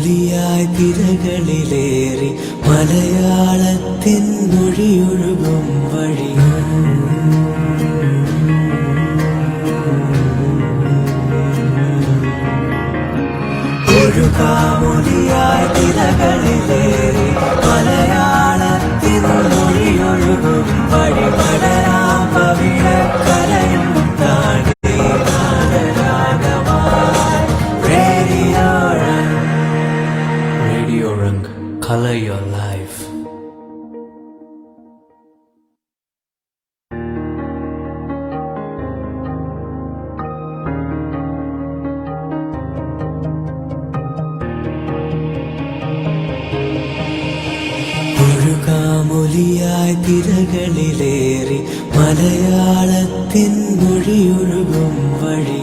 കാമൊലിയായി തിരകളിലേറി മലയാളത്തിൻ മൊഴിയൊഴുകും വഴി ഒരു കാമൊലിയായി തിരകളിലേറി മലയാളത്തിൻ മൊഴിയൊഴുകും വഴി പടരാം പവിഴക്കരയും താണ്ടി Radio Rang, color your life. ഒരു കാമൊലിയായി തിരകളിലേറി മലയാളത്തിൻ മൊഴിയൊഴുകും വഴി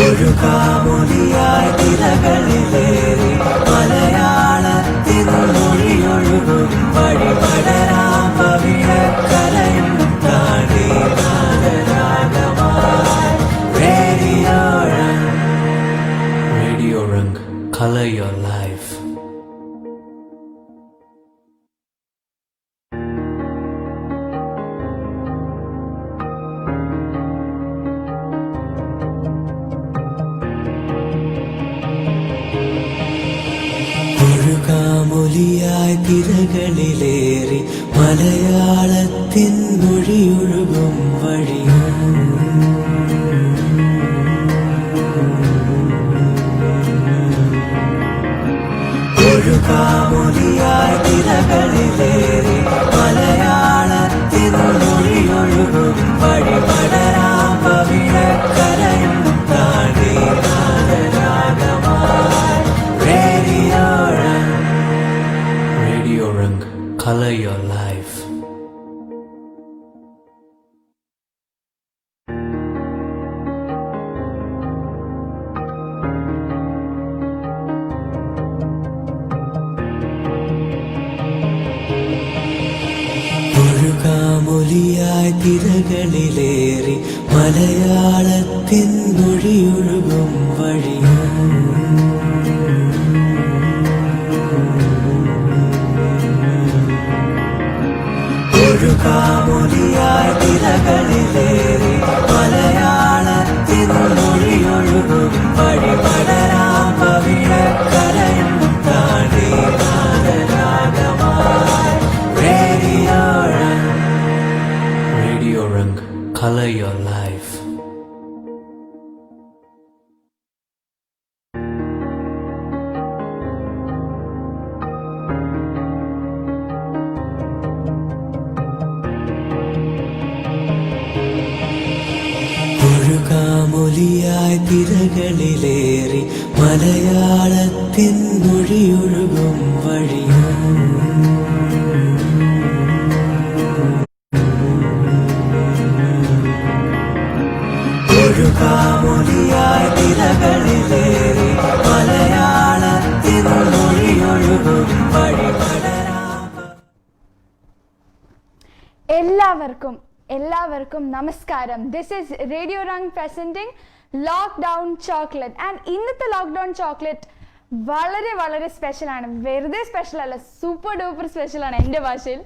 ഒരു കാമൊലിയായി തിരകളിലേറി മലയാളത്തിൻ മൊഴിയൊഴുകും വഴി പടരാം പവിഴക്കരയും താണ്ടി നാദരാഗമായി Radio Rang, color your life. ഒരു കാമൊലിയായി തിരകളിലേറി മലയാളത്തിൻ മൊഴിയൊഴുകും വഴി ഒരു കാമൊലിയായി തിരകളിലേറി മലയാളത്തിൻ മൊഴിയൊഴുകും വഴി പടരാം പവിഴക്കരയും താണ്ടി നാദരാഗമായി Radio Rang, color your life. ഒരു കാമൊലിയായി തിരകളിലേറി മലയാളത്തിൻ മൊഴിയൊഴുകും വഴി ഒരു കാമൊലിയായി തിരകളിലേറി മലയാളത്തിൻ മൊഴിയൊഴുകും വഴി പടരാം പവിഴക്കരയും താണ്ടി നാദരാഗമായി Radio Rang, color your life. ഒരു കാമൊലിയായി തിരകളിലേറി മലയാളത്തിൻ മൊഴിയൊഴുകും വഴി ഒരു കാമൊലിയായി തിരകളിലേറി മലയാളത്തിൻ മൊഴിയൊഴുകും വഴി പടരാം. എല്ലാവർക്കും നമസ്കാരം. This is radio wrung presenting lockdown chocolate. And ഇന്നത്തെ ലോക്ക്ഡൗൺ ചോക്ലേറ്റ് വളരെ വളരെ സ്പെഷ്യലാണ്. വെറുതെ സ്പെഷ്യൽ അല്ല, സൂപ്പർ ഡൂപ്പർ സ്പെഷ്യലാണ് എൻ്റെ ഭാഷയിൽ.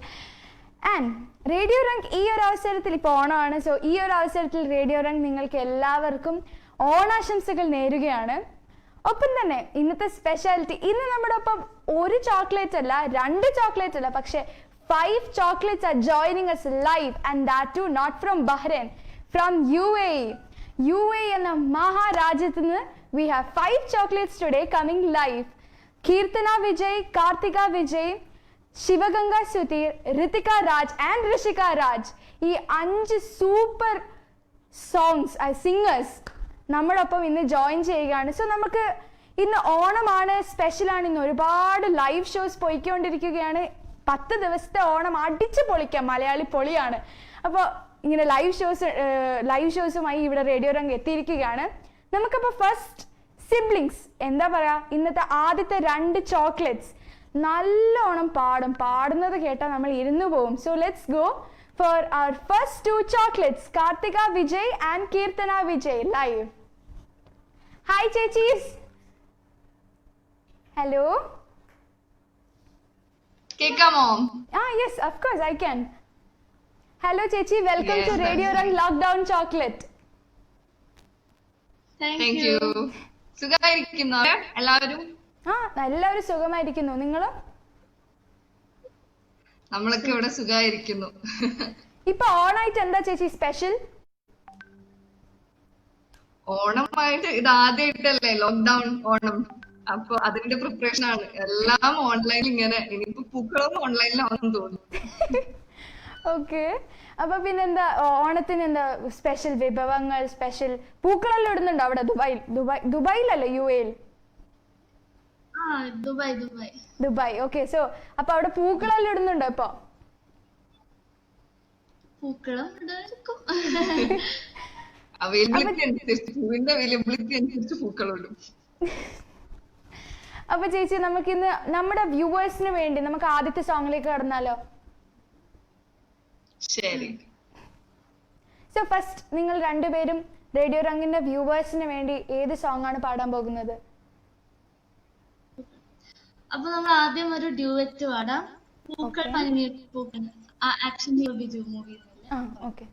ആൻഡ് റേഡിയോ റങ് ഈ ഒരു അവസരത്തിൽ ഇപ്പോൾ ഓണമാണ്. സോ ഈ ഒരു അവസരത്തിൽ റേഡിയോ റങ് നിങ്ങൾക്ക് എല്ലാവർക്കും ഓണാശംസകൾ നേരുകയാണ്. ഒപ്പം തന്നെ ഇന്നത്തെ സ്പെഷ്യാലിറ്റി, ഇന്ന് നമ്മുടെ ഒപ്പം ഒരു ചോക്ലേറ്റ് അല്ല, 2 ചോക്ലേറ്റ് അല്ല, പക്ഷെ 5 chocolates are joining us live, and that too not from Bahrain, from UAE. UAE എന്ന മഹാരാജ്യത്ത് നിന്ന് we have 5 chocolates today coming live. Keerthana Vijay, Karthika Vijay, Sivaganga Sudheer, Rithika Raj and Rishika Raj, ഈ 5 സൂപ്പർ സിംഗേഴ്സ് നമ്മളൊപ്പം ഇന്ന് ജോയിൻ ചെയ്യുകയാണ്. സോ നമുക്ക് ഇന്ന് ഓണമാണ്, സ്പെഷ്യലാണ്. ഇന്ന് ഒരുപാട് ലൈവ് ഷോസ് പോയിക്കൊണ്ടിരിക്കുകയാണ്. 10 ദിവസത്തെ ഓണം അടിച്ചു പൊളിക്കാം, മലയാളി പൊളിയാണ്. അപ്പോൾ ഇങ്ങനെ ലൈവ് ഷോസുമായി ഇവിടെ റേഡിയോ റങ് എത്തിയിരിക്കുകയാണ്. നമുക്കപ്പോൾ ഫസ്റ്റ് സിബ്ലിങ്സ് എന്താ പറയാ, ഇന്നത്തെ ആദ്യത്തെ 2 ചോക്ലേറ്റ്സ് നല്ലോണം പാടും. പാടുന്നത് കേട്ടാൽ നമ്മൾ ഇരുന്നു പോവും. So let's go for our first 2 chocolates. Karthika Vijay and Keerthana Vijay live. Hi ചേച്ചീസ്. ഹലോ. കേൾക്കാമോ? Yes of course I can. Hello ചേച്ചി, welcome to radio run lockdown chocolate. Thank you. സുഖമായിരിക്കുന്നു എല്ലാവരും? എല്ലാവരും സുഖമായിരിക്കുന്നു. നിങ്ങളോ? നമ്മളൊക്കെ ഇവിടെ സുഖമായിരിക്കുന്നു. ഇപ്പൊ ഓണായിട്ട് എന്താ ചേച്ചി സ്പെഷ്യൽ? ഓണമായിട്ട് ഇത് ആദ്യമായിട്ടല്ലേ ലോക്ക്ഡൌൺ ഓണം, അപ്പൊ അതിന്റെ പ്രിപ്പറേഷൻ ആണ്. എല്ലാം ഓൺലൈനിൽ ഇങ്ങനെ. ഇനിയിപ്പോ പൂക്കളും ഓൺലൈനിലാണെന്ന് തോന്നുന്നു. ഓക്കെ, അപ്പൊ പിന്നെന്താ ഓണത്തിന് എന്താ സ്പെഷ്യൽ വിഭവങ്ങൾ? സ്പെഷ്യൽ പൂക്കളെല്ലാം ഇടുന്നുണ്ടോ അവിടെ? ദുബായിലല്ലേ? UAE? ദുബായ്. ഓക്കെ, സോ അപ്പൊ അവിടെ പൂക്കളെല്ലാം ഇടുന്നുണ്ടോ ഇപ്പൊ? അവൈലബിലിറ്റി അനുസരിച്ച്, പൂവിന്റെ അവൈലബിലിറ്റി അനുസരിച്ച് പൂക്കളിടും. അപ്പൊ ചേച്ചി, നമുക്ക് ഇന്ന് നമ്മുടെ വ്യൂവേഴ്സിന് വേണ്ടി നമുക്ക് ആദ്യത്തെ സോങ്ങിലേക്ക് കടന്നാലോ? ശരി. സോ ഫസ്റ്റ് നിങ്ങൾ രണ്ടുപേരും റേഡിയോ റങ്ങിന്റെ വ്യൂവേഴ്സിന് വേണ്ടി ഏത് സോങ് ആണ് പാടാൻ പോകുന്നത്? അപ്പൊ നമ്മൾ ആദ്യം ഒരു ഡ്യൂവറ്റ് പാടാം. പൂക്കൾ പനിനീർ പൂക്കൾ, action hero Biju movie. Okay.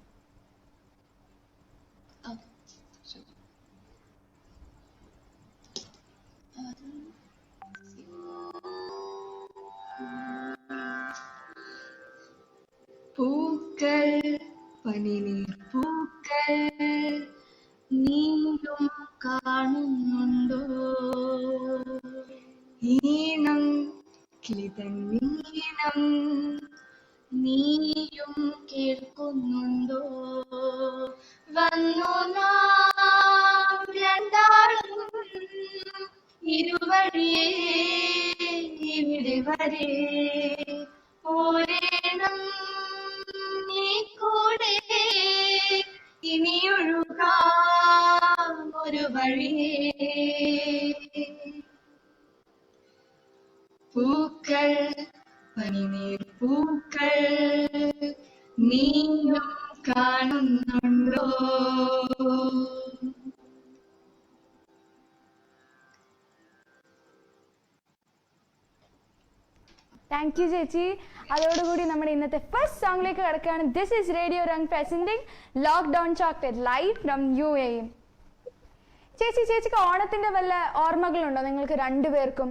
പൂക്കൾ പനിനീർ പൂക്കൾ നീയും കാണുന്നുണ്ടോ? ഈണം കിളിതന്നീണം നീയും കേൾക്കുന്നുണ്ടോ? വന്നു നാം രണ്ടാളും ഇരുവഴിയേ ഇവിടെ വരെ ഓരേണം നീ കൂടെ ഇനിയൊഴുകാം ഒരു വഴിയേ. പൂക്കൾ പനിനീർ പൂക്കൾ നീയും കാണുന്നുണ്ടോ? താങ്ക് യു ചേച്ചി. അതോടുകൂടി നമ്മുടെ ഇന്നത്തെ ഫസ്റ്റ് സോങ്ങിലേക്ക് കിടക്കുകയാണ്. This is radio wrung presenting lockdown chocolate live from UAE. ചേച്ചിക്ക് ഓണത്തിന്റെ വല്ല ഓർമ്മകളുണ്ടോ നിങ്ങൾക്ക് രണ്ടുപേർക്കും?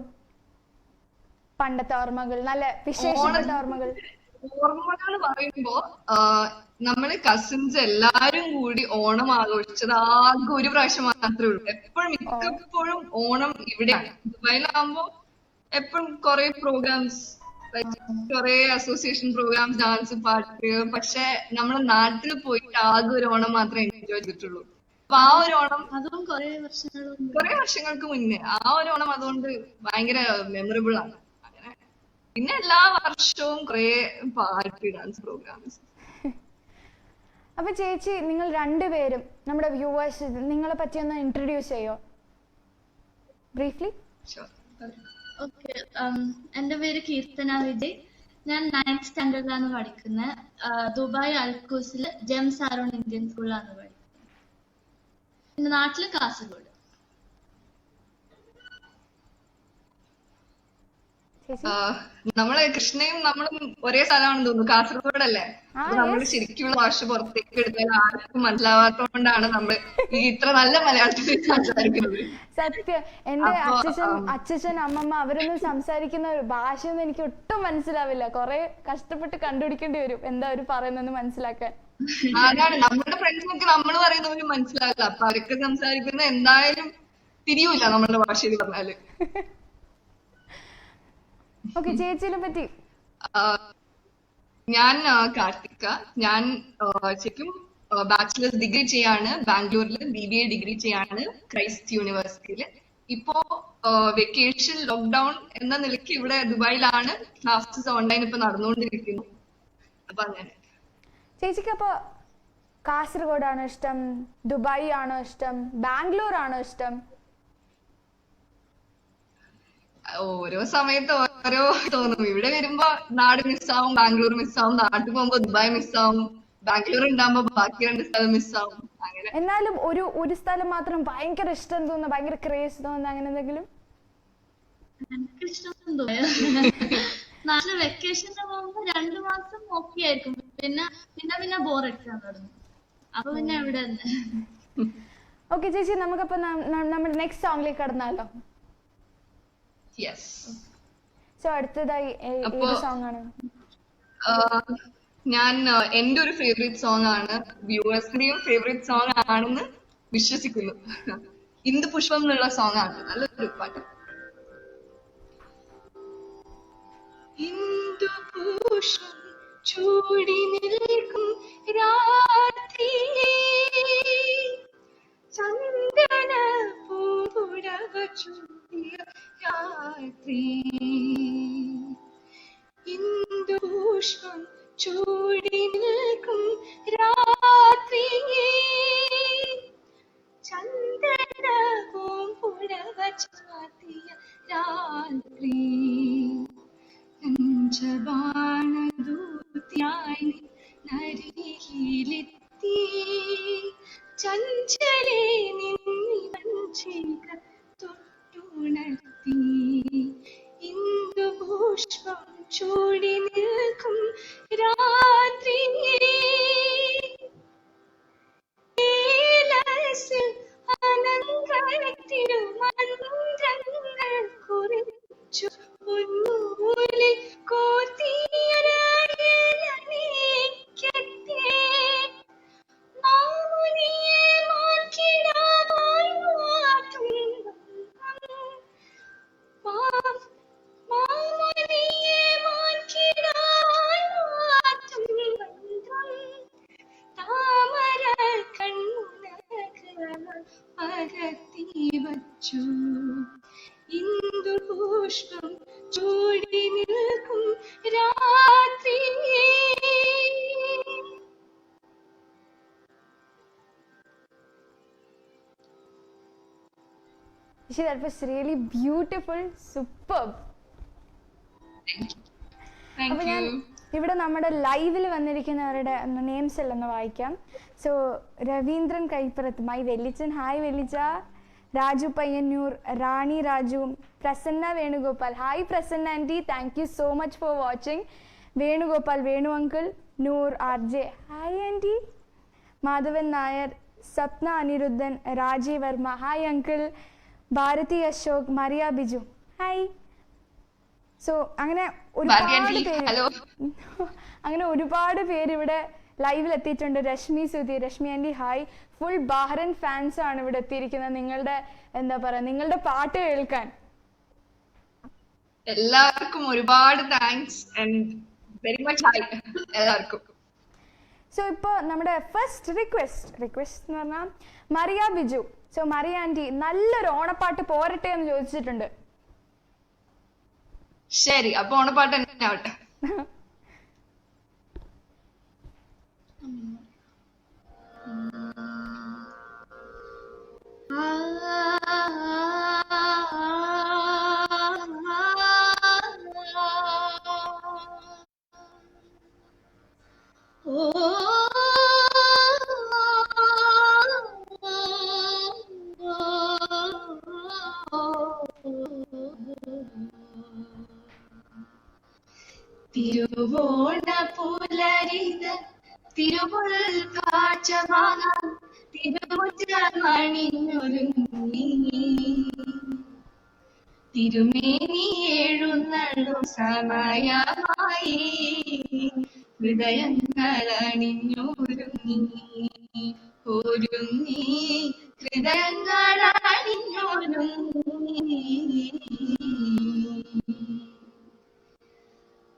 പണ്ടത്തെ ഓർമ്മകൾ, നല്ല വിശേഷപ്പെട്ട ഓർമ്മകൾ. ഓർമ്മകൾ പറയുമ്പോ നമ്മള് കസിൻസ് എല്ലാരും കൂടി ഓണം ആഘോഷിച്ചത് ആകെ ഒരു പ്രാവശ്യം മാത്രമേ ഉള്ളൂ. എപ്പോഴും മിക്കപ്പോഴും ഓണം ഇവിടെയാണ്. ദുബായിലാകുമ്പോ എപ്പോഴും കുറെ പ്രോഗ്രാംസ്, കുറെ അസോസിയേഷൻ പ്രോഗ്രാംസ്, ഡാൻസ്, പാട്ട്. പക്ഷെ നമ്മളെ നാട്ടിൽ പോയിട്ട് ആകെ ഒരു ഓണം മാത്രമേ എൻജോയ് ചെയ്തിട്ടുള്ളൂ. അപ്പൊ ആ ഒരു ഓണം, അതും കുറെ വർഷങ്ങൾക്ക് മുന്നേ, ആ ഒരു ഓണം അതുകൊണ്ട് ഭയങ്കര മെമ്മറബിൾ ആണ്. അങ്ങനെ പിന്നെ എല്ലാ വർഷവും കുറെ പാട്ട്, ഡാൻസ് പ്രോഗ്രാംസ്. അപ്പൊ ചേച്ചി, നിങ്ങൾ രണ്ടുപേരും നമ്മുടെ വ്യൂവേഴ്സ് നിങ്ങളെ പറ്റി ഒന്ന് ഇൻട്രൊഡ്യൂസ് ചെയ്യോ ബ്രീഫ്ലി? ഓക്കെ, എന്റെ പേര് കീർത്തന വിജയ്. ഞാൻ 9th സ്റ്റാൻഡേർഡിലാണ് പഠിക്കുന്നത്. ദുബായ് അൽക്കൂസിൽ ജെംസ് ആരോൺ ഇന്ത്യൻ സ്കൂളിലാണ് പഠിക്കുന്നത്. എന്റെ നാട്ടില് കാസർഗോഡ്. നമ്മള് കൃഷ്ണയും നമ്മളും ഒരേ സ്ഥലമാണെന്ന് തോന്നുന്നു, കാസർഗോഡല്ലേ? അപ്പൊ നമ്മള് ശരിക്കുള്ള ഭാഷ പുറത്തേക്ക് എടുത്താൽ ആർക്കും മനസ്സിലാവാത്തോണ്ടാണ് നമ്മള് ഈ ഇത്ര നല്ല മലയാളത്തിൽ സംസാരിക്കുന്നത്. സത്യം, എന്റെ അച്ഛൻ അമ്മമ്മ അവരൊന്നും സംസാരിക്കുന്ന ഭാഷയൊന്നും എനിക്ക് ഒട്ടും മനസ്സിലാവില്ല. കുറെ കഷ്ടപ്പെട്ട് കണ്ടുപിടിക്കേണ്ടി വരും എന്താ അവര് പറയുന്നെന്ന് മനസ്സിലാക്കാൻ. അതാണ്, നമ്മുടെ ഫ്രണ്ട്സിനൊക്കെ നമ്മൾ പറയുന്നവരും മനസ്സിലാവില്ല. അപ്പൊ അവരൊക്കെ സംസാരിക്കുന്ന എന്തായാലും തിരിയൂല നമ്മളുടെ ഭാഷയിൽ പറഞ്ഞാല്. ഓക്കെ, ചേച്ചിനെ പറ്റി. ഞാൻ കാർത്തിക. ഞാൻ ശരിക്കും ബാച്ചിലേഴ്സ് ഡിഗ്രി ചെയ്യാണ് ബാംഗ്ലൂരിൽ. BBA ഡിഗ്രി ചെയ്യാണ് ക്രൈസ്റ്റ് യൂണിവേഴ്സിറ്റിയില്. ഇപ്പോ വെക്കേഷൻ ലോക്ക്ഡൌൺ എന്ന നിലയ്ക്ക് ഇവിടെ ദുബായിലാണ്. ക്ലാസ്സസ് ഓൺലൈൻ ഇപ്പൊ നടന്നുകൊണ്ടിരിക്കുന്നു. അപ്പൊ അങ്ങനെ. ചേച്ചിക്ക് അപ്പൊ കാസർഗോഡാണോ ഇഷ്ടം, ദുബായ് ആണോ ഇഷ്ടം, ബാംഗ്ലൂർ ആണോ ഇഷ്ടം? ഓരോ സമയത്ത് ഓരോ തോന്നും. ഇവിടെ വരുമ്പോ നാട് മിസ്സാവും, ബാംഗ്ലൂർ മിസ്സാവും, നാട്ടിൽ പോകുമ്പോ ദുബായ് മിസ്സാവും, ബാംഗ്ലൂർ ഉണ്ടാകുമ്പോ ബാക്കി 2 സ്ഥലം മിസ്സാവും. അങ്ങനെ എന്നാലും ഒരു സ്ഥലം മാത്രം ഭയങ്കര ഇഷ്ടം തോന്നുന്ന, ഭയങ്കര ക്രേസ് തോന്നുന്ന അങ്ങനെ എന്തെങ്കിലും? എനിക്ക് ഇഷ്ടം തോന്നിയ നാട്ടില് വെക്കേഷന് പോകുമ്പോ 2 മാസം ഓക്കെ ആയിരിക്കും. പിന്നെ ബോറടിക്കാൻ തുടങ്ങും. അപ്പൊ പിന്നെ ഇവിടെ തന്നെ. ഓക്കെ ചേച്ചി, നമുക്കപ്പോ നമ്മുടെ നെക്സ്റ്റ് സോങ്ങിലേക്ക് കടന്നാലോ? യെസ്. സോ അടുത്തതായി ഏത് സോങ് ആണ്? ഞാൻ എന്റെ ഒരു ഫേവറേറ്റ് സോങ് ആണ്, വ്യൂവേഴ്സിന്റെയും ഫേവറേറ്റ് സോങ് ആണെന്ന് വിശ്വസിക്കുന്നു. ഇന്ദു പുഷ്പം എന്നുള്ള സോങ് ആണ്. നല്ലൊരു പാട്ട്. ഇന്ദു പുഷ്പം ചൂടി നിൽക്കും രാത്രിയേ, ചന്ദന പൂമ്പുടവ ചൂടിയ രാത്രി, ഇന്ദു പുഷ്പം ചൂടി നിൽക്കും രാത്രിയേ, ചന്ദന പൂമ്പുടവ ചാത്തിയ രാത്രി, പഞ്ചബാണദൂത്യായി നരികിലെത്തി, ചഞ്ചലേ നിന്നിവഞ്ചിക തൊട്ടുണർത്തി, ഇന്ദു പുഷ്പം ചൂടി നിൽക്കും രാത്രിയേ, അനന്തരത്തിരുമന്ത്രങ്ങൾ കുറിച്ചു പൊന്നൂലിൽ കോർത്തിയരണിക്കട്ടെ, മാമുനിയെ മാറ്റിടാവായി മാറ്റും, മാമുനിയെ മാറ്റിടാവായി മാറ്റും താമര കണ്ണുനകൾ പകർത്തി വച്ചു, ഇന്ദു പുഷ്പം ചൂടി നിൽക്കും രാത്രി. That was really beautiful, superb. അപ്പൊ ഞാൻ ഇവിടെ നമ്മുടെ ലൈവിൽ വന്നിരിക്കുന്നവരുടെ നെയിംസ് എല്ലാം ഒന്ന് വായിക്കാം. സോ രവീന്ദ്രൻ കൈപ്പുറത്ത്, മൈ വെല്ലിച്ചൻ, ഹായ് വെല്ലിച്ച. Raju Payyanur, Rani Raju, Prasanna Venugopal, hi Prasanna aunty, thank you so much for watching. Venugopal, Venu uncle, Noor RJ, hi aunty. Madhavan Nair, Swapna Aniruddhan, Rajeev Varma, hi uncle. Bharathi Ashok, Mariya Biju, hi. So അങ്ങനെ ഒരുപാട് പേര് ഇവിടെ ലൈവിൽ എത്തിയിട്ടുണ്ട്. Reshmi Sudhi, Reshmi aunty hi. Full Bahrain fans ആണ് ഇവിടെ എത്തിയിരിക്കുന്നത്, നിങ്ങളുടെ എന്താ പറയാ, നിങ്ങളുടെ പാട്ട് കേൾക്കാൻ. എല്ലാവർക്കും ഒരുപാട് thanks and very much hi എല്ലാവർക്കും. സോ ഇപ്പോൾ നമ്മുടെ ഫസ്റ്റ് റിക്വസ്റ്റ് എന്ന് പറഞ്ഞാൽ മറിയ ബിജു. സോ മറിയ ആൻറ്റി നല്ലൊരു ഓണപ്പാട്ട് പോരട്ടെ എന്ന് ചോദിച്ചിട്ടുണ്ട്. ശരി, അപ്പൊ ഓണപ്പാട്ട് തന്നെ ആവട്ടെ. തിരുവോണ പുലരിത തിരുമുൾ കാഴ്ച വാങ്ങാൻ തിരുമുറ്റമണിഞ്ഞൊരുങ്ങി, തിരുമേനി എഴുന്നള്ളും സമയമായി ഹൃദയങ്ങൾ അണിഞ്ഞൊരുങ്ങി, ഒരുങ്ങി ഹൃദയങ്ങൾ അണിഞ്ഞൊരുങ്ങി.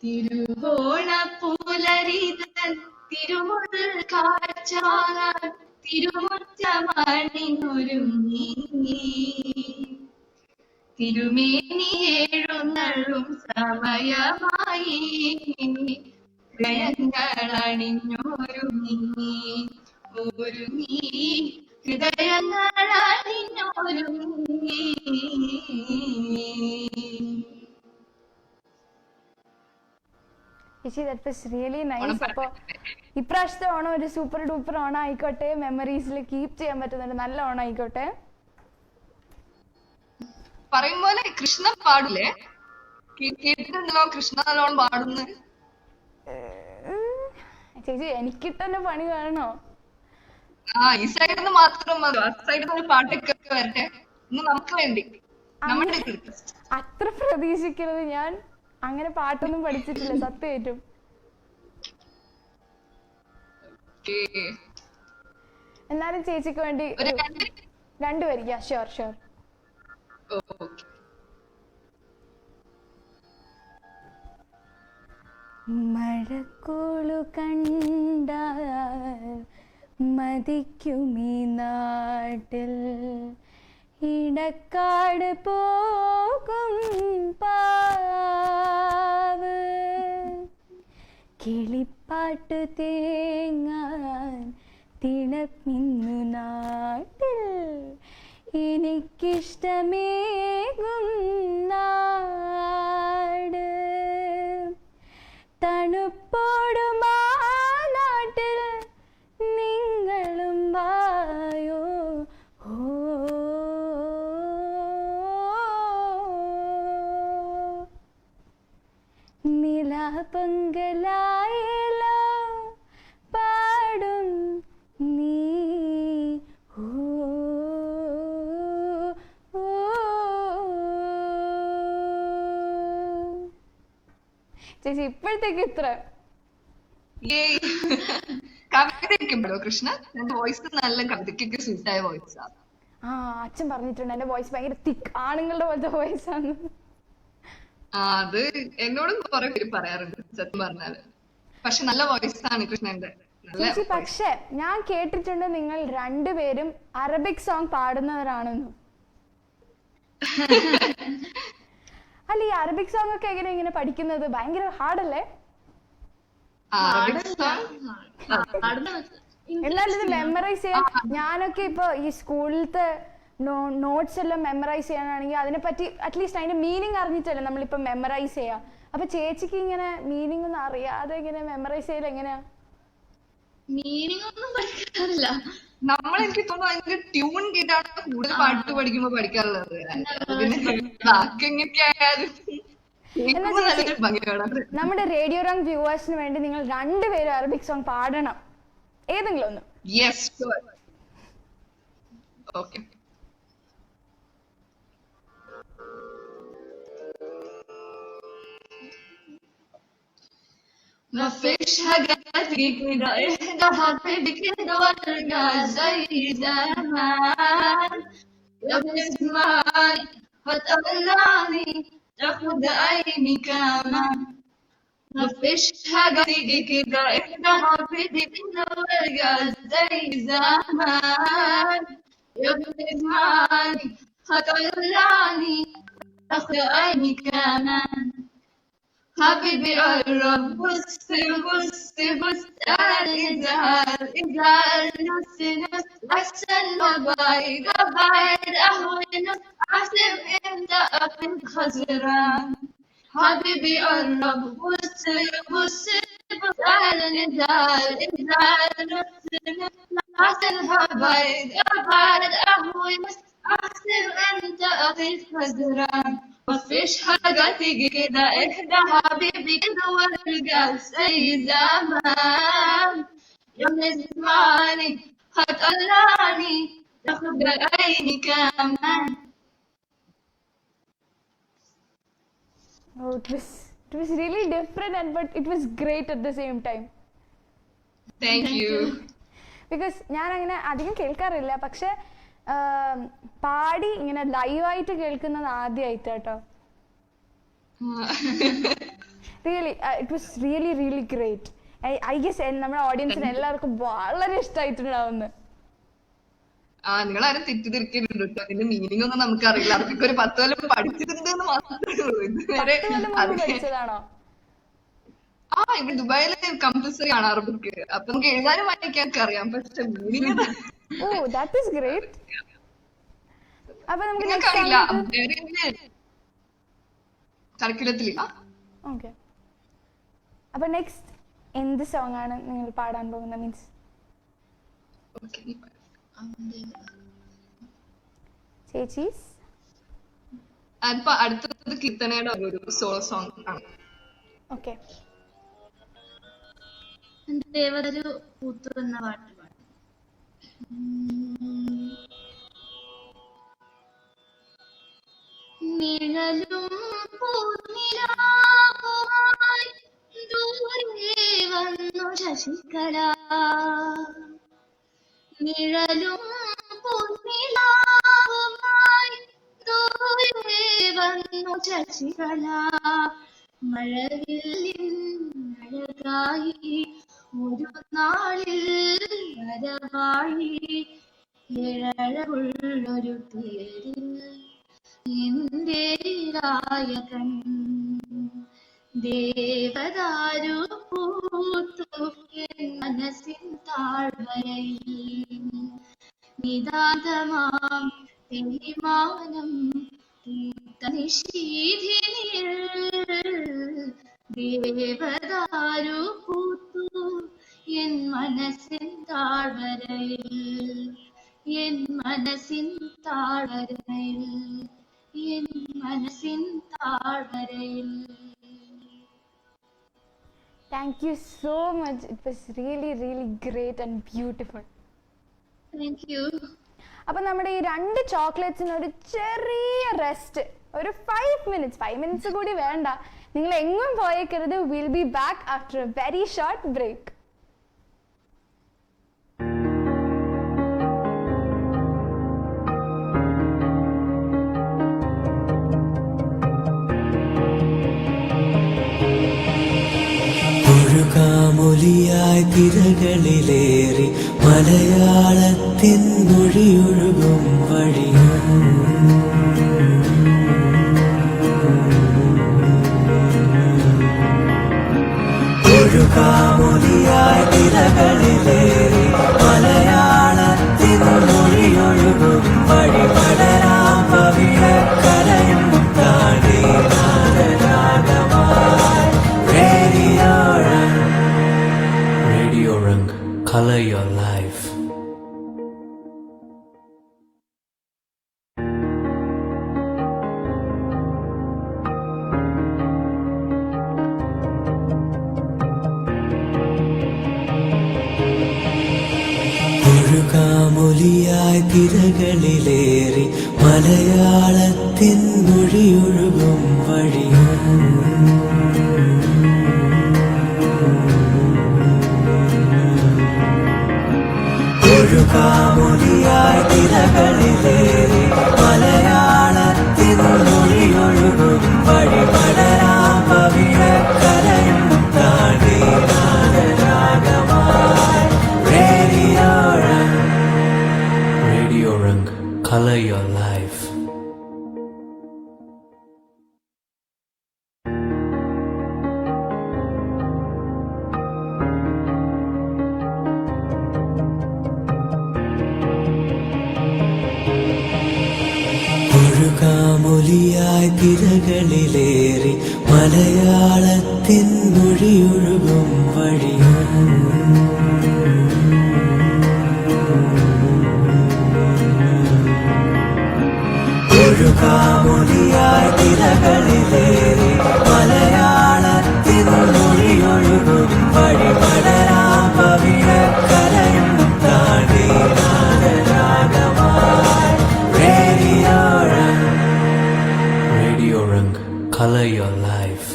തിരുവോണ പുലരിതൻ തിരുമുൾ കാഴ്ച വാങ്ങാൻ തിരുമുറ്റമണിഞ്ഞൊരുങ്ങി, തിരുമേനി എഴുന്നള്ളും സമയമായി ഹൃദയങ്ങൾ അണിഞ്ഞൊരുങ്ങി, ഒരുങ്ങി ഹൃദയങ്ങൾ അണിഞ്ഞൊരുങ്ങി. ചേച്ചി ദാറ്റ് വാസ് റിയലി നൈസ്. അപ്പോൾ ഇപ്രാവശ്യത്തെ ഓണം ഒരു സൂപ്പർ ഡൂപ്പർ ഓണം ആയിക്കോട്ടെ, മെമ്മറീസിൽ കീപ്പ് ചെയ്യാൻ പറ്റുന്ന നല്ല ഓണം ആയിക്കോട്ടെ. പറയും പോലെ കൃഷ്ണ പാടില്ലേ? കേട്ടിട്ടുണ്ടല്ലോ കൃഷ്ണ നല്ലോണം പാടുന്നു. ചേച്ചി എനിക്കിട്ടെന്നെ പണി കാണണോ? ഈ സൈഡിൽ നിന്ന് മാത്രം മതി, ആ സൈഡിൽ നിന്ന് പാട്ടൊക്കെ വരട്ടെ. ഇന്ന് നമുക്ക് വേണ്ടി നമ്മുടെ അത്ര പ്രതീക്ഷിക്കരുത്. ഞാൻ അങ്ങനെ പാട്ടൊന്നും പഠിച്ചിട്ടില്ല സത്യമായിട്ടും. എന്നാലും ചേച്ചിക്ക് വേണ്ടി രണ്ടുപേരും. Sure sure. മഴക്കോളു കണ്ടാൽ മതിക്കുമീ നാട്ടിൽ ഇടക്കാട് പോകും പാവ് കിളിപ്പാട്ട് തേങ്ങാൻ തിളപ്പിന്നു നാട്ടിൽ എനിക്കിഷ്ടമേകും നാട് തണുപ്പോടുമാ നാട്ടിൽ നിങ്ങളും വായോ. നിലാപൊങ്കലായല്ലോ പാടും നീ. ചേച്ചി ഇപ്പോഴത്തേക്ക് ഇത്ര. കവിതയ്ക്കുമ്പോഴോ കൃഷ്ണ? എന്റെ വോയിസ് നല്ല കവിതയ്ക്കൊക്കെ സൂട്ടായ വോയിസാ. അച്ഛൻ പറഞ്ഞിട്ടുണ്ട് എന്റെ വോയിസ് ഭയങ്കര തിക്ക് ആണുങ്ങളുടെ പോലത്തെ വോയിസ് ആണ്. അത് എന്നോടും കുറെ പേര് പറയാറുണ്ട് സത്യം പറഞ്ഞാല്. പക്ഷെ നല്ല വോയിസ് ആണ് കൃഷ്ണന്റെ. ചേച്ചി പക്ഷെ ഞാൻ കേട്ടിട്ടുണ്ട് നിങ്ങൾ രണ്ടുപേരും അറബിക് സോങ് പാടുന്നവരാണെന്ന്. അല്ല ഈ അറബിക് സോങ് ഒക്കെ എങ്ങനെ ഇങ്ങനെ പഠിക്കുന്നത്? ഭയങ്കര ഹാർഡല്ലേ? എന്നാലും ഇത് മെമ്മറൈസ് ചെയ്യാൻ ഞാനൊക്കെ ഇപ്പൊ ഈ സ്കൂളിലത്തെ നോട്ട്സ് എല്ലാം മെമ്മറൈസ് ചെയ്യാനാണെങ്കിൽ അതിനെപ്പറ്റി അറ്റ്ലീസ്റ്റ് അതിന്റെ മീനിങ് അറിഞ്ഞിട്ടല്ലേ നമ്മളിപ്പോ മെമ്മറൈസ് ചെയ്യാം. അപ്പൊ ചേച്ചിക്ക് ഇങ്ങനെ മീനിങ് ഒന്നും അറിയാതെ ഇങ്ങനെ മെമ്മറൈസ് ചെയ്യൽ എങ്ങനെയാ? മീനിങ് ഒന്നും പഠിക്കാറില്ല. നമ്മൾ എനിക്ക് തോന്നുന്നു അതിന്റെ ട്യൂൺ കേട്ടാണ് കൂടുതൽ പാട്ട് പഠിക്കുമ്പോ പഠിക്കാറുള്ളത്. പിന്നെ ബാക്കി എങ്ങനെയൊക്കെ ആയാലും നമ്മുടെ റേഡിയോ റംഗ് വ്യൂവേഴ്സിന് വേണ്ടി നിങ്ങൾ രണ്ടുപേരും അറബിക് സോങ് പാടണം, ഏതെങ്കിലും ഒന്ന്. Yes okay. ما فيش حاجة تيجي كده اهدى حبيبي كده وارجع زي زمان يا ابن زمان هتقلعني تاخد عيني كمان ما فيش حاجة تيجي كده اهدى حبيبي كده وارجع زي زمان يا ابن زمان هتقلعني تاخد عيني كمان حبيبي قرب بص بص بص تعال ازعل ازعل نص نص احسن ما بعيد ابعد اهون نص احسب انت اخد خسران حبيبي قرب بص بص بص تعال ازعل ازعل نص نص احسن ما بعيد ابعد اهون نص احسب انت اخد خسران ما فيش حاجة تيجي كده اهدى حبيبي كده وارجع زي زمان يا ابن زماني هتقلعني تاخد عيني كمان. Oh, it was really different but it was great at the same time. Thank you. Because ഞാൻ അങ്ങനെ അധികം കേൾക്കാറില്ല, പക്ഷെ പാടി ഇങ്ങനെ ലൈവായിട്ട് കേൾക്കുന്നത് ആദ്യമായിട്ടോ. Really it was really really great. I guess നമ്മുടെ ഓഡിയൻസിന് എല്ലാവർക്കും വളരെ ഇഷ്ടമായിട്ടുണ്ടാവുന്നു. നിങ്ങളാരും തെറ്റിദ്ധരിക്കലുണ്ട് കേട്ടോ. അതിന്റെ മീനിങ് ഒന്നും നമുക്കറിയില്ല. അവർക്കൊക്കെ ഒരു 10 കൊല്ലം പഠിച്ചിട്ടുണ്ടെന്ന് മാത്രമേ ഉള്ളൂ. ഇതുവരെ പഠിച്ചതാണോ? ഇവിടെ ദുബായില് കമ്പൽസറി ആണ് അറബിക്ക്. അപ്പൊ നമുക്ക് എഴുതാനും വായിക്കാനൊക്കെ അറിയാം, പക്ഷെ മീനിങ് that is great. അപ്പൊ നമുക്ക് നിങ്ങൾക്കറിയില്ല കറിക്കുലത്തിലില്ല. ഓക്കെ അപ്പോൾ നെക്സ്റ്റ് എന്ത് സോങ് ആണ് നിങ്ങൾ പാടാൻ പോകുന്നത്? മീൻസ് ചേച്ചീസ് അതിപ്പോ അടുത്തത് കീർത്തനയുടെ ഒരു സോളോ സോങ് ആണ്. ഓക്കെ. ദേവതൊരു പൂത്തു എന്ന പാട്ട് പാടും. നിഴലും പൂനിലാവുമായി ദൂരെ വന്നു ശശികല, നിഴലും പൂനിലാവുമായി ദൂരെ വന്നു ശശികല, മഴവില്ലിൻ അഴകായി ഒരു നാളിൽ വരവായി ഏഴഴകുള്ളൊരു പേരിൽ എന്റെ രായകൻ ദേവദാരു പൂത്തു എൻ മനസ്സിൻ താഴ്വരയിൽ, നിതാന്തമാം തെളിമാനം നിശീധിനിൽ ദേവദാരു പൂത്തു എൻ മനസ്സിൻ താഴ്വരയിൽ, എൻ മനസ്സിൻ താഴ്വരയിൽ, എൻ മനസ്സിൻ താഴ്വരയിൽ. Thank you so much. It was really really great and beautiful. Thank you. അപ്പോൾ നമ്മുടെ ഈ 2 ചോക്ലേറ്റ്സിന് ഒരു ചെറിയ റെസ്റ്റ്, ഒരു 5 മിനിറ്റ്സ് കൂടി വേണ്ട. നിങ്ങൾ എങ്ങും പോയേക്കരുത്. Will be back after a very short break. ഒഴുകാമൊലിയായി തിരകളിലേറി മലയാളത്തിൻ മൊഴിയൊഴുകും വഴിയും ഒഴുകാമൊലിയായി തിരകളിലേറി മലയാളത്തിൻ മൊഴിയൊഴുകും വഴി പടരാം പവിഴക്കരയും താണ്ടി നാദരാഗമായി Radio Rang, color your life. ഒഴുകാമൊലിയായി തിരകളിലേറി മലയാളത്തിൻ മൊഴിയൊഴുകും വഴിയും ഒഴുകാമൊലിയായി തിരകളിലേറി മലയാളത്തിൻ മൊഴിയൊഴുകും വഴി പടരാം പവിഴക്കരയും താണ്ടി നാദരാഗമായി Radio Rang, color your life. ഒഴുകാമൊലിയായി തിരകളിലേറി മലയാളത്തിൻ മൊഴിയൊഴുകും വഴിയും ഒഴുകാമൊലിയായി തിരകളിലേറി മലയാളത്തിൻ മൊഴിയൊഴുകും വഴി പടരാം പവിഴക്കരയും താണ്ടി നാദരാഗമായി Radio Rang, color your life.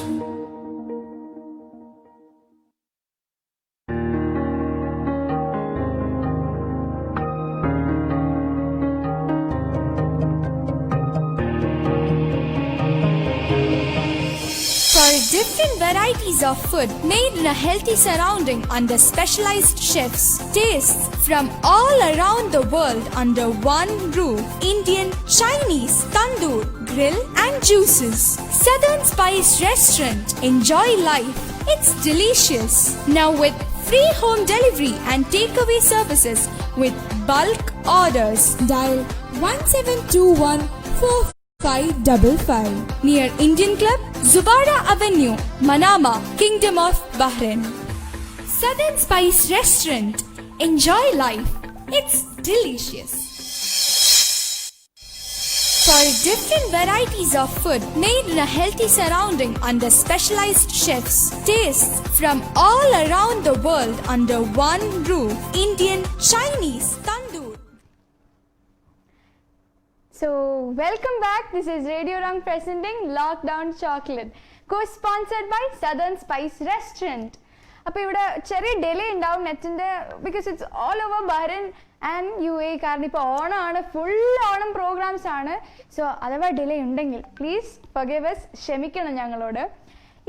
For different varieties of food made in a healthy surrounding under specialized chefs, tastes from all around the world under one roof. Indian, Chinese, tandoor, grill and juices. Southern Spice Restaurant. Enjoy life. It's delicious. Now with free home delivery and takeaway services with bulk orders. Dial 1721 555 near Indian Club, Zubara Avenue, Manama, Kingdom of Bahrain. Southern Spice Restaurant. Enjoy life. It's delicious. For different varieties of food made in a healthy surrounding under specialized chefs, tastes from all around the world under one roof. Indian, Chinese, Tandoor. So, welcome back. This is Radio Rang presenting Lockdown Chocolate, co-sponsored by Southern Spice Restaurant. അപ്പോൾ ഇവിടെ ചെറിയ delay ഉണ്ടാവും നെറ്റിൻ്റെ, because it's all over Bahrain and UAE, കാരണം ഇപ്പോൾ ഓണമാണ്, full Onam programmes ആണ്. So അഥവാ ഡിലേ ഉണ്ടെങ്കിൽ പ്ലീസ് ഫർഗിവ് us, ക്ഷമിക്കണം ഞങ്ങളോട്.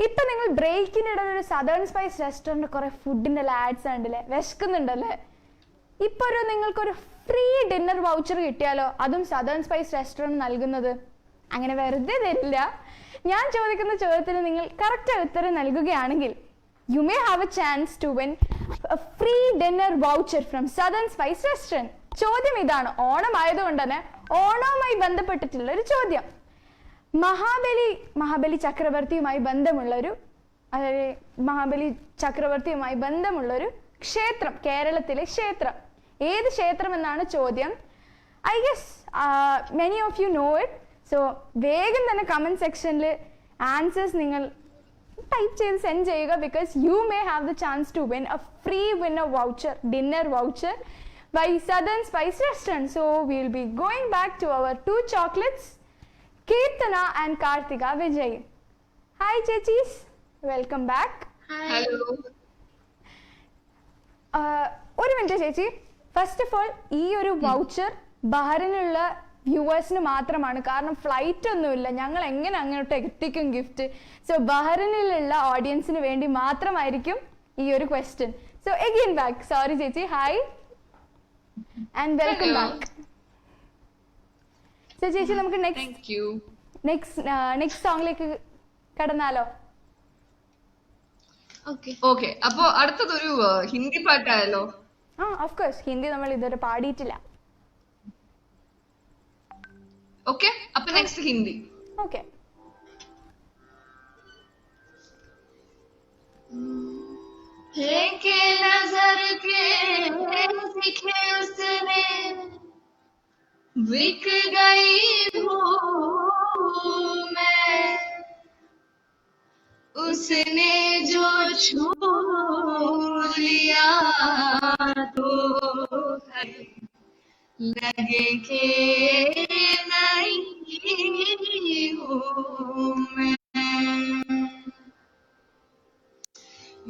ഇപ്പം നിങ്ങൾ ബ്രേക്കിൻ്റെ ഇടയിൽ ഒരു സദേൺ സ്പൈസ് റെസ്റ്റോറൻറ്റ് കുറേ ഫുഡിൻ്റെ ആഡ്സ് ഉണ്ടല്ലേ, വിശക്കുന്നുണ്ടല്ലേ? ഇപ്പോൾ നിങ്ങൾക്കൊരു ഫ്രീ ഡിന്നർ വൗച്ചർ കിട്ടിയാലോ, അതും സദേൺ സ്പൈസ് റെസ്റ്റോറൻറ്റ് നൽകുന്നത്. അങ്ങനെ വെറുതെ തരില്ല. ഞാൻ ചോദിക്കുന്ന ചോദ്യത്തിന് നിങ്ങൾ കറക്റ്റ് ഉത്തരം നൽകുകയാണെങ്കിൽ you may have a chance to win a free dinner voucher from Southern Spice Restaurant. ചോദ്യം ഇതാണ്, ഓണം ആയതുകൊണ്ട് തന്നെ ഓണവുമായി ബന്ധപ്പെട്ടിട്ടുള്ള ഒരു ചോദ്യം. മഹാബലി ചക്രവർത്തിയുമായി ബന്ധമുള്ളൊരു, അതായത് മഹാബലി ചക്രവർത്തിയുമായി ബന്ധമുള്ളൊരു ക്ഷേത്രം, കേരളത്തിലെ ക്ഷേത്രം, ഏത് ക്ഷേത്രം എന്നാണ് ചോദ്യം. I guess many of you know it. So വേഗം തന്നെ കമൻറ്റ് സെക്ഷനിൽ ആൻസേഴ്സ് നിങ്ങൾ ടൈപ്പ് ചെയ്ത് സെൻഡ് ചെയ്യുക, because you may have the chance to win a free dinner voucher by Southern Spice restaurant. So we will be going back to our 2 chocolates, Keerthana and Karthika Vijay. Hi ചേച്ചീസ്, welcome back. Hello. ഒരു minute ചേച്ചി, first of all ഈ ഒരു voucher ബഹ്റിനുള്ള വ്യൂവേഴ്സിന് മാത്രമാണ്, കാരണം flight ഒന്നുമില്ല, ഞങ്ങൾ എങ്ങനെ അങ്ങോട്ട് എത്തിക്കും ഗിഫ്റ്റ്. സോ ബഹ്റിനിലുള്ള ഓഡിയൻസിന് വേണ്ടി മാത്രമായിരിക്കും ഈ ഒരു question. So again back, sorry ചേച്ചി, hi and welcome back. So ചേച്ചി നമുക്ക് നെക്സ്റ്റ് സോങ്ങിലേക്ക് കടന്നാലോ? ഓക്കെ, അപ്പൊ അടുത്തതൊരു ഹിന്ദി പാട്ടായാലോ? ആ, ഓഫ് കോഴ്സ്. ഹിന്ദി നമ്മൾ ഇതുവരെ പാടിയിട്ടില്ല. ഓക്കെ, അപ്പൊ നെക്സ്റ്റ് ഹിന്ദി. ഓക്കെ. फेंके नजर के दिखे उसने, बिक गई हूँ मैं, उसने जो छू लिया तो लगे के नहीं हूँ मैं।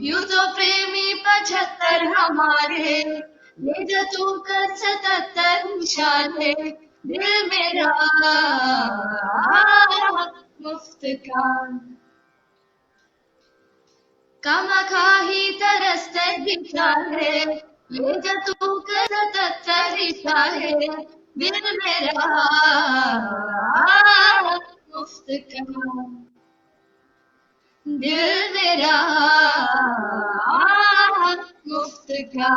यूं तो प्रेमी 75 हमारे, ले जा तू कर 77 इशारे, दिल मेरा मुफ्त का कामखा ही तरसते बिचारे, ले जा तू कर 77 इशारे, दिल मेरा मुफ्त का, दिल मेरा मुफ्त का।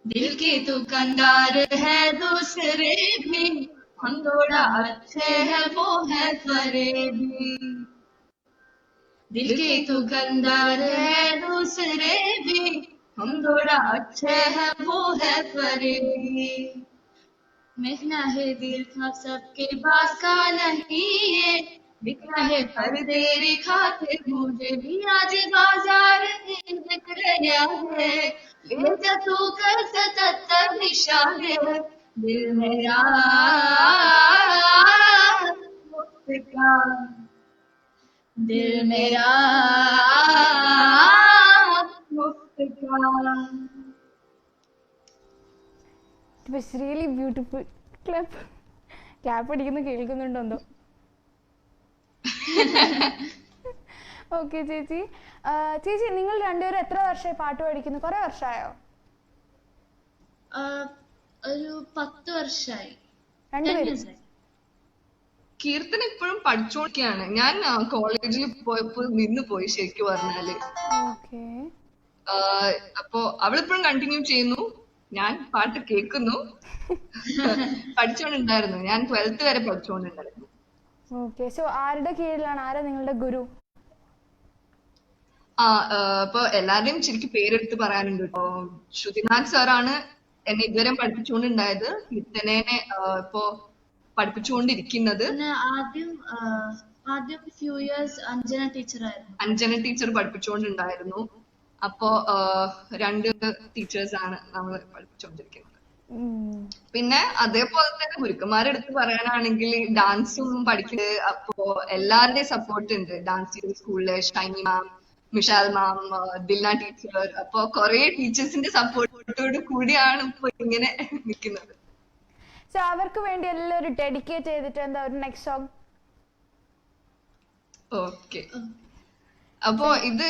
दिल की दुकानदार है दूसरे भी, हम थोड़ा अच्छे हैं वो है फरेबी। दिल की दुकानदार है दूसरे भी, हम थोड़ा अच्छे हैं वो है फरेबी। महंगा है दिल था सबके पास का नहीं है, बिकना है पर तेरी खातिर मुझे भी आज बाजार में बिक गया है, ले जा तू कर 77 इशारे, दिल मेरा मुफ्त का, दिल मेरा मुफ्त का। It was really beautiful. Clap അടിക്കുന്ന കേൾക്കുന്നുണ്ടോ? ഓക്കെ ചേച്ചി. ചേച്ചി നിങ്ങൾ രണ്ടുപേരും എത്ര വർഷമായി പാട്ട് പഠിക്കുന്നു? കുറെ വർഷമായോ? ഒരു 10 വർഷമായി. രണ്ടുപേരും? കീർത്തന ഇപ്പോഴും പഠിച്ചോണ്ടിരിക്കുകയാണ്. ഞാൻ കോളേജിൽ പോയപ്പോ നിന്ന് പോയി ശരിക്കും പറഞ്ഞാല്. ഓക്കെ. അപ്പൊ അവളിപ്പോഴും കണ്ടിന്യൂ ചെയ്യുന്നു. ഞാൻ പാട്ട് കേൾക്കുന്നു. പഠിച്ചോണ്ടുണ്ടായിരുന്നു. ഞാൻ 12th വരെ പഠിച്ചോണ്ടുണ്ടായിരുന്നു. ഓക്കെ. സോ ആരുടെ കീഴിലാണ്, ആരാ നിങ്ങളുടെ ഗുരു? ഇപ്പൊ എല്ലാവരുടെയും ശരിക്കും പേരെടുത്ത് പറയാനുണ്ട് കേട്ടോ. ശ്രുതിനാഥ് സാറാണ് എന്നെ ഇതുവരെ പഠിപ്പിച്ചുകൊണ്ടുണ്ടായത്. കീർത്തനേനെ ഇപ്പൊ പഠിപ്പിച്ചുകൊണ്ടിരിക്കുന്നത്. ആദ്യം ഫ്യൂ ഇയേഴ്സ് അഞ്ജന ടീച്ചറായിരുന്നു. അഞ്ജന ടീച്ചർ പഠിപ്പിച്ചുകൊണ്ടുണ്ടായിരുന്നു. അപ്പോ 2 ടീച്ചേഴ്സ് ആണ് നമ്മൾ പഠിപ്പിച്ചുകൊണ്ടിരിക്കുന്നത്. പിന്നെ അതേപോലെ തന്നെ ഗുരുക്കന്മാരെടുത്ത് പറയാനാണെങ്കിൽ ഡാൻസും പഠിക്കുന്നത്. അപ്പോ എല്ലാവരുടെയും സപ്പോർട്ട് ഉണ്ട്. ഡാൻസ് സ്കൂളിലെ ഷൈനി മാം, മിഷാൽ മാം, ദിൽന ടീച്ചർ, അപ്പൊ കുറെ ടീച്ചേഴ്സിന്റെ സപ്പോർട്ടോട് കൂടിയാണ് ഇപ്പൊ ഇങ്ങനെ നിൽക്കുന്നത്. സോ അവർക്ക് വേണ്ടി എല്ലാവരും ഡെഡിക്കേറ്റ് ചെയ്തിട്ട് എന്താ ഒരു നെക്സ്റ്റ് സോങ്? ഓക്കെ. അപ്പോ ഇത്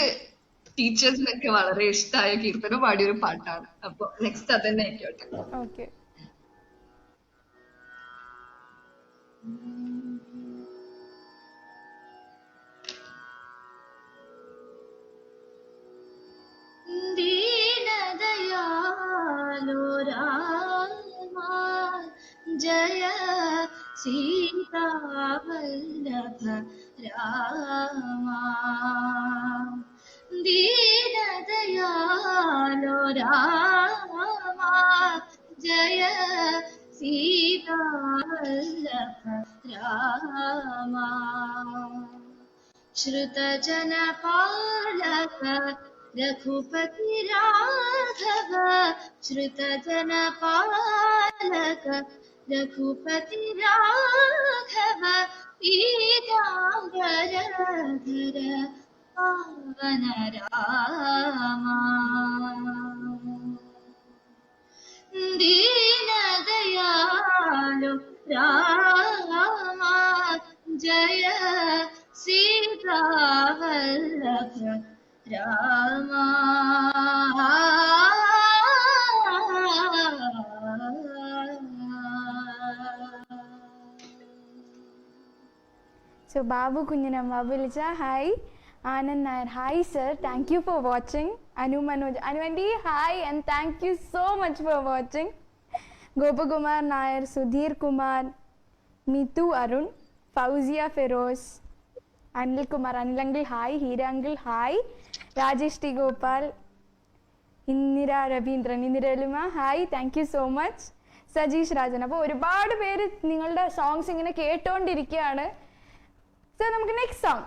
ടീച്ചേഴ്സിനൊക്കെ വളരെ ഇഷ്ടമായ കീർത്തന പാടിയൊരു പാട്ടാണ്. അപ്പൊ നെക്സ്റ്റ് അതന്നെ ആയിക്കോട്ടെ. ഓക്കെ. दीनदयालो रामा जय सीतावल्लभ रामा दीनदयालो रामा जय सीतावल्लभ रामा श्रुतजनपालक रघुपति राघव श्रुतजनपालक रघुपति राघव पीताम्बरधर पावन रामा दीनदयालो रामा जय सीतावल्लभ Rama So Babu Kunjanam, Babu Licha, hi. Anand Nair, hi sir, thank you for watching. Anu Manoj, Anu Andy, hi and thank you so much for watching. Gopakumar Nair, Sudhir Kumar, Mitu Arun, Fauzia Feroz, Anil Kumar, Anil Uncle, hi. Hira Uncle, hi. Rajesh T. Gopal, Indira Ravindran, Indira Eluma, hi, thank you so much. Sajeesh Rajan, അപ്പോൾ ഒരുപാട് പേര് നിങ്ങളുടെ songs ഇങ്ങനെ കേട്ടോണ്ടിരിക്കുകയാണ്. So നമുക്ക് next song.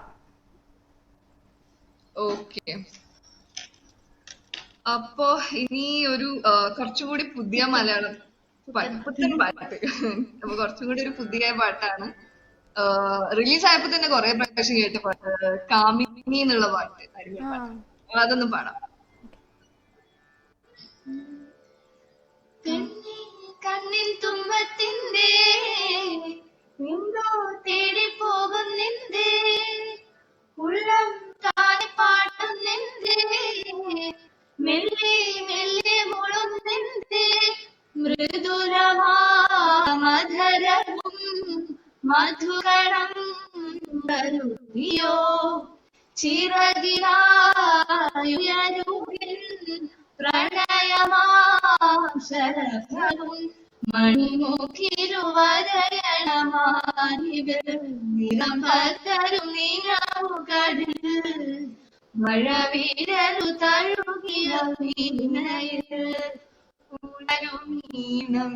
Okay. അപ്പോ ഇനി ഒരു കുറച്ചുകൂടി പുതിയ മലയാളം പുത്തൻ പാട്ട്. അപ്പൊ കുറച്ചും കൂടി ഒരു പുതിയ പാട്ടാണ്. റിലീസ് ആയപ്പോ തന്നെ കുറെ പ്രാവശ്യം കേട്ട പാട്ട്, കാമിനി എന്നുള്ള പാട്ട്. അപ്പൊ അതൊന്നും പാടാം. കണ്ണിൻ തുമ്പത്തിൻ്റെ എന്തോ തേടി പോകുന്നെന്തേ, ഉള്ളം താനെ പാടുന്നെന്തേ, മെല്ലെ മെല്ലെ മുളുന്നെന്തേ, മൃദുരമാധരവും മധുകണം കരുതിയോ, ചിറകിലായുയരുകിൽ പ്രണയമാശരഭവും മണിമുഖിരുവരയണമാരികൾ നിറംഭക്തരും നിറവുകളിൽ മഴവിരലു തഴുകിയ വീണയിൽ ഉണരും ഈണം.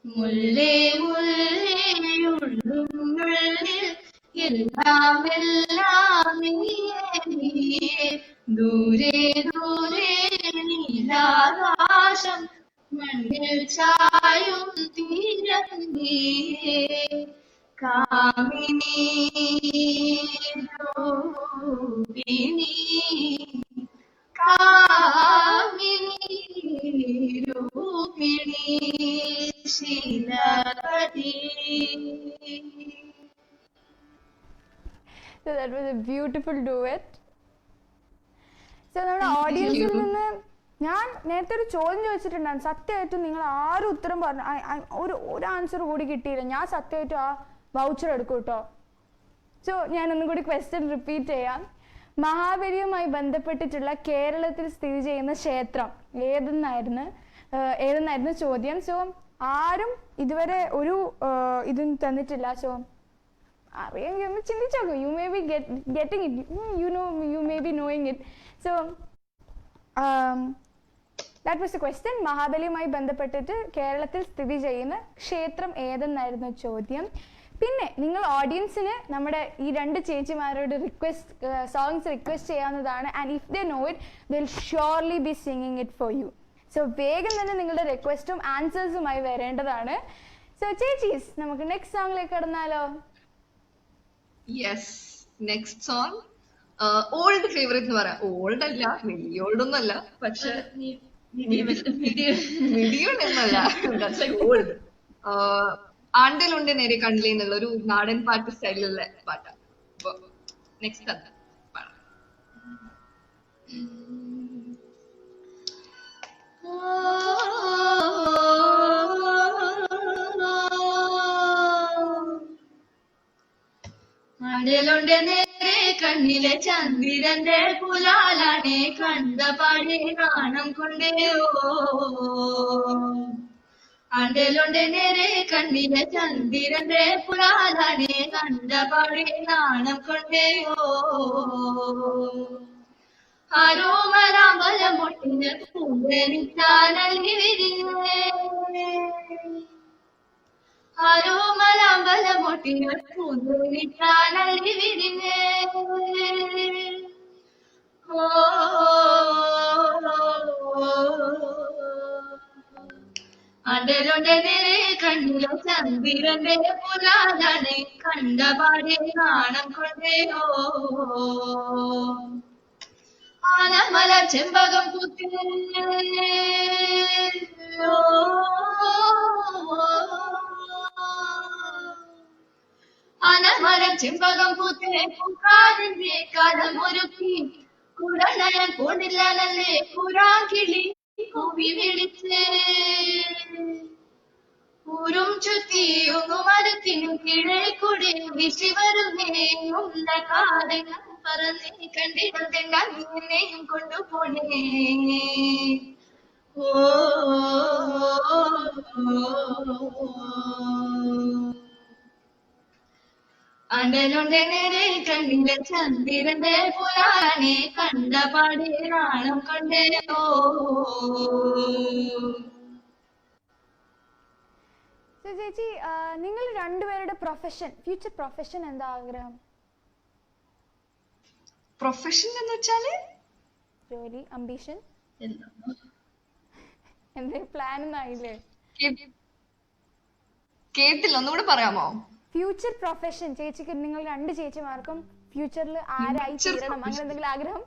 മുല്ലേ മുല്ലേയുള്ളുള്ളിൽ എല്ലാം എല്ലാം നീയേ നീയേ, ദൂരെ ദൂരെ നീലാകാശം മണ്ണിൽ ചായും തീരം നീയേ, കാമിനി രൂപിണി കാമിനി രൂപിണി ശീലവതി. So that was a beautiful duet. So നമ്മുടെ ഓഡിയൻസിൽ നിന്ന് ഞാൻ നേരത്തെ ഒരു ചോദ്യം ചോദിച്ചിട്ടുണ്ടായിരുന്നു. സത്യമായിട്ടും നിങ്ങൾ ആരും ഉത്തരം പറഞ്ഞു ഒരു ആൻസർ കൂടി കിട്ടിയില്ല. ഞാൻ സത്യമായിട്ടും ആ വൗച്ചർ എടുക്കും കേട്ടോ. സോ ഞാനൊന്നും കൂടി ക്വസ്റ്റ്യൻ റിപ്പീറ്റ് ചെയ്യാം. മഹാബലിയുമായി ബന്ധപ്പെട്ടിട്ടുള്ള കേരളത്തിൽ സ്ഥിതി ചെയ്യുന്ന ക്ഷേത്രം ഏതെന്നായിരുന്നു ചോദ്യം. സോ ആരും ഇതുവരെ ഒരു ഇതും തന്നിട്ടില്ല. സോ അറിയാമെങ്കിൽ ഒന്ന് ചിന്തിച്ചോക്കൂ. You may be getting it, you may be knowing it. So that was the question. മഹാബലിയുമായി ബന്ധപ്പെട്ടിട്ട് കേരളത്തിൽ സ്ഥിതി ചെയ്യുന്ന ക്ഷേത്രം ഏതെന്നായിരുന്നു ചോദ്യം. പിന്നെ നിങ്ങൾ ഓഡിയൻസിന് നമ്മുടെ ഈ രണ്ട് ചേച്ചിമാരോട് സോങ്സ് റിക്വസ്റ്റ് ചെയ്യാവുന്നതാണ്. And if they know it will surely be singing it for you. So വേഗം തന്നെ നിങ്ങളുടെ റിക്വസ്റ്റും ആൻസേഴ്സുമായി വരേണ്ടതാണ്. സോ ചേച്ചീസ്, നമുക്ക് നെക്സ്റ്റ് സോങ്ങിലേക്ക് കടന്നാലോ? Yes, next song old favourite എന്ന് പറയാം. ഓൾഡ് അല്ല, വലിയ ഓൾഡ് ഒന്നും അല്ല, പക്ഷെ മിഡിയം എന്നല്ല, ഓൾഡ്. ആണ്ടിലുണ്ട് നേരെ കണ്ടില്ലേ എന്നുള്ള ഒരു നാടൻ പാട്ട് സ്റ്റൈലിലുള്ള പാട്ടാണ്. അപ്പൊ നെക്സ്റ്റ് അത് പാടാം. ആണ്ടിലുണ്ട് നേരെ കണ്ണിലെ ചന്ദ്രന്റെ പുലാലാണെ കണ്ട പാടി നാണം കൊണ്ടേയോ. ആണ്ടിലുണ്ട് നേരെ കണ്ണിലെ ചന്ദ്രന്റെ പുലാലാണെ കണ്ട പാടി നാണം കൊണ്ടേയോ. ആരോമരാമ്പലം പൊട്ടിന് പൂന്തനിച്ചാനല്ലി വിരിഞ്ഞേ. ആരോമരാമ്പലം പൊട്ടിന് പൂന്തനിച്ചാനല്ലി വിരിഞ്ഞേ. ആണ്ടിലുണ്ട് നേരെ കണ്ണിലെ ചന്ദ്രന്റെ പുലാലാണെ കണ്ട പാടി നാണം കൊണ്ടേയോ. ആനമല ചെമ്പകം പൂത്തേ. ആനമരം ചെമ്പകം പൂത്തേ പൂക്കാതിന്റെ കാലമൊരുക്കി കുടനയം കൊണ്ടില്ല നല്ലേ പുറാകിളി കൂവി വിളിച്ചേ. ൂരും ചുറ്റിയൊന്നു മരത്തിനും കീഴേ കൂടെ വിശി വരുന്നേ ഉള്ള കാലങ്ങൾ പറന്നേ കണ്ടിടത്തെങ്ങ നിന്നെയും കൊണ്ടുപോണേ. ഓ ആണ്ടലുണ്ട് നേരെ കണ്ണിന്റെ ചന്ദ്രന്റെ പുലാനെ കണ്ട പാടി നാണം കൊണ്ടേയോ. ചേച്ചി, നിങ്ങൾ രണ്ടുപേരുടെ ഫ്യൂച്ചർ പ്രൊഫഷൻ എന്താ ആഗ്രഹം? പ്രൊഫഷൻ എന്ന് വെച്ചാല് ജോലി, അംബിഷൻ, എന്തെങ്കിലും പ്ലാൻ ഒന്നും ആയില്ലേ? കേട്ടില്ല, ഒന്നുകൂടെ പറയാമോ? ഫ്യൂച്ചർ പ്രൊഫഷൻ ചേച്ചിക്ക്, നിങ്ങൾ രണ്ട് ചേച്ചിമാർക്കും ഫ്യൂച്ചറിൽ ആരായി തീരണം, അങ്ങനെ എന്തെങ്കിലും ആഗ്രഹം?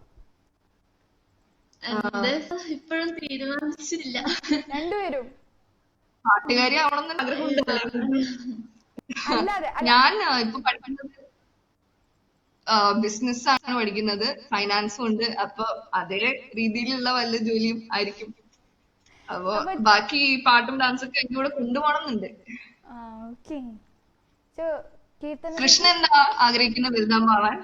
ഇപ്പോഴും തീരുമാനിച്ചില്ല. രണ്ടുപേരും പാട്ടുകാരി ആവണമെന്ന് ആഗ്രഹമുണ്ട്. ഞാൻ ഇപ്പൊ പഠിക്കുന്നത് ബിസിനസ് ആണ് പഠിക്കുന്നത്, ഫൈനാൻസും ഉണ്ട്. അപ്പൊ അതേ രീതിയിലുള്ള വല്ല ജോലിയും ആയിരിക്കും. അപ്പൊ ബാക്കി പാട്ടും ഡാൻസും ഒക്കെ എന്റെ കൂടെ കൊണ്ടുപോകണമെന്നുണ്ട്. കൃഷ്ണ എന്താ ആഗ്രഹിക്കുന്ന വലുതാവാൻ?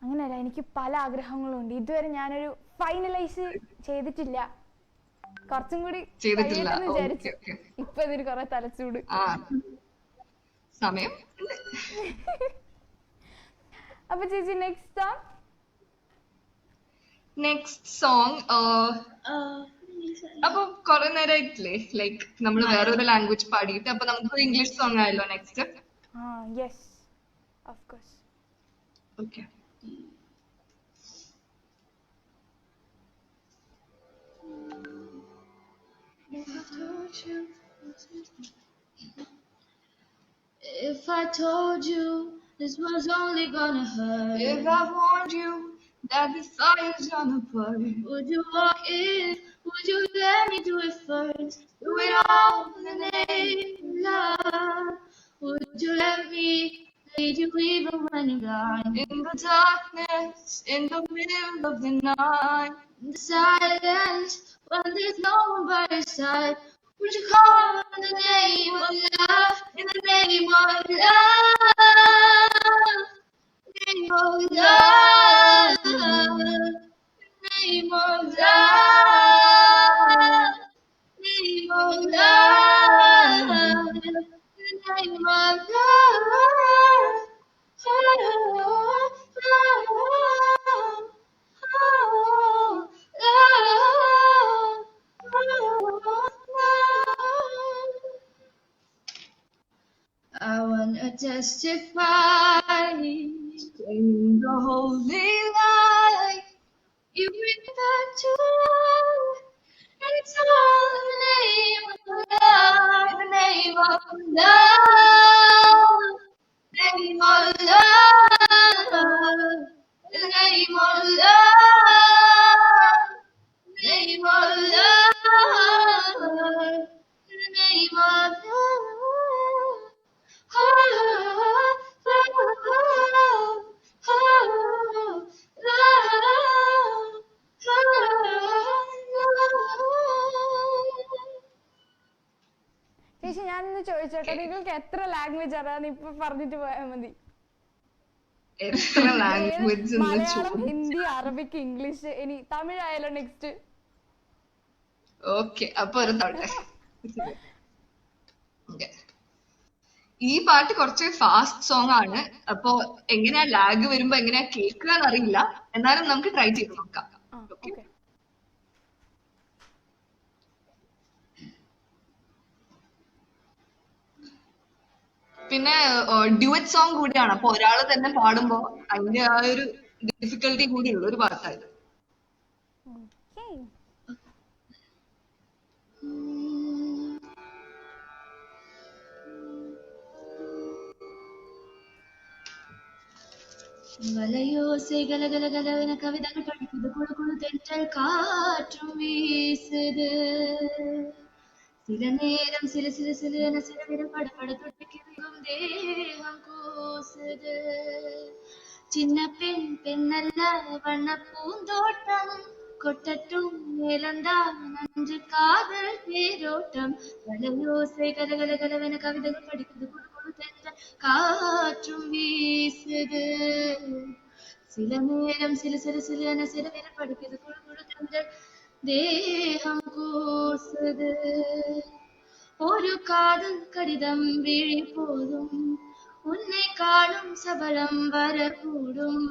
അങ്ങനെയല്ല, എനിക്ക് പല ആഗ്രഹങ്ങളും ഉണ്ട്. ഇതുവരെ ഞാനൊരു ഫൈനലൈസ് ചെയ്തിട്ടില്ല. കുറച്ചും കൂടി വിചാരിച്ചു. ഇപ്പൊ ഇതിന് കുറെ തലച്ചൂട്. സമയം. അപ്പൊ ചേച്ചി നെക്സ്റ്റ് സോങ് അപ്പൊ കൊറേ നേരമായിട്ടില്ലേ ലൈക്ക് നമ്മള് വേറൊരു ലാംഗ്വേജ് പാടിയിട്ട്, അപ്പൊ നമുക്ക് ഇംഗ്ലീഷ് സോങ് ആയല്ലോ next. Yes, of course. Okay. If I told you this was only gonna hurt, if I warned you that the fire's gonna burn, would you walk in? Would you let me do it first? Do it all in the name of love. Would you let me lead you even when you're blind? In the darkness, in the middle of the night, in the silence, when there's no one by your side, would you call in the name of love? In the name of love, name of love. name of love. I wanna testify in the holy light. You bring back to life, and it's all in the name of love, the name of love, name of love, the name of love, name of love, the name of love. ചേച്ചി ഞാനൊന്ന് ചോദിച്ചോട്ടെ, നിങ്ങൾക്ക് എത്ര language അറിയാന്ന് ഇപ്പൊ പറഞ്ഞിട്ട് പോയാൽ മതി. എത്ര language Malayalam, Hindi, Arabic, English, ഇനി തമിഴ് ആയാലോ നെക്സ്റ്റ്? ഓക്കെ, അപ്പൊ ഒരു തവണ ഈ പാട്ട് കുറച്ച് ഫാസ്റ്റ് സോങ് ആണ്. അപ്പൊ എങ്ങനെയാ ലാഗ് വരുമ്പോ എങ്ങനെയാ കേൾക്കുക എന്നറിയില്ല, എന്നാലും നമുക്ക് ട്രൈ ചെയ്ത് നോക്കാം. ഓക്കെ, പിന്നെ ഡ്യുവറ്റ് സോങ് കൂടിയാണ്. അപ്പൊ ഒരാള് തന്നെ പാടുമ്പോ അതിന്റെ ആ ഒരു ഡിഫിക്കൽട്ടി കൂടിയുള്ള ഒരു പാട്ടായത്. വലയോസை கலகலகலவென கவிதைகள் படிக்குது, குழு குழு தென்றல் காற்றும் வீசுது. சில நேரம் சில சில சில என சில நேரம் படபட துடிக்கும் தேகம் கூசுது. சின்ன பெண் பெண்ணல்ல வண்ண பூந்தோட்டம், கொட்டட்டும் மேலந்தான் நன்று காதல் தேரோட்டம். வலயோசை கலகலகலவென கவிதைகள் படிக்குது, குழு குழு தென்றல் காற்றும் வீசுது. சில நேரம் சில சில சில என சில நேரம் படிக்குது, குழு குழு தென்றல் தேகம் கூசுது. ஒரு காதல் கடிதம் விழி போதும், உன்னை காணும் சபலம் வரக்கூடும்.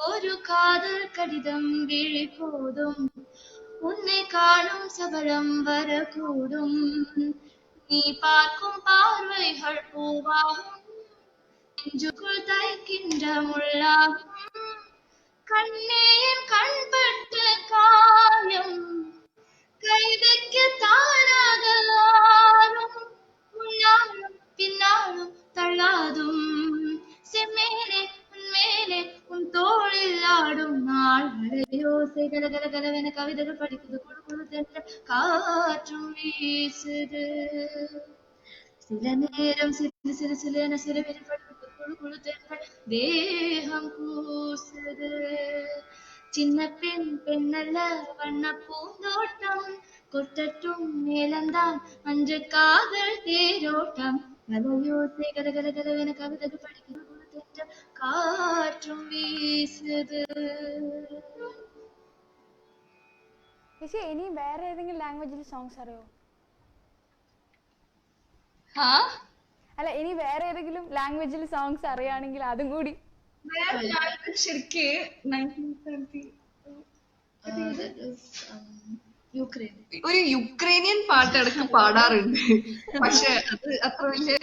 ஒரு காதல் கடிதம் விழி போதும், உன்னை காணும் சபலம் வரக்கூடும். நீ பார்க்கும் பார்வைகள் பூவாகும், நெஞ்சுக்குள் தைக்கின்ற முள்ளாகும். கண்ணே என் கண்பட்ட காயம், கை வைக்க தானாக ஆறும். முன்னாலும் பின்னாலும் தள்ளாதும், செம்மேலே உன்மேலே உன் தோளில் ஆடும் நாள். வளையோசை கலகலகலவென கவிதைகள் படிக்குது, குழு குழு தென்றல் காற்றும் வீசுது. சில நேரம் சிறு சிறு சிலென சில பேர் படிக்குது, குழு குழு தென்றல் தேகம் கூசுது. சின்ன பெண் பெண்ணல்ல வண்ண பூந்தோட்டம், கொட்டட்டும் மேலந்தான் அன்று காதல் தேரோட்டம். வலையோசை கலகலகலவென கவிதைகள் படிக்குது, குழு தென்றல் காற்றும் വീசுது. ചേച്ചി ഇനി വേറെ ഏതെങ്കിലും ലാംഗ്വേജിൽ സോങ്സ് അറിയോ? അല്ല, ഇനി വേറെ ഏതെങ്കിലും ലാംഗ്വേജിൽ സോങ്സ് അറിയാണെങ്കിൽ അതും കൂടി. ശരിക്ക് ഒരു യുക്രൈനിയൻ പാട്ട് ഇടയ്ക്ക് പാടാറുണ്ട്, പക്ഷെ അത് അത്ര വലിയ,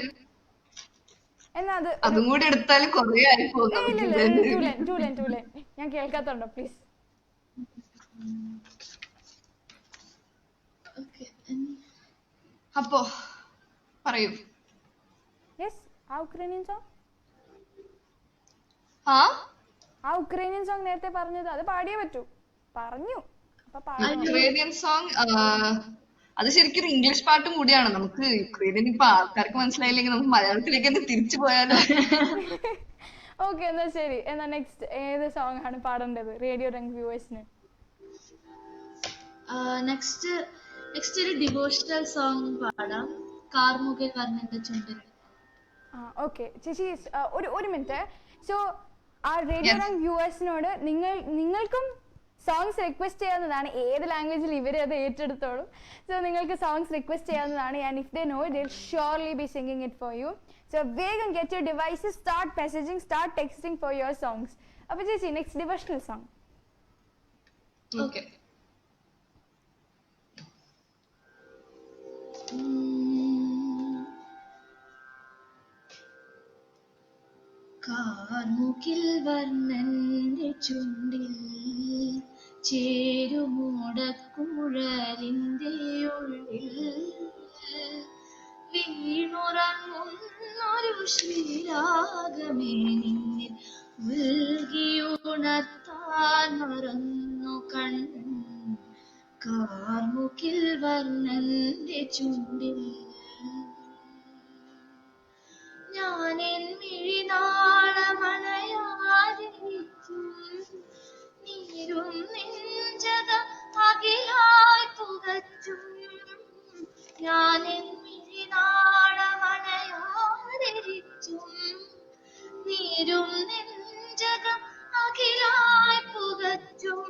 എന്നാ അത് അതും കൂടി എടുത്താലും കൊറേ ആയി പോകും. ഞാൻ കേൾക്കാത്തോണ്ടോ പ്ലീസ്? അപ്പോ പറയൂ. യെസ്, ആ ഉക്രൈനിയൻ സോങ്, ആ ഉക്രൈനിയൻ സോങ് നേരത്തെ പറഞ്ഞത് അത് പാടിയേ പറ്റൂ. പറഞ്ഞു യുക്രൈനിയൻ സോങ് അത് ശരിക്കും ഒരു ഇംഗ്ലീഷ് പാട്ടും കൂടിയാണ്. നമുക്ക് യുക്രൈനിയൻ ഇപ്പൊ ആൾക്കാർക്ക് മനസ്സിലായില്ലെങ്കിൽ നമുക്ക് മലയാളത്തിലേക്ക് തന്നെ തിരിച്ചു പോയാലോ? ഓക്കെ, എന്നാ ശരി. എന്നാ നെക്സ്റ്റ് ഏത് സോങ് ആണ് പാടേണ്ടത് റേഡിയോ രംഗ് വ്യൂവേഴ്സിന്? നെക്സ്റ്റ് ഒരു ഡിവോഷണൽ സോങ് പാടാം, കാർമുകിൽ വർണ്ണന്റെ ചുണ്ടിൽ. ഓക്കെ ചേച്ചി, ഒരു മിനിറ്റ്. സോ ആ റേഡിയോ രംഗ് വ്യൂവേഴ്സിനോട് നിങ്ങൾക്കും സോങ്സ് റിക്വസ്റ്റ് ചെയ്യാവുന്നതാണ്. ഏത് ലാംഗ്വേജിൽ ഇവരെ അത് ഏറ്റെടുത്തോളും. സോ നിങ്ങൾക്ക് സോങ്സ് റിക്വസ്റ്റ് ചെയ്യാവുന്നതാണ്. And if they know it, they will surely be singing it for you. So വേഗം get your devices, start messaging, start texting for your songs. അപ്പോൾ ചേച്ചി നെക്സ്റ്റ് ഡിവോഷണൽ സോങ്. ഓക്കെ. കാർമുകിൽ വർണ്ണന്റെ ചുണ്ടിൽ ചേരുമോടക്കുഴലിന്റെ ഉള്ളിൽ വീണുറങ്ങുന്നൊരു ശ്രീരാഗമേ നിന്നിൽ ഉൽകിയുണർത്താൻ മറന്നു കണ്ണൻ. കാർമുകിൽ വർണ്ണന്റെ ചുണ്ടിൽ ഞാനെൻ മിഴിനാളമണയാതിരിക്കും നീരും നെഞ്ചക അകിലായി പുകച്ചും. ഞാനെൻ മിഴിനാളമണയാതിരിക്കും നീരും നെഞ്ചകം അകിലായി പുകച്ചും.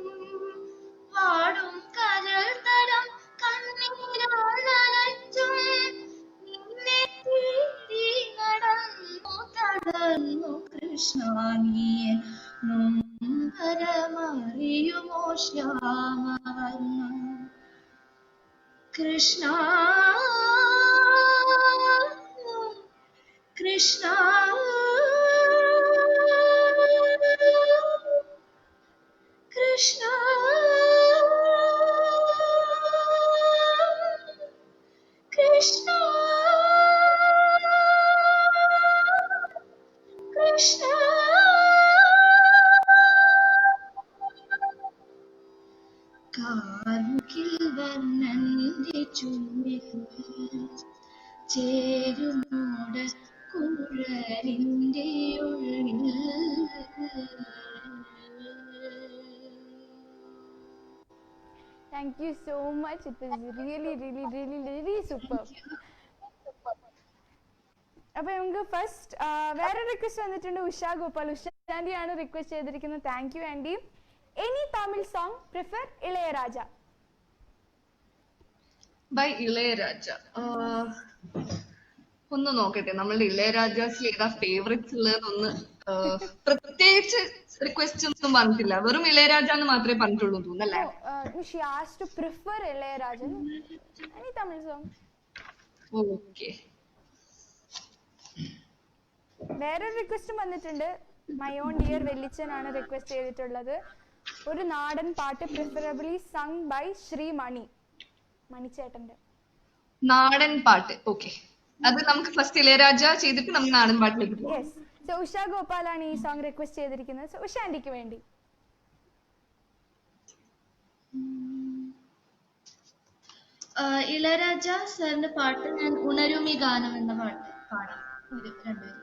പാടും കരൾ തടം കണ്ണീരാൽ നനച്ചും നിന്നെ തേടി നടന്നു തടന്നു കൃഷ്ണ. നീയെ നൊമ്പരമറിയുമോ ശ്യാമവർണ്ണ കൃഷ്ണ കൃഷ്ണ കൃഷ്ണ കൃഷ്ണ കൃഷ്ണ. കാർമുകിൽ വർണ്ണന്റെ ചുണ്ടിൽ ചേരുമോട കുഴലിന്റെ ഉള്ളിൽ. Thank you so much. It was really super. അപ്പോൾ നമുക്ക് ഫസ്റ്റ് വേറെ റിക്വസ്റ്റ് വന്നിട്ടുണ്ട്. ഉഷ ഗോപാൽ, ഉഷ ആൻറ്റിയാണ് റിക്വസ്റ്റ് ചെയ്തിരിക്കുന്നത്. Thank you aunty. Any Tamil song prefer Ilayaraja? By Ilayaraja. ഒന്ന് നോക്കട്ടെ നമ്മളുടെ ഇളയരാജാസിൽ ഏതാ ഫേവറേറ്റ്സ് ഉള്ളതെന്നൊന്ന്. പ്രത്യേകിച്ച് റിക്വസ്റ്റ് ഒന്നും പറഞ്ഞിട്ടില്ല, വെറും ഇളയരാജ എന്ന് മാത്രമേ പറഞ്ഞിട്ടുള്ളൂ തോന്നല്ലേ. She asked to prefer Ilaiyaraaja. Any Tamil song? Okay. വേറെ റിക്വസ്റ്റ് വന്നിട്ടുണ്ട്. മൈ ഓൺ ഡിയർ വെല്ലിച്ചനാണ് റിക്വസ്റ്റ് ചെയ്തിട്ടുള്ളത്. ഒരു നാടൻ പാട്ട് പ്രിഫറബിളി സങ് ബൈ ശ്രീ മണിച്ചേട്ടന്റെ. നാടൻ പാട്ട്. ഓക്കെ, അത് നമുക്ക് ഫസ്റ്റ് ഇളയരാജ ചെയ്തിട്ട് നമുക്ക് നാടൻ പാട്ടിലേക്ക് പോകാം. യെസ്. സോ ഉഷ ഗോപാലാണ് ഈ സോങ് റിക്വസ്റ്റ് ചെയ്തിരിക്കുന്നത്. സോ ഉഷ ആന്റിക്ക് വേണ്ടി ഇളയരാജ സാറിന്റെ പാട്ട് ഞാൻ ഉണരുമി ഗാനം എന്ന പാട്ട് പാടാം. രണ്ടുപേരും.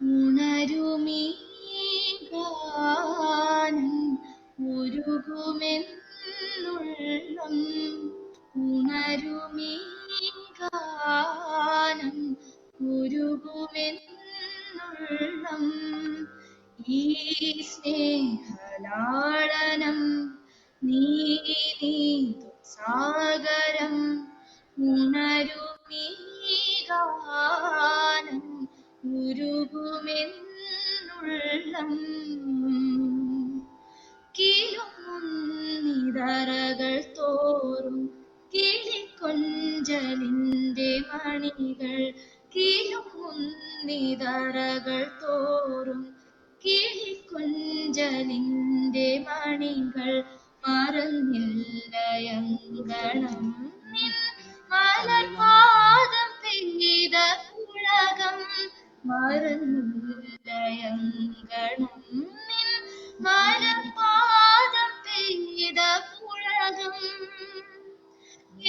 ഉണരുമീ ഗാനം ഉരുകുമെന്നുള്ളം. ഉണരുമീ ഗാനം ഉരുകുമെന്നുള്ളം. ഈ സ്നേഹലാളനം നീ സാഗരം. ഉണരുമീ ഗാനം ഉരുകുമെന്നുള്ളം. കിലുമുന്നിതറകൾ തോറും കിളിക്കൊഞ്ചലിന്റെ മണികൾ. കിലുമുന്നിതറകൾ തോറും കിളിക്കൊഞ്ചലിന്റെ മണികൾ. മറന്നില്ലയങ്കണം നിൻ മലർപാദം പെയ്ത പുളകം. മറന്നില്ലയങ്കണം നിൻ മലർപാദം പെയ്ത പുളകം.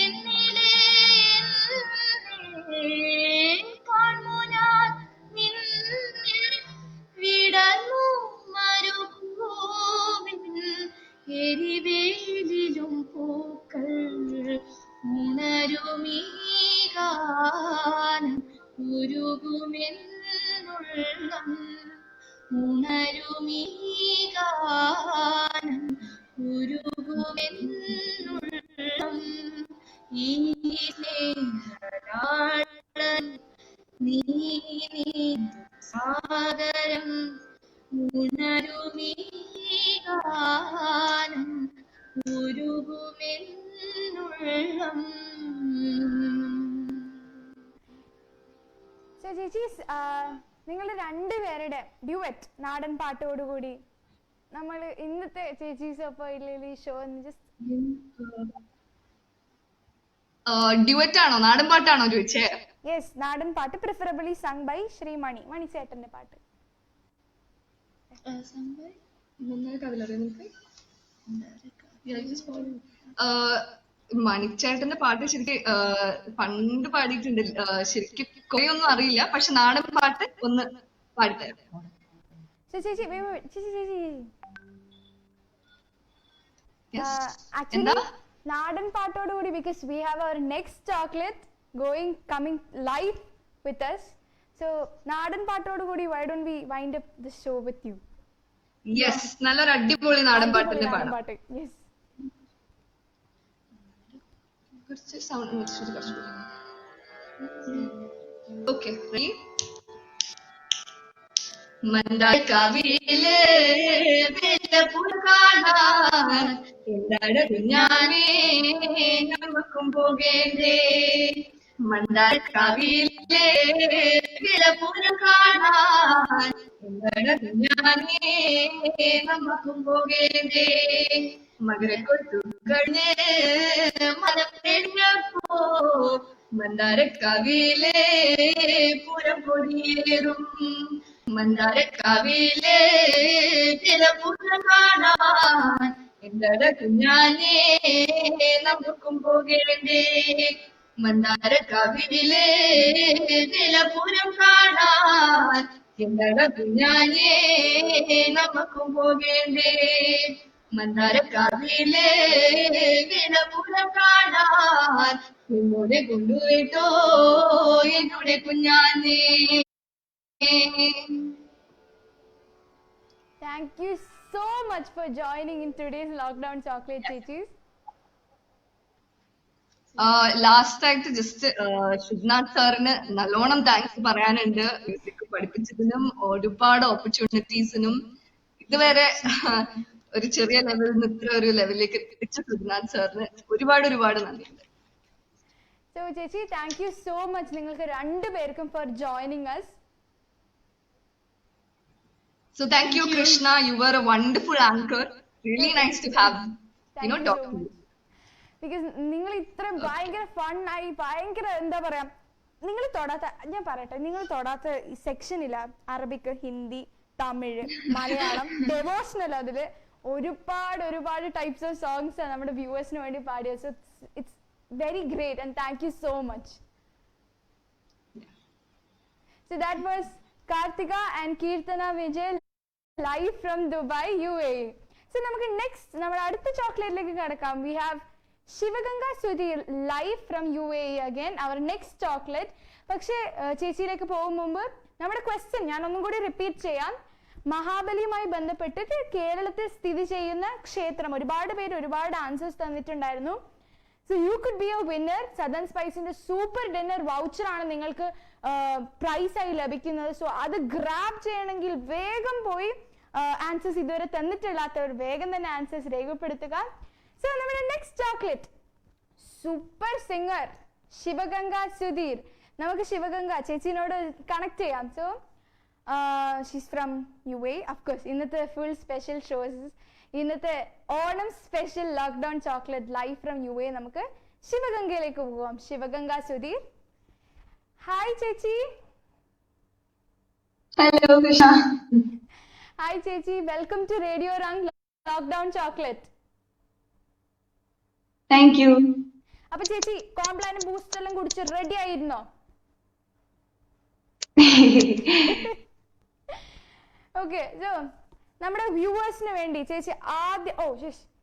എന്നിലെ കാണു ഞാൻ നിന്നിൽ വിടർന്നു മരുഭൂമിൻ എരിവേലിലും പൂക്കൾ. ഉണരുമീ ഗാനം ഉരുകുമെന്നുള്ളം ഉണരുമീ ഗാനം ഉരുകുമെന്നുള്ളം ഈ സ്നേഹരാളൻ നീ സാഗരം ഉണരുമീ ഗാനം ഉരുകുമെന്നുള്ളം. സോ ചേച്ചി നിങ്ങളുടെ രണ്ടുപേരുടെ ഡ്യുവറ്റ് നാടൻ പാട്ടോടുകൂടി നമ്മൾ ഇന്നത്തെ ചേച്ചീസ് ഒപ്പം ഈ ഷോ ജസ്റ്റ് ഡ്യുവറ്റ് ആണോ നാടൻ പാട്ടാണോ ചോദിച്ചേ? യെസ്, നാടൻ പാട്ട് പ്രിഫറബിളി സങ് ബൈ ശ്രീ മണി ചേട്ടന്റെ പാട്ട്. മണിച്ചേട്ടന്റെ പാട്ട് ശരിക്കും പണ്ട് പാടിയിട്ടുണ്ട്. ശരിക്കും കുറെ ഒന്നും അറിയില്ല, പക്ഷെ നാടൻ പാട്ട് ഒന്ന് പാടിത്തരാം. ചേച്ചി Yes. ആക്ച്വലി നാടൻ പാട്ടോടുകൂടി because we have our next chocolate coming live with us. So നാടൻ പാട്ടോടുകൂടി why don't we wind up the show with you? Yes, നല്ലൊരു അടിപൊളി നാടൻ പാട്ടിന്റെ പാടാം. യെസ്, കുറച്ച് സൗണ്ട് കുറച്ച് ഓക്കെ. റെഡി? മന്ദാരക്കാവിലെ വെള്ളപ്പുഴ കാണാൻ എല്ലായിടത്തും ഞാനേ നമുക്കും പോകേണ്ടേ. മന്ദാരക്കാവിലെ വെള്ളപ്പുഴ കാണാൻ എല്ലായിടത്തും ഞാനേ നമുക്കും പോകേണ്ടേ. മകരക്കൊട്ടുകഴിഞ്ഞ് മനം തെളിഞ്ഞപ്പോ മന്ദാരക്കാവിലെ പുരം കൊടിയേറും. മന്ദാരക്കാവിലെ ജലപുര കാണാൻ എല്ലായിടത്തും ഞാനേ നമുക്കും പോകേണ്ടേ. മന്ദാരക്കാവിലെ ജലപുരം കാണാൻ എല്ലായിടത്തും ഞാനേ നമുക്കും പോകേണ്ടേ. മന്ദാരക്കാവിലെ ജലപുരം കാണാൻ എന്നോടെ കൊണ്ടുപോയിട്ടോ എന്നോടെ കുഞ്ഞാനേ. thank you so much for joining in today's lockdown chocolate ചേച്ചീസ്. ലാസ്റ്റ് ആയിട്ട് ജസ്റ്റ് ശുഭ്നാഥ് സാറിന് നല്ലോണം താങ്ക്സ് പറയാനുണ്ട്. മ്യൂസിക് പഠിപ്പിച്ചതിനും ഒരുപാട് ഓപ്പർച്യൂണിറ്റീസിനും ഇതുവരെ ഒരു ചെറിയ ലെവലിൽ നിന്ന് ഇത്ര ഒരു ലെവലിലേക്ക് എത്തിച്ച ശുഭ്നാഥ് സാറിന് ഒരുപാട് നന്ദിയുണ്ട്. സോ ചേച്ചി താങ്ക് യു സോ മച്ച് നിങ്ങൾക്ക് രണ്ടുപേർക്കും for joining us. So thank you, Krishna. You were a wonderful anchor. Really nice to have talk to you. Because നിങ്ങൾ ഇത്ര ഭയങ്കര ഫണ്ണായി ഭയങ്കര എന്താ പറയാ, നിങ്ങൾ തൊടാത്ത, ഞാൻ പറയട്ടെ, നിങ്ങൾ തൊടാത്ത സെക്ഷൻ ഇല്ല. അറബിക്, ഹിന്ദി, തമിഴ്, മലയാളം, ഡെവോഷണൽ, അതില് ഒരുപാട് ടൈപ്സ് ഓഫ് സോങ്സ് നമ്മുടെ വ്യൂവേഴ്സിന് വേണ്ടി പാടിയത്. So it's very great and thank you so much. So that was Karthika and Kirtana Vijay live from Dubai, UAE. So നമുക്ക് നെക്സ്റ്റ് നമ്മുടെ അടുത്ത ചോക്ലേറ്റിലേക്ക് കടക്കാം. We have Shivaganga Sudhir live from UAE again, our next chocolate. പക്ഷേ ചേച്ചിയിലേക്ക് പോകും മുമ്പ് നമ്മുടെ question ഞാൻ ഒന്നും കൂടി റിപ്പീറ്റ് ചെയ്യാം. മഹാബലിയുമായി ബന്ധപ്പെട്ടിട്ട് കേരളത്തിൽ സ്ഥിതി ചെയ്യുന്ന ക്ഷേത്രം, ഒരുപാട് പേര് ഒരുപാട് ആൻസേഴ്സ് തന്നിട്ടുണ്ടായിരുന്നു. So you could be a winner. Southern സ്പൈസിന്റെ സൂപ്പർ ഡിന്നർ വൗച്ചർ ആണ് നിങ്ങൾക്ക് പ്രൈസ് ആയി ലഭിക്കുന്നത്. സോ അത് ഗ്രാബ് ചെയ്യണമെങ്കിൽ വേഗം പോയി ആൻസേഴ്സ് ഇതുവരെ തന്നിട്ടില്ലാത്തവർ വേഗം തന്നെ ആൻസേഴ്സ് രേഖപ്പെടുത്തുക. സോ നമ്മുടെ next chocolate super singer Shivaganga Sudheer. നമുക്ക് ശിവഗംഗ ചേച്ചിനോട് കണക്ട് ചെയ്യാം. So she's from UAE. Of course ഇന്നത്തെ ഫുൾ സ്പെഷ്യൽ ഷോസ്, ഇന്നത്തെ Onam special lockdown chocolate live from UAE. നമുക്ക് ശിവഗംഗയിലേക്ക് പോവാം. ശിവഗംഗ സുധീർ, ഹായ് ചേച്ചി. ഹലോ കൃഷ്ണ. ഹായ് ചേച്ചി, welcome to radio Rang lockdown chocolate. Thank you. അപ്പൊ ചേച്ചി കോംപ്ലാനും ബൂസ്റ്റ് എല്ലാം കുടിച്ച് റെഡി ആയിരുന്നോ? ഓക്കെ, സോ നമ്മുടെ വ്യൂവേഴ്സിന് വേണ്ടി ചേച്ചി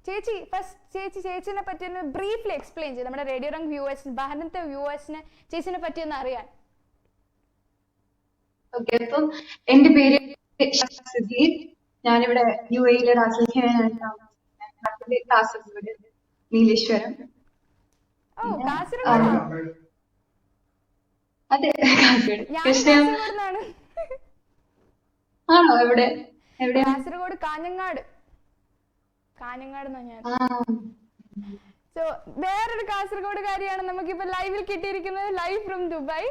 ചേച്ചി ഫസ്റ്റ് ചേച്ചിനെ പറ്റി ഒന്ന് ബ്രീഫ്ലി എക്സ്പ്ലെയിൻ ചെയ്യും. നമ്മുടെ റേഡിയോ റംഗ് വ്യൂവേഴ്സിന്, ബഹനത്തെ വ്യൂവേഴ്സിന് ചേച്ചിനെ പറ്റി ഒന്ന് അറിയാൻ. ഓക്കെ, അപ്പം എന്റെ പേര് സിദ്ധി. ഞാനിവിടെ UAE റാസൽഖൈമയിലാണ് താമസിക്കുന്നത്. കാസർഗോഡ് നീലേശ്വരം. ഓ പിന്നെ കാസർഗോഡോ? അതെ, കാസർഗോഡ്. ഞാൻ കൃഷ്ണയോ? കാസർഗോഡ്ന്നാണ്. ആണോ? എവിടെ എവിടെയാ? കാസർഗോഡ് കാഞ്ഞങ്ങാട്. കാഞ്ഞങ്ങാട് ഞാൻ. സോ വേറൊരു കാസർഗോഡുകാരിയാണ് നമുക്കിപ്പോ ലൈവിൽ കിട്ടിയിരിക്കുന്നത്, live from Dubai.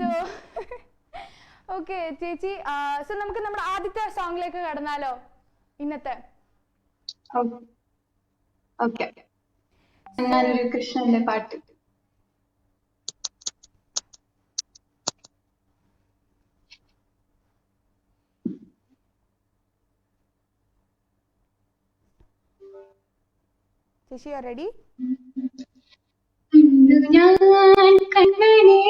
So okay ചേച്ചി, സോ നമുക്ക് നമ്മുടെ ആദ്യത്തെ സോങ്ങിലേക്ക് കടന്നാലോ ഇന്നത്തെ? ഓക്കെ, ഞാനൊരു കൃഷ്ണന്റെ പാട്ട്. ചേച്ചി റെഡി? ഞാൻ കണ്ണനെ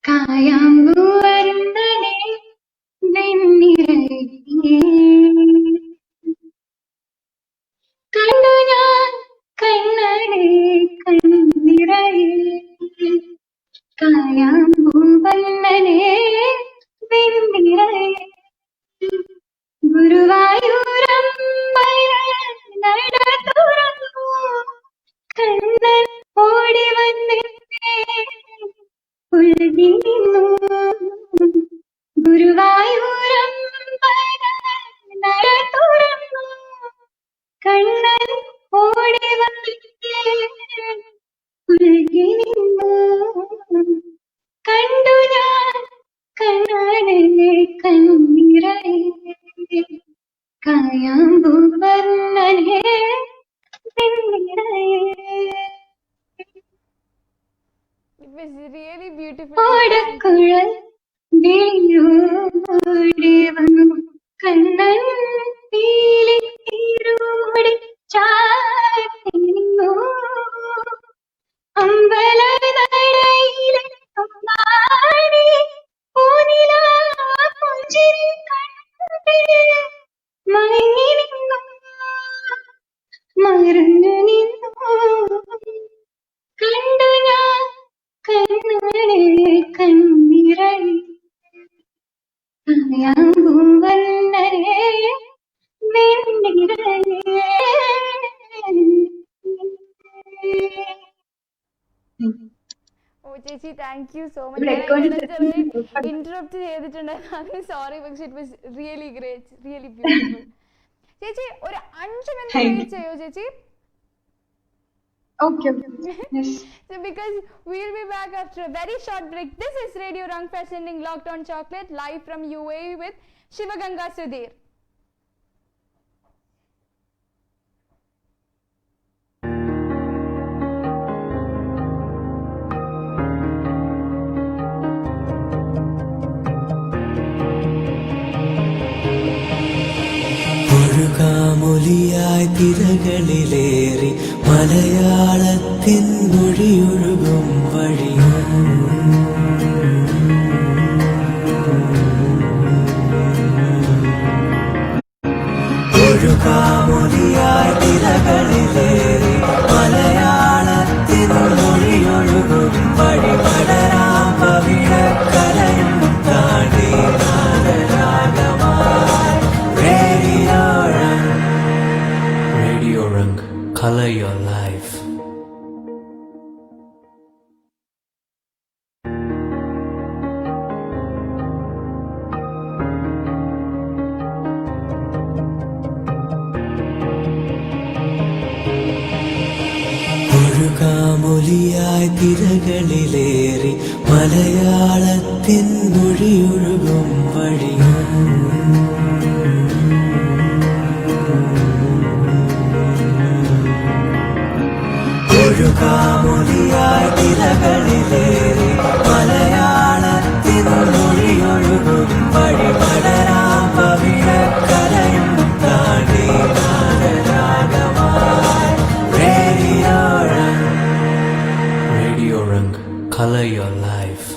കായാമ്പൂ വരുന്നനെ വെണ്ണിറയെ കണ്ടു ഞാൻ കണ്ണനെ കണ്ണിറയെ കായാമ്പൂ വന്നനെ വെണ്ണിറയെ ഗുരുവായൂരമ്പല നട തുറന്നു കണ്ണൻ ഓടി വന്നെന്നെ ഉലകി നിന്നു. ഗുരുവായൂരമ്പല നട തുറന്നു കണ്ണൻ ഓടി വന്നെന്നെ ഉലകി നിന്നു. കണ്ടു ഞാൻ കണ്ണനെ കണ്ണിറയെ കായാമ്പൂ വർണ്ണനെ വെണ്ണിറയെ. It was really beautiful. ഓടക്കുഴൽ വിളിയോടെ വന്നു കണ്ണൻ പീലി തിരുമുടി ചാർത്തി നിന്നു. അമ്പലനടയിലെ അമ്പാടി പൂനിലാ പുഞ്ചിരി കണ്ട് മയങ്ങി നിന്നു, മറഞ്ഞു നിന്നു. കണ്ടു ഞാൻ കണ്ണനെ കണ്ണിറയെ കായാമ്പൂ വന്നനെ വെണ്ണിറയെ. ഓ ചേച്ചി താങ്ക് യു സോ ഇവിടെ മച്ച്. ഇന്ററപ്റ്റ് ചെയ്തിട്ടുണ്ടായിരുന്നു, അതിന് സോറി. പക്ഷെ it was really great, really beautiful. ചേച്ചി ഒരു 5 മിനിറ്റ് വെയിറ്റ് ചെയ്യോ ചേച്ചി? Okay. Yes. So because we'll be back after a very short break. This is Radio Rang presenting Lockdown Chocolate live from UAE with Shivaganga Sudhir. ഒഴുകാമൊലിയായി തിരകളിലേറി മലയാളത്തിൻ മൊഴിയൊഴുകും വഴിയും ഒഴുകാമൊലിയായി തിരകളിലേറി മലയാളത്തിൻ മൊഴിയൊഴുകും വഴി പടരാം പവിഴക്കരയും താണ്ടി നാദരാഗമായി Radio Rang, color your life. ഒഴുകാമൊലിയായി തിരകളിലേറി മലയാളത്തിൻ മൊഴിയൊഴുകും വഴിയും ഒഴുകാമൊലിയായി തിരകളിലേറി മലയാളത്തിൻ മൊഴിയൊഴുകും വഴി പടരാം പവിഴക്കരയും താണ്ടി നാദരാഗമായി Radio Rang, color your life.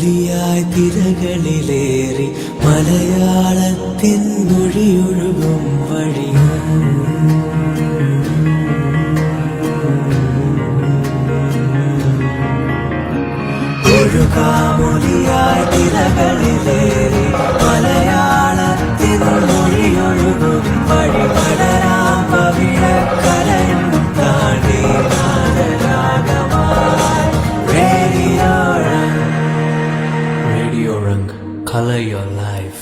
കാമൊലിയായി തിരകളിലേറി മലയാളത്തിൻ മൊഴിയൊഴുകും വഴിയും ഒരു കാമൊലിയായി തിരകളിലേറി മലയാളത്തിൻ മൊഴിയൊഴുകും വഴി പടരാം പവിഴക്കരയും താണ്ടി നാദരാഗമായി Radio Rang, color your life.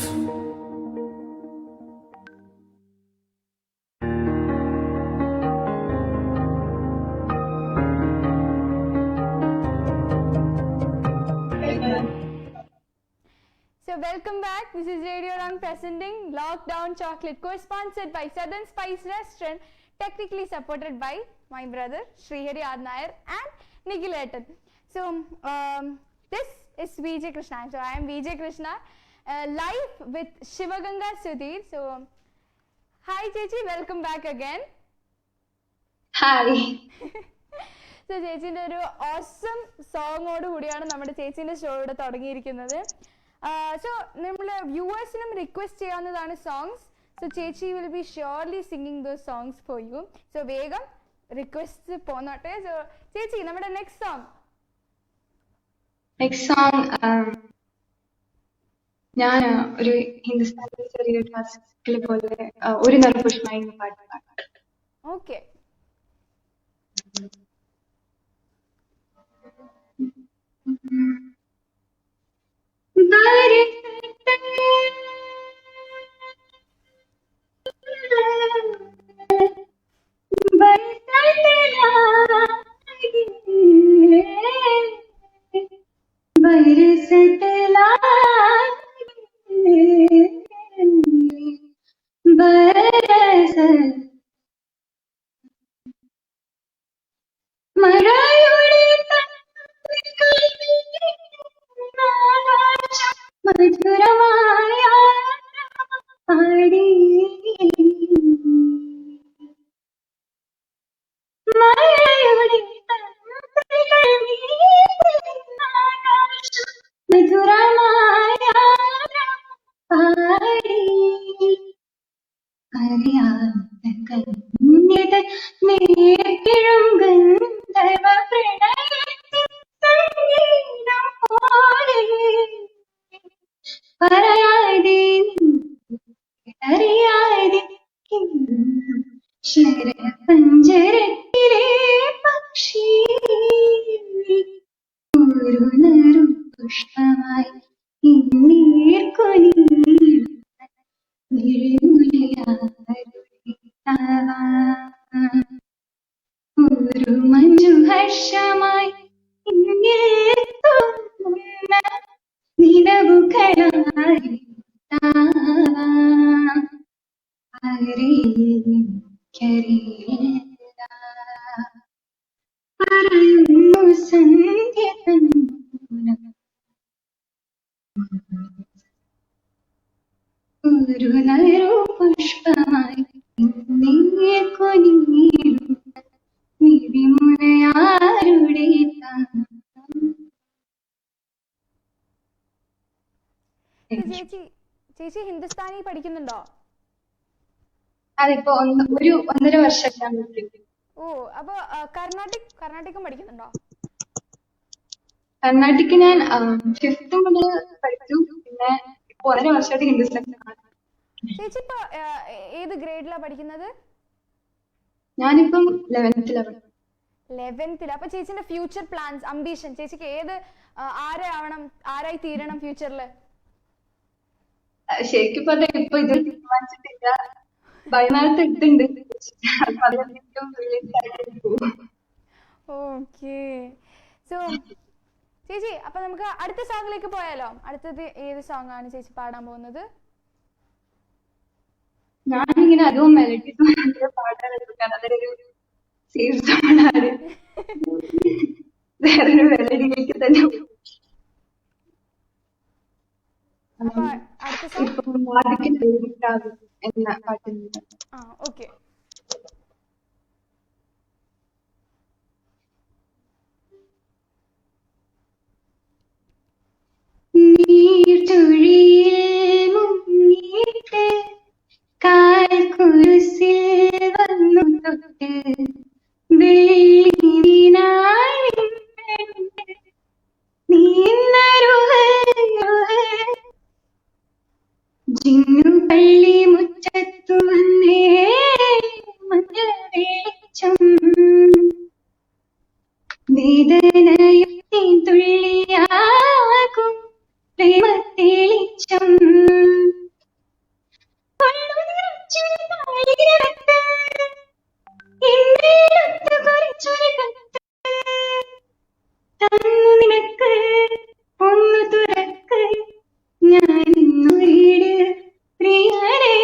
So welcome back. This is Radio Rang presenting Lockdown Chocolate, co-sponsored by Southern Spice Restaurant, technically supported by my brother Srihari Adnair and Nikhil Etan. So this is VJ Krishna. So I am VJ Krishna, live with Shivaganga Sudhir. So hi Chechi, welcome back again. Hi. So ചേച്ചീൻ്റെ ഒരു awesome സോങ്ങോട് കൂടിയാണ് നമ്മുടെ ചേച്ചീൻ്റെ show ഇവിടെ തുടങ്ങിയിരിക്കുന്നത്. So നമ്മളെ വ്യൂവേഴ്സിനും request ചെയ്യാവുന്നതാണ് songs. So ചേച്ചി will be surely singing those songs for you. So വേഗം റിക്വസ്റ്റ് പോന്നോട്ടെ. സോ ചേച്ചി നമ്മുടെ നെക്സ്റ്റ് സോങ് ഞാൻ ഒരു ഹിന്ദുസ്ഥാനി ചെറിയ ക്ലാസിക്കൽ പോലെ ഒരു നറുപുഷ്പമായി പാട്ട് പാടാം. ഓക്കെ. മധുരമായ പാടി മഴയുടെ മധുരമായ പാടി അറിയാത്ത കന്യത നേർക്കിഴും ഗന്ധർവ പ്രണയത്തിൻ സംഗീതം പോലെ പറയാതെ അറിയാതെ ശരപഞ്ചരത്തിലെ പക്ഷി ഒരു നറു പുഷ്പമായി ഒരു മഞ്ജുഹർഷമായി നിലവുകളായി പറയുന്നു സന്ധ്യ ഒരു നറു പുഷ്പമായി നിധിമുനയാരുടെ ചേച്ചി ഹിന്ദുസ്ഥാനി പഠിക്കുന്നുണ്ടോ? അതിപ്പോ ഒരു 1.5 വർഷം. ഓ, അപ്പൊ കർണാട്ടിക്കും പഠിക്കുന്നുണ്ടോ? കർണാട്ടിക് ഞാൻ 5th മുതൽ പഠിച്ചു. പിന്നെ ഇപ്പൊ 1.5 വർഷമായിട്ട് ഹിന്ദുസ്ഥാനി. ചേച്ചി ഇപ്പൊ ഏത് ഗ്രേഡിലാ പഠിക്കുന്നത്? ഞാനിപ്പം 11th. അപ്പൊ ചേച്ചിന്റെ ഫ്യൂച്ചർ പ്ലാൻസ്, അംബിഷൻ, ചേച്ചിക്ക് ഏത് ആരായി തീരണം ഫ്യൂച്ചറിൽ? ശരിക്കും പറഞ്ഞാൽ ഇപ്പൊ ഇത് തീരുമാനിച്ചിട്ടില്ല. വൈകുന്നേരത്ത് ഇട്ടുണ്ട്. ഓക്കെ. സോ ചേച്ചി അപ്പൊ നമുക്ക് അടുത്ത സോങ്ങിലേക്ക് പോയാലോ? അടുത്തത് ഏത് സോങ് ആണ് ചേച്ചി പാടാൻ പോകുന്നത്? ഞാനിങ്ങനെ അതും മെലഡി പാടാൻ അതൊരു സീരിയസ് ആണ്. വേറൊരു മെലഡിയിലേക്ക് തന്നെ ഇപ്പം എന്ന പാട്ടുണ്ട്. ഓക്കെ. വേദനയും തുള്ളിയാകും പ്രേമത്തെളിച്ചം തന്നു നിനക്ക് ഒന്ന് തുറക്ക് ഞാൻ ഇന്നു വീട് പ്രിയരേ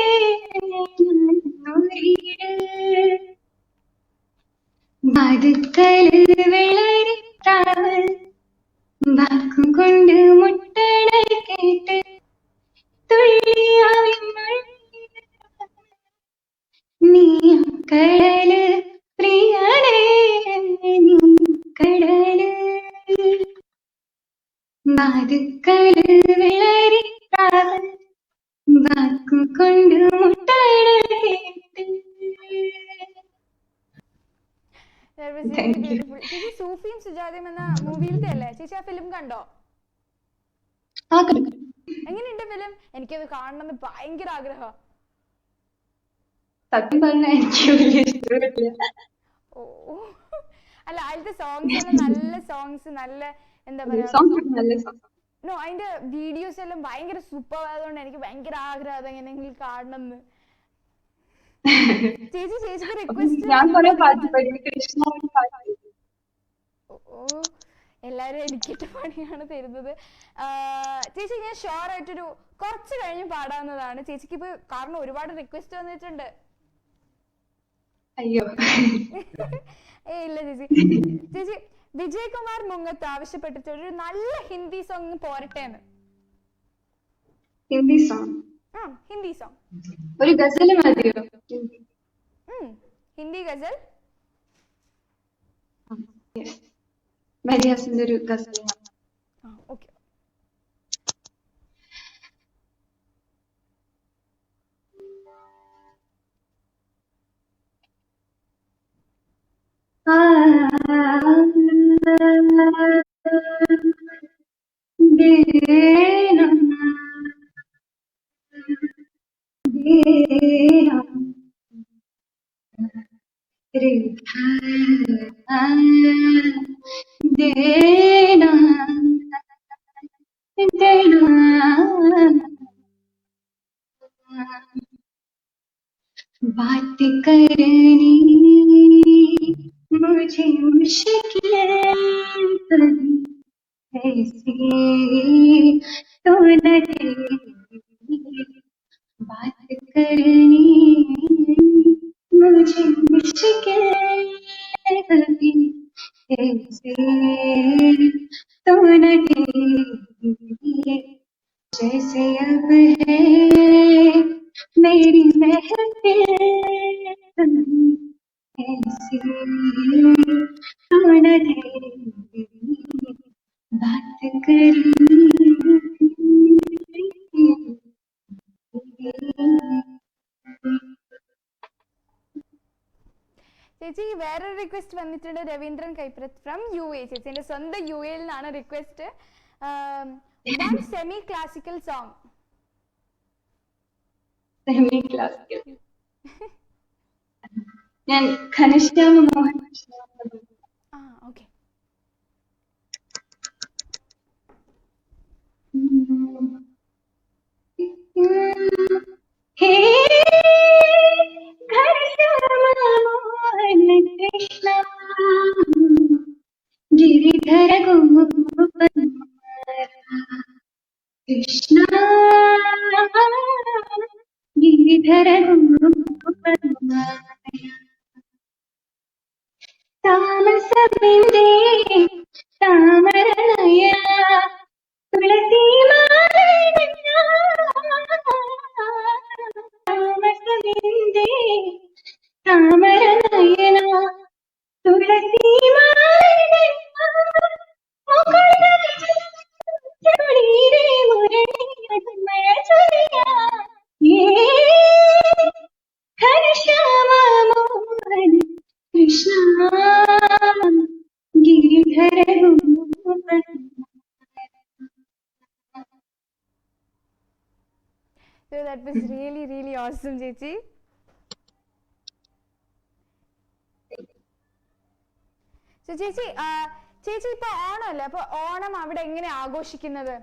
വാതുക്കല് വെള്ളരിത്താവ് വാക്കുകൊണ്ട് മുട്ടണ കേട്ട് തുള്ളിയാവിനുള്ളിൽ നീ കടല് പ്രിയരേ നീ കടല് വാതുക്കല് വെള്ളരിത്താവ് വാക്കുകൊണ്ട് മുട്ടണ കേട്ട്. That was really beautiful. ചേച്ചി സൂഫിയും സുജാതയും എന്ന മൂവിയിലത്തെ അല്ലേ ചേച്ചി? ആ ഫിലിം കണ്ടോ? എങ്ങനെയുണ്ട് ഫിലിം? എനിക്കത് കാണണമെന്ന് ഭയങ്കര ആഗ്രഹം. സത്യം പറഞ്ഞാൽ എനിക്ക് വലിയ ഇഷ്ടമില്ല. ഓ അല്ല, അതിലത്തെ സോങ്സ് എല്ലാം നല്ല സോങ്സ്, നല്ല എന്താ പറയാ, നോ അതിന്റെ വീഡിയോസ് എല്ലാം ഭയങ്കര സൂപ്പർ ആയതുകൊണ്ട് എനിക്ക് ഭയങ്കര ആഗ്രഹം അതെങ്ങനെയെങ്കിലും കാണണമെന്ന്. ചേച്ചിക്ക് റിക്വസ്റ്റ്. ഓ എല്ലാരും എനിക്കിട്ട് പണിയാണ് തരുന്നത്. ചേച്ചി ഞാൻ ഷുവർ ആയിട്ടൊരു കുറച്ച് കഴിഞ്ഞ് പാടാവുന്നതാണ് ചേച്ചിക്ക് ഇപ്പൊ, കാരണം ഒരുപാട് റിക്വസ്റ്റ് വന്നിട്ടുണ്ട്. അയ്യോ ഇല്ല ചേച്ചി. ചേച്ചി വിജയകുമാർ മുങ്ങത്ത് ആവശ്യപ്പെട്ടിട്ട് ഒരു നല്ല ഹിന്ദി സോങ് പോരട്ടെന്ന്. ഹിന്ദി സോങ്? ഹിന്ദി സോങ് ഒരു ഗസൽ മതിയോ? ഹിന്ദി ഗസൽ? മരിയാസിന്റെ ഒരു ഗസൽ. ഓക്കെ. बात करनी मुझे मुश्किल कभी ऐसी तो न थी, बात करनी मुझे मुश्किल कभी ऐसी तो न थी, जैसे अब है मेरी महफिल ऐसी तो न थी, बात करनी. ചേച്ചി വേറൊരു റിക്വസ്റ്റ് വന്നിട്ടുണ്ട്. Raveendran Kaiprath from UA. ചേച്ചിന്റെ സ്വന്തം UAയിൽ നിന്നാണ് request. One semi classical song. Semi classical ഞാൻ ഘനശ്യാമ മോഹൻ. ഓക്കെ. ഹേ ഘനശ്യാമ മോഹൻ കൃഷ്ണ गिरिधर गोपकुमार कृष्ण गिरिधर गोपकुमार तामसबिन्दे तामरनयना तुलसी मालया तामसबिन्दे तामरनयना तुलसी मालया Ghanashyama Mohan Krishna Giridhar Gopakumar. So that was really, really awesome, ചേച്ചി. So ചേച്ചി ചേച്ചി ഇപ്പൊ ഓണം അല്ലേ, അപ്പൊ ഓണം അവിടെ എങ്ങനെ ആഘോഷിക്കുന്നത്?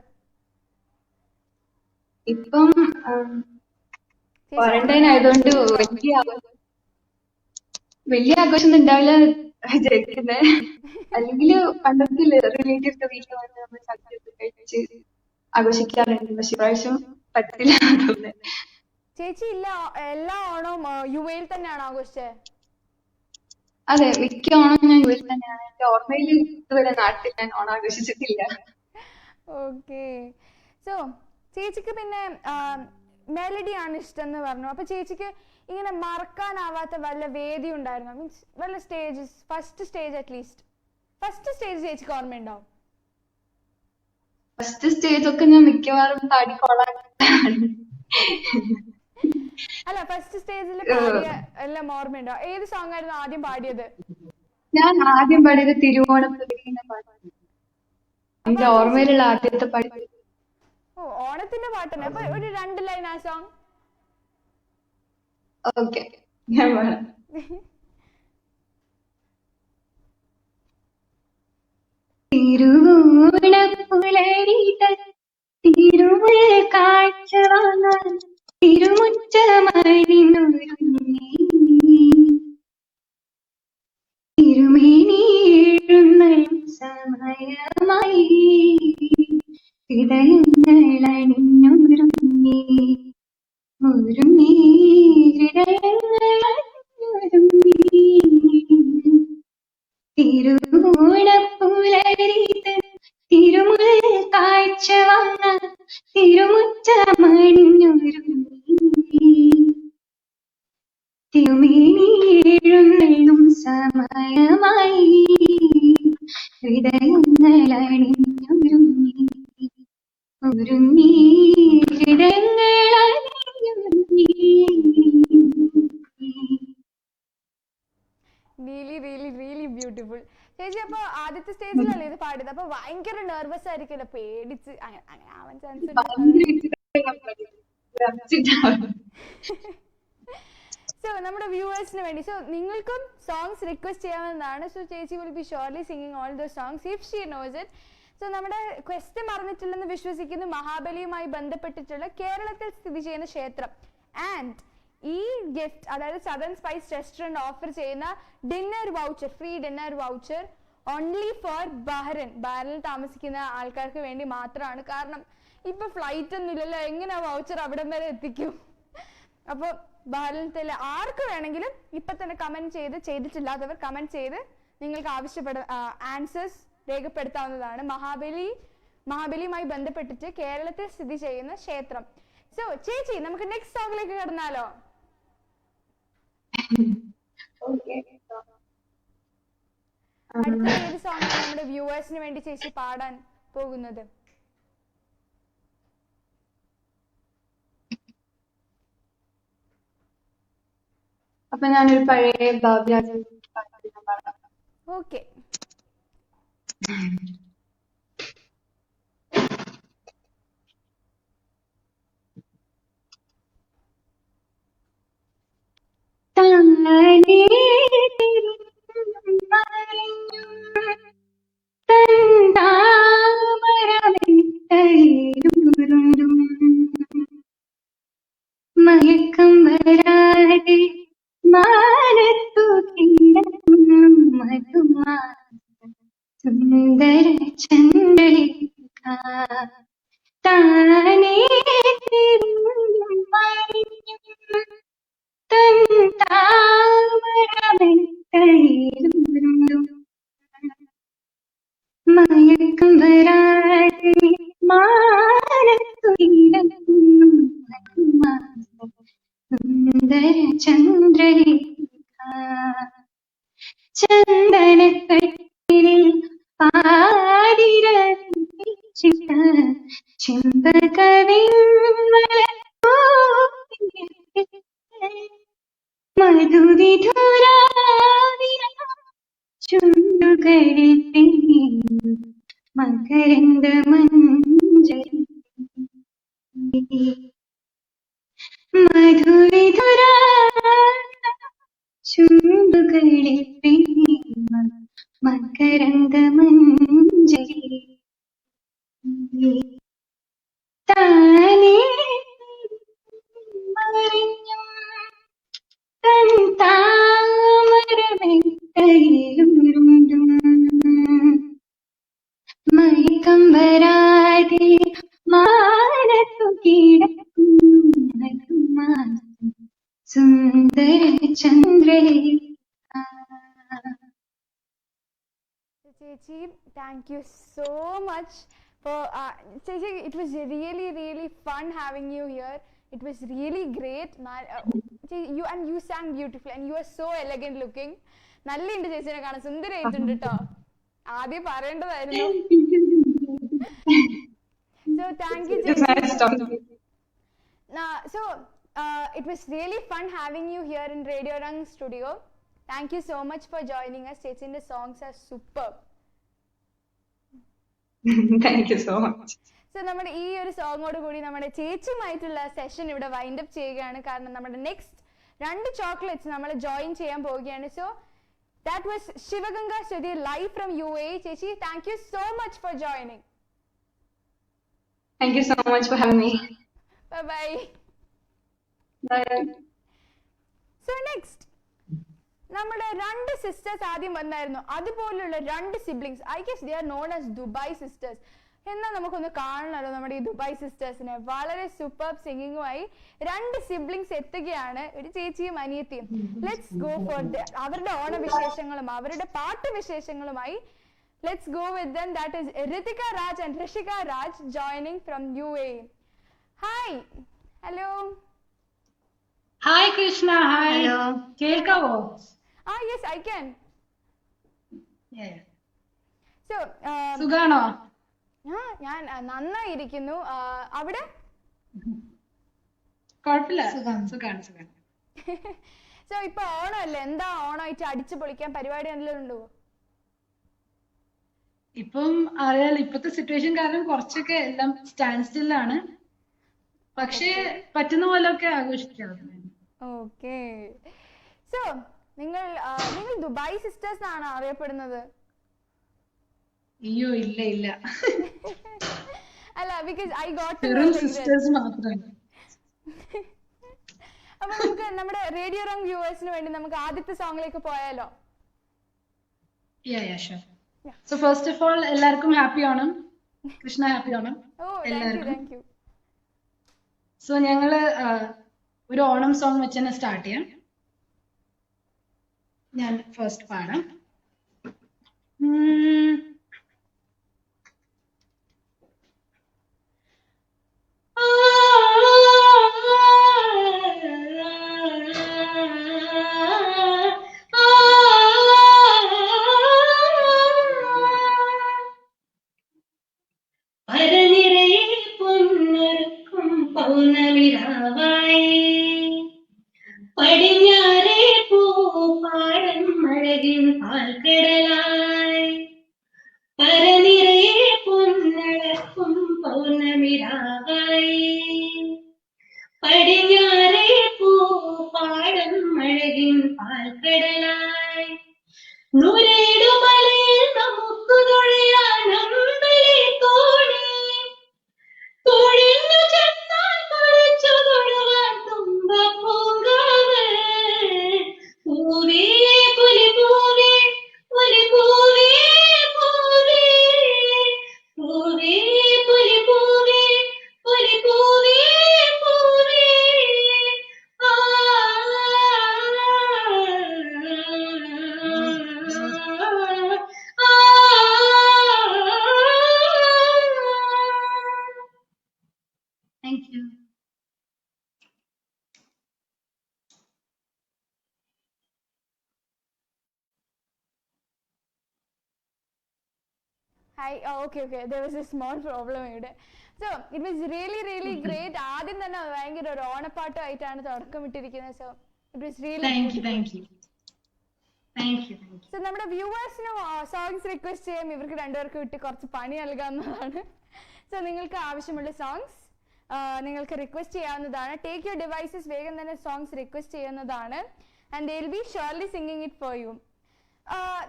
ഇപ്പം ക്വാറന്റൈൻ ആയതുകൊണ്ട് വലിയ ആഘോഷം ഒന്നും ഉണ്ടാവില്ല വിചാരിക്കുന്നത്. അല്ലെങ്കിൽ പണ്ടത്തെ റിലേറ്റീവ്സ് വീട്ടിൽ വന്ന് നമ്മൾ സദ്യയൊക്കെ കഴിച്ച് ആഘോഷിക്കാറുണ്ട്. പക്ഷെ പ്രാവശ്യം പറ്റില്ല തോന്നുന്നു. ചേച്ചി ഇല്ല എല്ലാ ഓണവും യുഎയിൽ തന്നെയാണ് ആഘോഷിച്ചത്? അതെ, മിക്ക ഓണം ഞാൻ യുഎയിൽ തന്നെയാണ്. എന്റെ ഓർമ്മയിൽ ഇതുവരെ നാട്ടിൽ ഞാൻ ഓണം ആഘോഷിച്ചിട്ടില്ല. ഓക്കെ. സോ ചേച്ചിക്ക് പിന്നെ മെലഡി ആണ് ഇഷ്ടം എന്ന് പറഞ്ഞു. അപ്പൊ ചേച്ചിക്ക് ഇങ്ങനെ മറക്കാനാവാത്ത വല്ല വേദി ഉണ്ടായിരുന്നോ? മീൻസ് വല്ല stages, first stage at least first stage ചേച്ചിക്ക് ഓർമ്മയുണ്ടാവും? ഫസ്റ്റ് സ്റ്റേജ് ഒക്കെ ഞാൻ മിക്കവാറും പാടിക്കോളാൻ. അല്ല, ഫസ്റ്റ് സ്റ്റേജിൽ പാടിയ എല്ലാം ഓർമ്മയുണ്ടോ? ഏത് സോങ് ആയിരുന്നു ആദ്യം പാടിയത്? ഞാൻ ആദ്യം പാടിയത് തിരുവോണപ്പുലരിയുടെ പാട്ടാണ്. എന്റെ ഓർമ്മയിലുള്ള ആദ്യത്തെ പാട്ട്. ഓ, ഓണത്തിന്റെ പാട്ടന്നെ. അപ്പൊ ഒരു 2 ലൈൻ ആ സോങ്. ഓക്കെ, ഞാൻ പാടാം. തിരുവോണപ്പുലരികൾ തിരുമുൽ കാഴ്ച വാങ്ങാൻ തിരുമുറ്റമണിഞ്ഞൊരുങ്ങി തിരുമേനിയെഴുന്നള്ളും സമയമായി ഹൃദയങ്ങൾ അണിഞ്ഞൊരുങ്ങി ഒരുങ്ങി ഹൃദയങ്ങൾ അണിഞ്ഞൊരുങ്ങി തിരുവോണപ്പുലരികൾ തിരുമുൽ കാഴ്ച വാങ്ങാൻ തിരുമുറ്റമണിഞ്ഞൊരുങ്ങി തിരുമേനിയെഴുന്നള്ളും സമയമായി ഹൃദയങ്ങൾ അണിഞ്ഞൊരുങ്ങി ഒരുങ്ങി ഹൃദയങ്ങൾ അണിഞ്ഞൊരുങ്ങി. Really really really beautiful. ചേച്ചി അപ്പൊ ആദ്യത്തെ സ്റ്റേജിലല്ലേ ഇത് പാടിയത്? അപ്പൊ ഭയങ്കര നെർവസ് ആയിരിക്കുമല്ലോ, പേടിച്ച് അങ്ങനെ ആവാൻ ചാൻസ് ഉണ്ട്. സോ നമ്മുടെ വ്യൂവേഴ്സിന് വേണ്ടി, സോ നിങ്ങൾക്കും സോങ്സ് റിക്വസ്റ്റ് ചെയ്യാവുന്നതാണ്. സോ ചേച്ചി will B surely singing all those songs if she knows it. So നമ്മുടെ ക്വസ്റ്റ്യൻ മറന്നിട്ടില്ലെന്ന് വിശ്വസിക്കുന്നു. മഹാബലിയുമായി ബന്ധപ്പെട്ടിട്ടുള്ള കേരളത്തിൽ സ്ഥിതി ചെയ്യുന്ന ക്ഷേത്രം ആൻഡ് ഈ ഗിഫ്റ്റ്, അതായത് സദൺ സ്പൈസ് റെസ്റ്റോറന്റ് ഓഫർ ചെയ്യുന്ന dinner voucher, free dinner voucher only for Bahrain. ബഹ്റിനിൽ താമസിക്കുന്ന ആൾക്കാർക്ക് വേണ്ടി മാത്രമാണ്. കാരണം ഇപ്പൊ ഫ്ലൈറ്റ് ഒന്നും ഇല്ലല്ലോ, എങ്ങനെ വൗച്ചർ അവിടം വരെ എത്തിക്കും? അപ്പോൾ ബഹ്റിനിലെ ആർക്ക് വേണമെങ്കിലും ഇപ്പൊ തന്നെ കമന്റ് ചെയ്തിട്ടില്ലാത്തവർ കമന്റ് ചെയ്ത് നിങ്ങൾക്ക് ആവശ്യപ്പെടുന്ന ആൻസേഴ്സ് രേഖപ്പെടുത്താവുന്നതാണ്. മഹാബലിയുമായി ബന്ധപ്പെട്ടിട്ട് കേരളത്തിൽ സ്ഥിതി ചെയ്യുന്ന ക്ഷേത്രം. സോ ചേച്ചി, നമുക്ക് നെക്സ്റ്റ് സോങ്ങിലേക്ക് കടന്നാലോ? അടുത്ത ഏത് സോങ് ആണ് നമ്മുടെ വ്യൂവേഴ്സിന് വേണ്ടി ചേച്ചി പാടാൻ പോകുന്നത്? അപ്പൊ ഞാനൊരു പഴയ ബാബുരാജ് പാട്ട് പാടാം. ഓക്കെ. മയക്കം വരാതെ മാനത്തു കിടക്കുന്നു മധുമാ സുന്ദര ചന്ദ്രലേഖ താനേ മയക്കം വരാതെ മാനത്തു കിടക്കുന്നു സുന്ദര ചന്ദ്രലേഖ ചന്ദനക്കട്ടിലിൽ പാതിര ചെമ്പകവിൻമല മധുവിധുരാവിര ചുണ്ടുകളിൽ പെയ്യുന്നു മകരന്ദ മഞ്ജരി മധുവിധുരാ ചുണ്ടുകളിൽ പെയ്യുന്നു മകരന്ദ മഞ്ജരി ചേച്ചി thank you so much for ചേച്ചി it was really really fun having you here. It was really great. You sang beautiful and you are so elegant looking. നല്ലുണ്ട് ചേച്ചിനെ കാണാൻ, സുന്ദരമായിട്ടുണ്ട് കേട്ടോ. ആദ്യം പറയേണ്ടതായിരുന്നു. So thank you, It's nice talking to you. So it was really fun having you here in Radio Rang studio. Thank you so much for joining us. Chechinde songs are superb. Thank you so much. So നമ്മുടെ ഈ ഒരു സോങ്ങോട് കൂടി നമ്മുടെ ചേച്ചിയുമായിട്ടുള്ള session ഇവിടെ wind up ചെയ്യുകയാണ്. കാരണം നമ്മുടെ next 2 chocolates നമ്മൾ ജോയിൻ ചെയ്യാൻ പോവുകയാണ്. So that was Shivaganga Sudhir live from UAE. Chechi, thank you so much for joining. Thank you so much for having me. Bye bye. Bye. So next നമ്മുടെ 2 sisters ആദ്യം വന്നായിരുന്നു. അതുപോലുള്ള 2 siblings. I guess they are known as Dubai sisters. എന്നാൽ നമുക്കൊന്ന് കാണണമല്ലോ നമ്മുടെ ഈ Dubai സിസ്റ്റേഴ്സിനെ. വളരെ സൂപ്പർബ് സിംഗിങ്ങുമായി 2 സിബ്ലിങ്സ് എത്തുകയാണ്, ഒരു ചേച്ചിയും അനിയത്തിയും. ലെറ്റ്സ് ഗോ ഫോർ അവരുടെ ഓണവിശേഷങ്ങളും അവരുടെ പാട്ട് വിശേഷങ്ങളുമായി. Let's go with them. That is Ritika Raj and Rishika Raj joining from UAE. Hi. Hello. Hi Krishna. Hi. Hello. Kelkavo. Yes, I can. Yeah. So, Sugano. ഞാൻ നന്നായിരിക്കുന്നു. അവിടെ കുഴപ്പമില്ല. സുഖാണ്. സോ ഇപ്പൊ ഓണമല്ലേ, എന്താ ഓണമായിട്ട് അടിച്ചു പൊളിക്കാൻ പരിപാടി എന്തെങ്കിലും ഉണ്ടോ? ഇപ്പം അറിയാലോ, ഇപ്പത്തെ സിറ്റുവേഷൻ കാരണം കുറച്ചൊക്കെ എല്ലാം സ്റ്റാൻഡ് സ്റ്റില്ലാണ്. പക്ഷേ പറ്റുന്ന പോലൊക്കെ ആഘോഷിക്കാം. ഓക്കെ. സോ നിങ്ങൾ ദുബായ് സിസ്റ്റേഴ്സ് എന്നാണ് അറിയപ്പെടുന്നത്? അയ്യോ ഇല്ല. അല്ല, ബിക്കോസ് ഐ ഗോട്ട് സിസ്റ്റേഴ്സ് മാത്രമാണ്. അപ്പൊ നമുക്ക് നമ്മുടെ റേഡിയോ റങ് വ്യൂവേഴ്സിന് വേണ്ടി നമുക്ക് ആദ്യത്തെ സോങ്ങിലേക്ക് പോയാലോ? Yeah, sure. So first of all, എല്ലാവർക്കും ഹാപ്പി ഓണം. കൃഷ്ണ ഹാപ്പി ഓണം എല്ലാവർക്കും. Thank you. സോ ഞങ്ങള് ഒരു ഓണം സോങ് വെച്ച് തന്നെ സ്റ്റാർട്ട് ചെയ്യാം. ഞാൻ ഫസ്റ്റ് പാടാം. പടിഞ്ഞാറേ പൂപ്പാടം അഴകിൻ പാൽക്കടലായി പരനിറയെ പൊന്നളക്കും പൗർണമിരാവായി പടിഞ്ഞാറേ പൂപ്പാടം അഴകിൻ പാൽക്കടലായി നൂരേടുമലയിൽ നമുക്കു തുഴയാൻ അമ്പലേ തോണി തൊഴിഞ്ഞു ചെന്നാൽ കുളിച്ചു തൊടുവാൻ തുമ്പ പൂങ്കാവ് പൂവേ പുലി പൂവേ പുലി പൂവേ പൂവേ പൂവേ പുലി പൂവേ പുലി പൂവേ പൂവേ ആ Thank you. Hi. Okay. There was a small problem here. So it was really great. ആദ്യം തന്നെ ഭയങ്കര ഒരു ഓണപ്പാട്ടുമായിട്ടാണ് തുടക്കം ഇട്ടിരിക്കുന്നത്. So it was really Thank you. So നമ്മുടെ വ്യൂവേഴ്സിന് സോങ്സ് റിക്വസ്റ്റ് ചെയ്യാം. ഇവർക്ക് രണ്ടുപേർക്ക് വിട്ട് കുറച്ച് പണി നൽകാവുന്നതാണ്. സോ നിങ്ങൾക്ക് ആവശ്യമുള്ള സോങ്സ് നിങ്ങൾക്ക് റിക്വസ്റ്റ് ചെയ്യാവുന്നതാണ്. ടേക്ക് യുവർ ഡിവൈസസ്, വേഗം തന്നെ സോങ്സ് റിക്വസ്റ്റ് ചെയ്യുന്നതാണ്. And they will be surely singing it for U.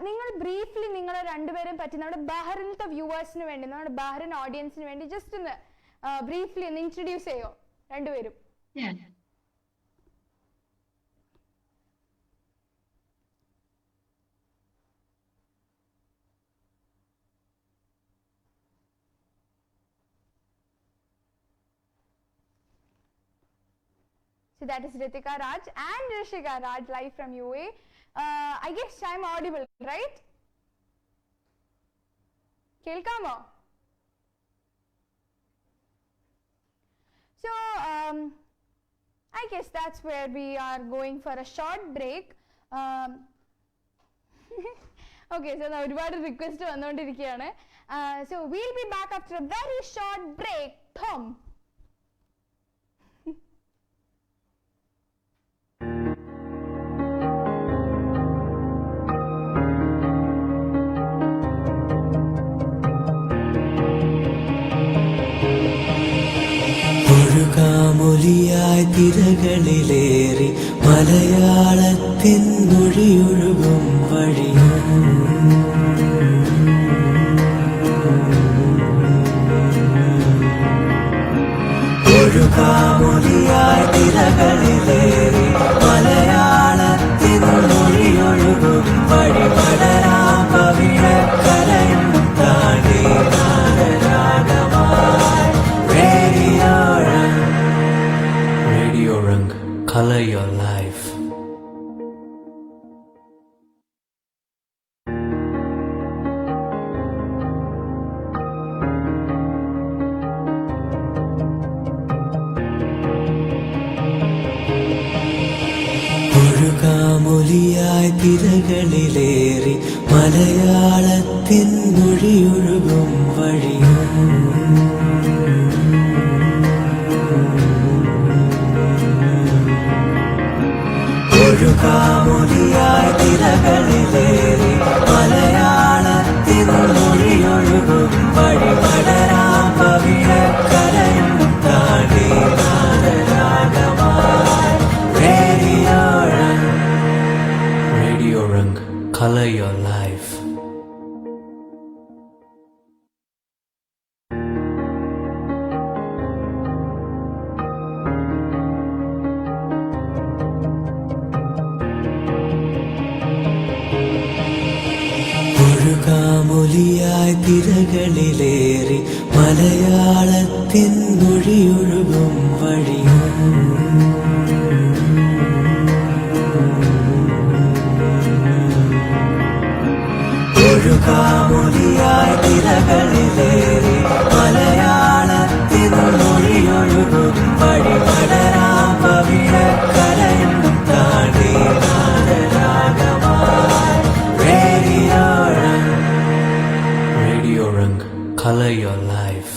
നിങ്ങൾ ബ്രീഫ്ലി നിങ്ങളെ രണ്ടുപേരും പറ്റി നമ്മുടെ ബഹ്റിനത്തെ വ്യൂവേഴ്സിന് വേണ്ടി, നമ്മുടെ ബഹ്റിൻ ഓഡിയൻസിന് വേണ്ടി ജസ്റ്റ് ഒന്ന് ബ്രീഫ്ലി ഒന്ന് ഇൻട്രൊഡ്യൂസ് ചെയ്യോ രണ്ടുപേരും? So that is Ritika Raj and Rishika Raj live from UAE. I guess I'm audible, right? കേൾക്കാമോ? So I guess that's where we are going for a short break. Okay, so ഒരുപാട് request വന്നുകൊണ്ടിരിക്കുകയാണ്. So we'll be back after a very short break. Tom. ഒഴുകാമൊലിയായി തിരകളിലേറി മലയാളത്തിൻ മൊഴിയൊഴുകും വഴിയും ഒഴുകാമൊലിയായി തിരകളിലേറി മലയാളത്തിൻ മൊഴിയൊഴുകും വഴി പടരാം പവിഴക്കരയും താണ്ടി നാദരാഗമായി Radio Rang, color your life. ഒഴുകാമൊലിയായി തിരകളിലേറി മലയാളത്തിൻ മൊഴിയൊഴുകും വഴിയും ഒഴുകാമൊലിയായി തിരകളിലേറി മലയാളത്തിൻ മൊഴിയൊഴുകും വഴി പടരാം പവിഴക്കരയും താണ്ടി നാദരാഗമായി Radio Rang, color your life. ഒഴുകാമൊലിയായി തിരകളിലേറി മലയാളത്തിൻ മൊഴിയൊഴുകും വഴിയും ഒഴുകാമൊലിയായി തിരകളിലേറി മലയാളത്തിൻ മൊഴിയൊഴുകും വഴി പടരാം പവിഴക്കരയും താണ്ടി നാദരാഗമായി Radio Rang, color your life.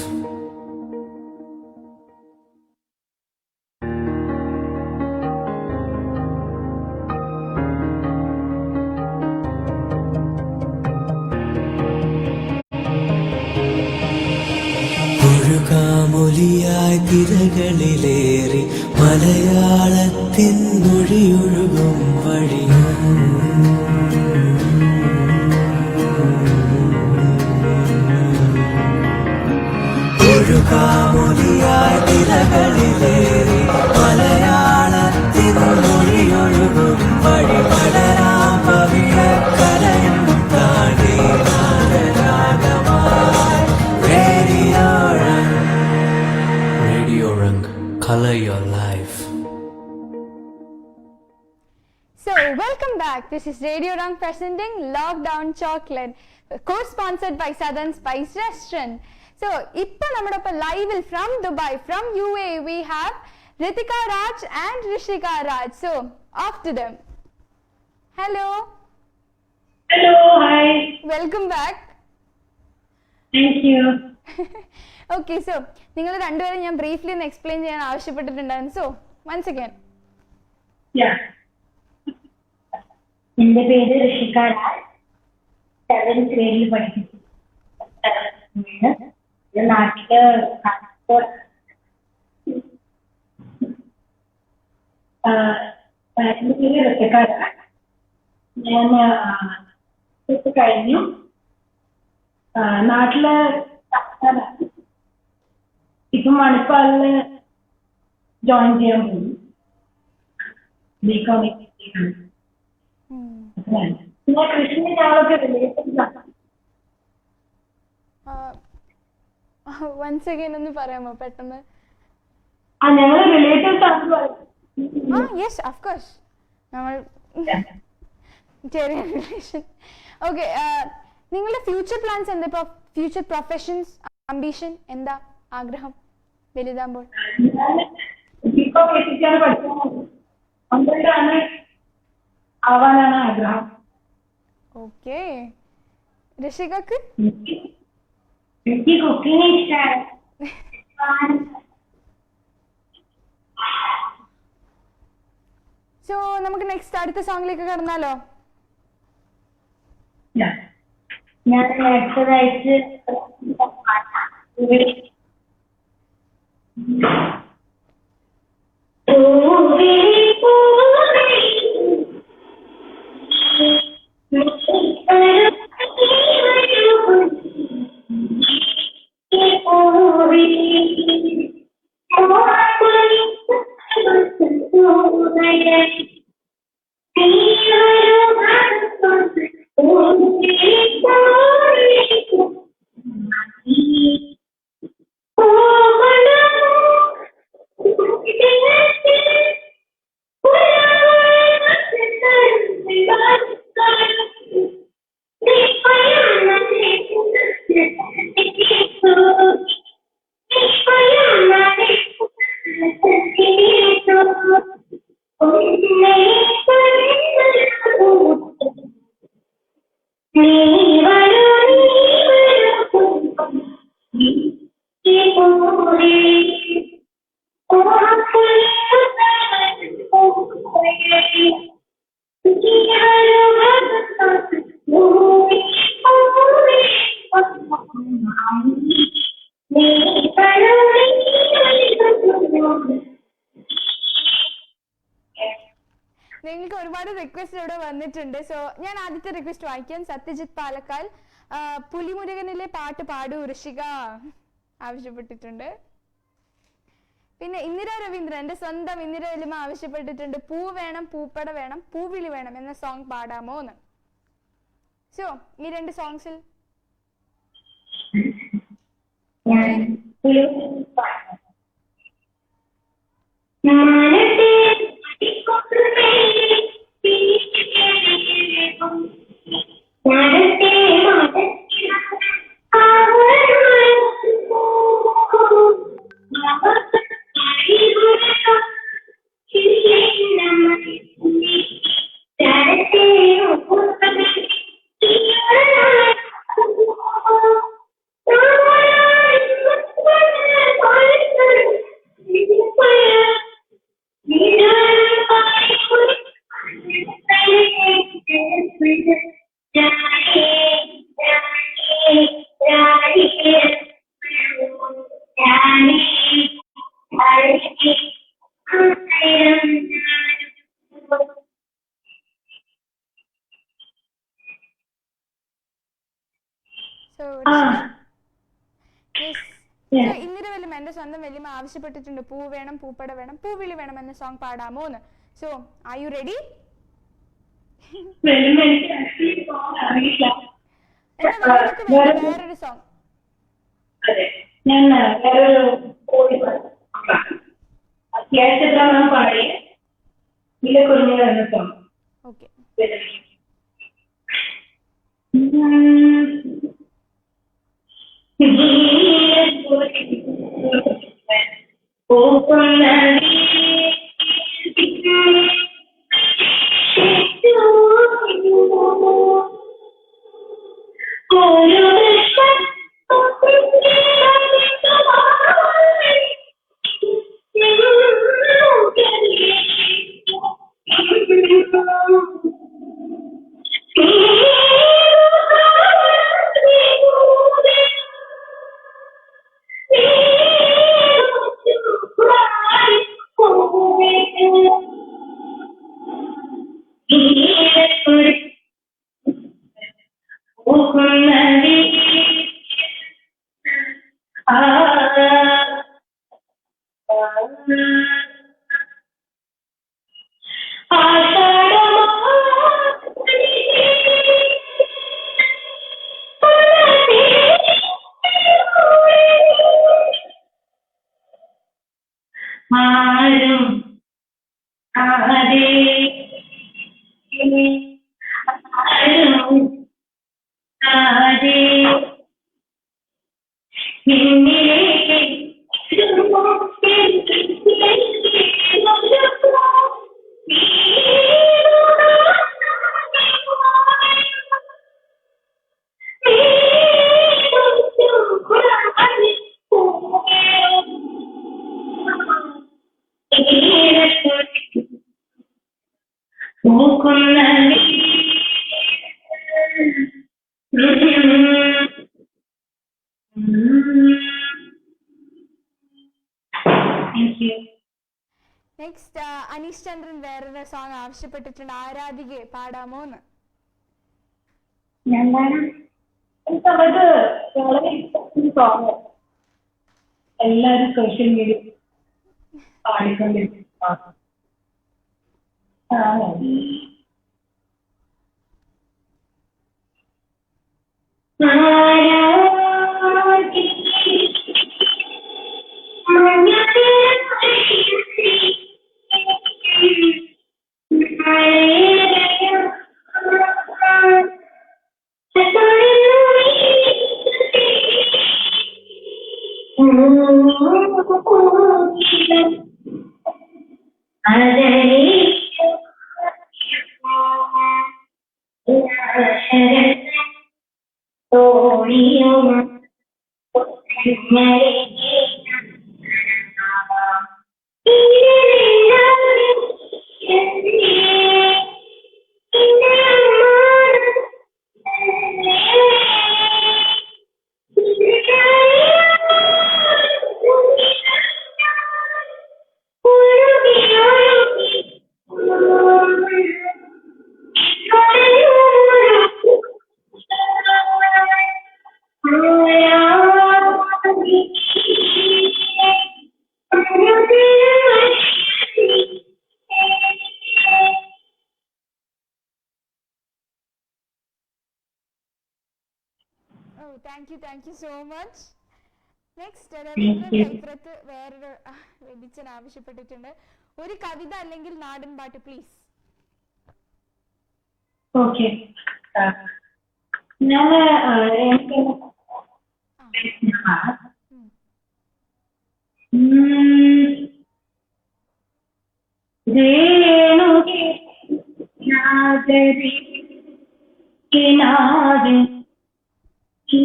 ഒഴുകാമൊലിയായി തിരകളിലേറി മലയാളത്തിൻ മൊഴിയൊഴുകും വഴിയും ഒഴുകാമൊലിയായി തിരകളിലേറി മലയാളത്തിൻ മൊഴിയൊഴുകും വഴി പടരാം പവിഴക്കരയും താണ്ടി നാദരാഗമായി Radio Rang, color your life. So welcome back. This is Radio Rang presenting Lockdown Chocolate, co-sponsored by Southern Spice Restaurant. So ipo nammodoppa live from Dubai, from UAE, we have Ritika Raj and Rishika Raj. So off to them. Hello. Hello, hi. Welcome back. Thank you. Okay, so നിങ്ങൾ രണ്ടുപേരും ഞാൻ briefly ഒന്ന് explain ചെയ്യാൻ ആവശ്യപ്പെട്ടിട്ടുണ്ടായിരുന്നു. So once again. Yeah. എന്റെ പേര് Rishika Raj, 7th grade പഠിക്കുന്നു. നാട്ടില് കാസർഗോഡ്. എന്റെ പേര് ഋഷിക രാജ്. ഞാൻ കഴിഞ്ഞു. നാട്ടില് ഇപ്പൊ മണിപ്പാലില് ജോയിൻ ചെയ്യാൻ പോകുന്നു. ബികോം. പിന്നെ കൃഷ്ണൻ ഞങ്ങളൊക്കെ റിലേറ്റീവ്സ് ആണ്. വൺസ് അഗൈൻ ഒന്ന് പറയാമോ പെട്ടെന്ന്? ഞങ്ങൾ റിലേറ്റീവ്സ് ആണ്. യെസ് ഓഫ് കോഴ്സ്, നമ്മൾ ചെറിയ റിലേഷൻ. ഓക്കെ, നിങ്ങളുടെ ഫ്യൂച്ചർ പ്ലാൻസ് എന്താ? ഇപ്പൊ ഫ്യൂച്ചർ പ്രൊഫഷൻസ്, അംബിഷൻ എന്താ? ആഗ്രഹം വലുതാകുമ്പോൾ? ഇപ്പൊ പഠിപ്പിച്ചാണ് പഠിക്കുന്നത്, അതുകൊണ്ടാണ് ആവാനാണ് ആഗ്രഹം. ഓക്കെ. ഋഷികക്ക്? എനിക്ക് കുക്കിംഗ് ഇഷ്ടമാണ്. സോ നമുക്ക് നെക്സ്റ്റ് അടുത്ത സോങ്ങിലേക്ക് കടന്നാലോ? ഞാൻ അടുത്തതായിട്ട് നിങ്ങൾക്ക് ഒരുപാട് റിക്വസ്റ്റ് ഇവിടെ വന്നിട്ടുണ്ട്. സോ ഞാൻ ആദ്യത്തെ റിക്വസ്റ്റ് വായിക്കാം. സത്യജിത്ത് പാലക്കാൽ, പുലിമുരുകനിലെ പാട്ട് പാടൂ ഋഷിക ആവശ്യപ്പെട്ടിട്ടുണ്ട്. പിന്നെ ഇന്ദിര രവീന്ദ്രൻ, എന്റെ സ്വന്തം ഇന്ദിര വലിമ ആവശ്യപ്പെട്ടിട്ടുണ്ട് പൂ വേണം പൂപ്പട വേണം പൂവിളി വേണം എന്ന സോങ് പാടാമോ എന്ന്. സോ ഈ രണ്ട് സോങ്സിൽ ഇന്ദിര വല്യമ്മ, എന്റെ സ്വന്തം വല്യമ്മ ആവശ്യപ്പെട്ടിട്ടുണ്ട് പൂ വേണം പൂപ്പട വേണം പൂവിളി വേണം എന്ന സോങ് പാടാമോ എന്ന്. So are you ready? വേറൊരു സോങ് ഓക്കെ. നെക്സ്റ്റ് അനീഷ് ചന്ദ്രൻ വേറൊരു സോങ് ആവശ്യപ്പെട്ടിട്ടുണ്ട്, ആരാധികെ പാടാമോന്ന്. എന്താണ് എനിക്കത് വളരെ ഇഷ്ടപ്പെട്ട സോങ്, എല്ലാരും സോഷ്യൽ മീഡിയ പാടിക്കൊണ്ടിരിക്കും. Thank you so much. Next Raveendran Kaiprath വേറൊരു ലഭിച്ചൻ ആവശ്യപ്പെട്ടിട്ടുണ്ട്, ഒരു കവിത അല്ലെങ്കിൽ നാടൻ പാട്ട് പ്ലീസ്. ഓക്കെ, ഞാൻ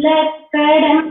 ലക്കടം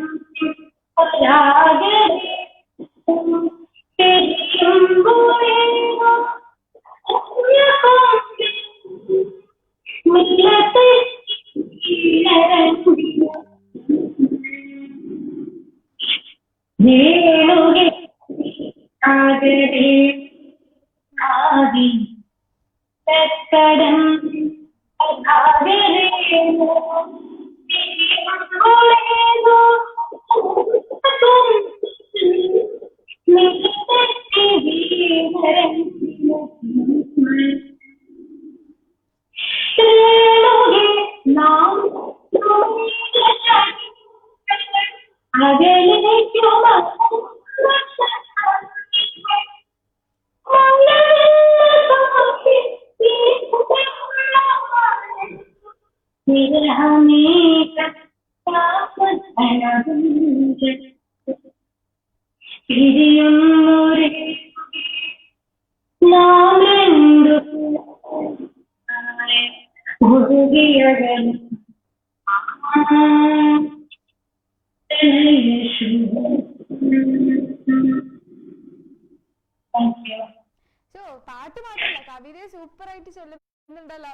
പാട്ട് മാത്രല്ല കവിതയെ സൂപ്പർ ആയിട്ട് ചൊല്ലുന്നുണ്ടല്ലോ.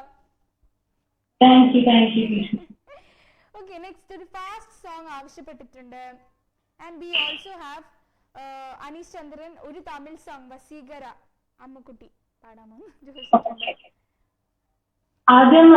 ഓക്കെ, നെക്സ്റ്റ് ഒരു ഫാസ്റ്റ് സോങ് ആവശ്യപ്പെട്ടിട്ടുണ്ട്. And we also have Aneesh Chandran ഒരു തമിഴ് സോങ് വസീകര അമ്മക്കുട്ടി പാടാമോ ചോദിച്ചിട്ടുണ്ട്. ആദ്യം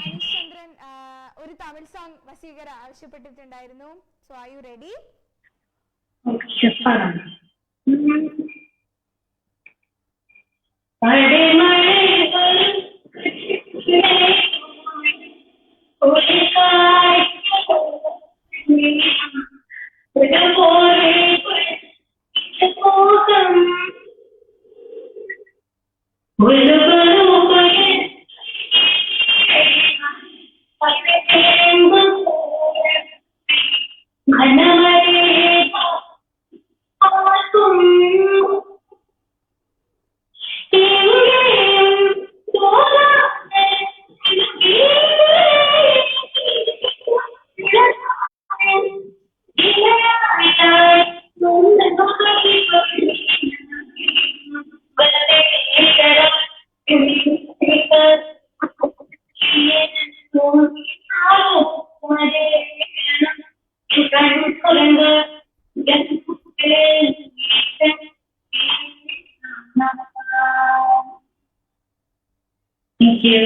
അനീഷ് ചന്ദ്രൻ ഒരു തമിഴ് സോങ് വസീകര ആവശ്യപ്പെട്ടിട്ടുണ്ടായിരുന്നു. So are you ready? മഴ Thank you.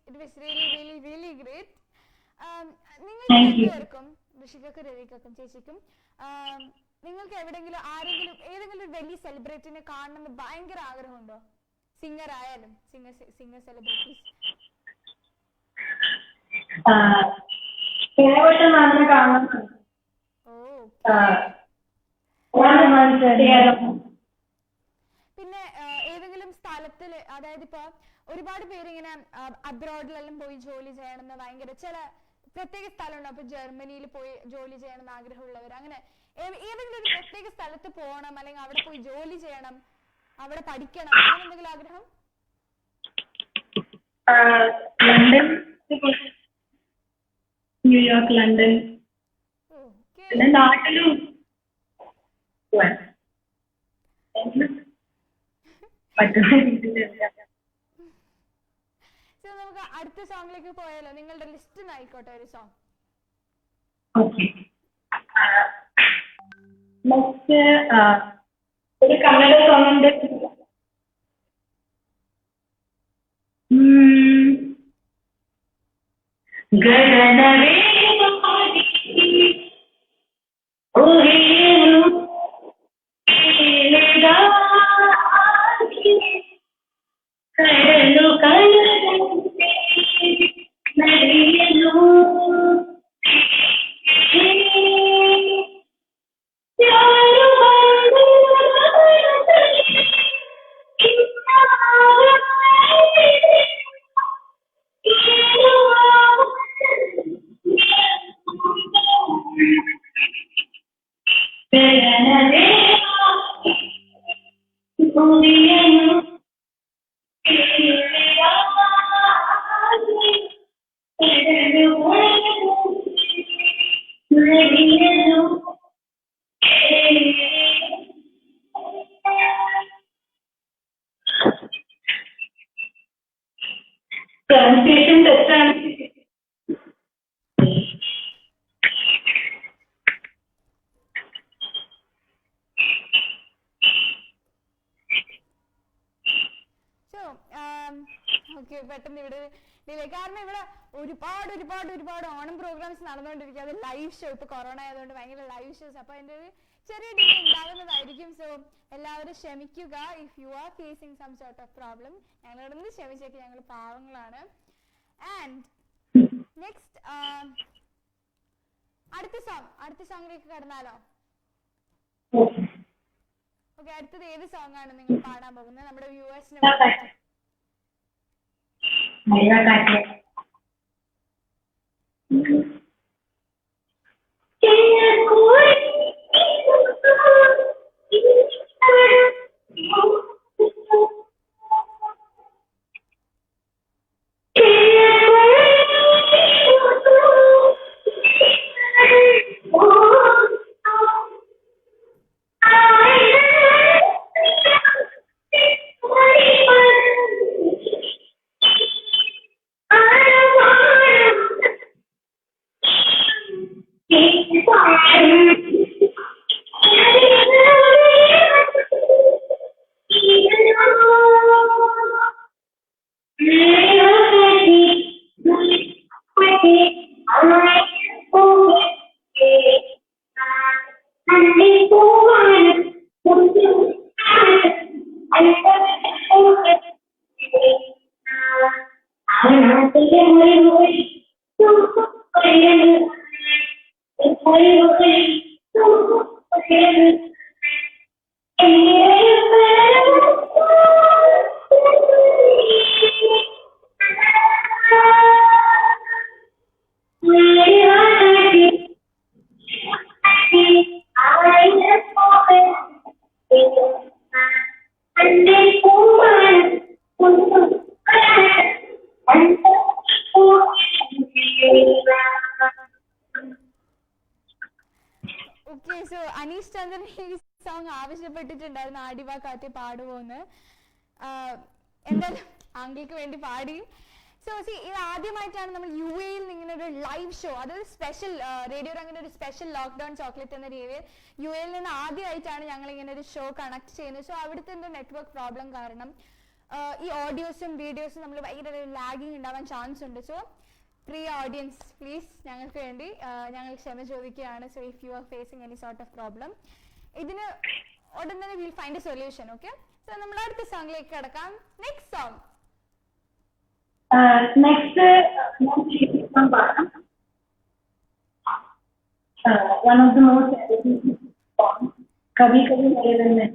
It was really great. നിങ്ങൾ Thank you. രണ്ടുപേർക്കും ഋഷികക്കും രവികക്കും ചേച്ചിക്കും നിങ്ങൾക്ക് എവിടെങ്കിലും ആരെങ്കിലും ഏതെങ്കിലും ഒരു വലിയ സെലിബ്രിറ്റിനെ കാണണമെന്ന് ഭയങ്കര ആഗ്രഹമുണ്ടോ? സിംഗർ ആയാലും സിംഗർ സെലിബ്രിറ്റീസ്. മാത്രം കാണുന്നുണ്ട്. പിന്നെ ഏതെങ്കിലും സ്ഥലത്തില്, അതായത് ഇപ്പൊ ഒരുപാട് പേര് ഇങ്ങനെ അബ്രോഡിലെല്ലാം പോയി ജോലി ചെയ്യണമെന്ന് ഭയങ്കര ചില പ്രത്യേക സ്ഥലമുണ്ട്. അപ്പൊ ജർമ്മനിയിൽ പോയി ജോലി ചെയ്യണമെന്ന് ആഗ്രഹമുള്ളവർ, അങ്ങനെ ഏതെങ്കിലും ഒരു പ്രത്യേക സ്ഥലത്ത് പോകണം, അല്ലെങ്കിൽ അവിടെ പോയി ജോലി ചെയ്യണം, അവിടെ പഠിക്കണം, അങ്ങനെ എന്തെങ്കിലും ആഗ്രഹം? ലണ്ടൻ, ന്യൂയോർക്ക്, ലണ്ടൻ, പിന്നെ നാട്ടിലും പറ്റുന്ന രീതിയിലുള്ള. നമുക്ക് അടുത്ത സോങ്ങിലേക്ക് പോയാലോ? നിങ്ങളുടെ ലിസ്റ്റ് ആയിക്കോട്ടെ ഒരു സോങ്. ഓക്കെ, നെക്സ്റ്റ് ഒരു കന്നഡ സോങ് ഉണ്ട്. ഗഗനവേ കടലു കടലു നദിയലു പ്രൊനൗൺസിയേഷൻ തെറ്റാണ്. ഓക്കെ, പെട്ടെന്ന് ഇവിടെ ഡിലേ, കാരണം ഇവിടെ ഒരുപാട് ഓണം പ്രോഗ്രാംസ് നടന്നുകൊണ്ടിരിക്കുക. അത് ലൈവ് ഷോ, ഇപ്പൊ കൊറോണ ആയതുകൊണ്ട് ഭയങ്കര ലൈവ് ഷോസ്, അപ്പൊ അതിന്റെ ഒരു ചെറിയ ഡിലേ ഉണ്ടാകുന്നതായിരിക്കും. സോ എല്ലാവരും ക്ഷമിക്കുക. If you are facing some sort of problem, ഞങ്ങളോട് ഒന്ന് ക്ഷമിച്ചേക്ക്, ഞങ്ങൾ പാവങ്ങളാണ്. ആൻഡ് നെക്സ്റ്റ് അടുത്ത സോങ്ങിലേക്ക് കടന്നാലോ? ഓക്കെ, അടുത്തത് ഏത് സോങ് ആണ് നിങ്ങൾ പാടാൻ പോകുന്നത്? നമ്മുടെ വ്യൂവേഴ്സിന് ഓക്കെ, സോ അനീഷ് ചന്ദ്രൻ ഈ സോങ് ആവശ്യപ്പെട്ടിട്ടുണ്ടായിരുന്നു ആടിവാ കാറ്റെ പാടുവോന്ന്. എന്തായാലും ആങ്കിൾക്ക് വേണ്ടി പാടി. സോ സി ഇത് ആദ്യമായിട്ടാണ് നമ്മൾ യു എയിൽ ഇങ്ങനെ ഒരു ലൈവ് ഷോ, അതായത് സ്പെഷ്യൽ റേഡിയോ അങ്ങനെ ഒരു സ്പെഷ്യൽ ലോക്ക്ഡൌൺ ചോക്ലേറ്റ് എന്ന രീതിയിൽ യു എയിൽ നിന്ന് ആദ്യമായിട്ടാണ് ഞങ്ങൾ ഇങ്ങനെ ഒരു ഷോ കണക്ട് ചെയ്യുന്നത്. സോ അവിടുത്തെ നെറ്റ്വർക്ക് പ്രോബ്ലം കാരണം ഈ ഓഡിയോസും വീഡിയോസും നമ്മൾ ഭയങ്കര ലാഗിങ് ഉണ്ടാവാൻ ചാൻസ് ഉണ്ട്. സോ പ്രിയ ഓഡിയൻസ് പ്ലീസ് ഞങ്ങൾക്ക് വേണ്ടി ഞങ്ങൾ ക്ഷമ ചോദിക്കുകയാണ്. So if you are phasing any sort of problem, ഇതിന് ഉടൻ തന്നെ will find A solution. Okay, so നമ്മൾ അടുത്ത സോങ്ങിലേക്ക് കിടക്കാം. Next song next one of the most songs, कभी कभी मेरे दिल में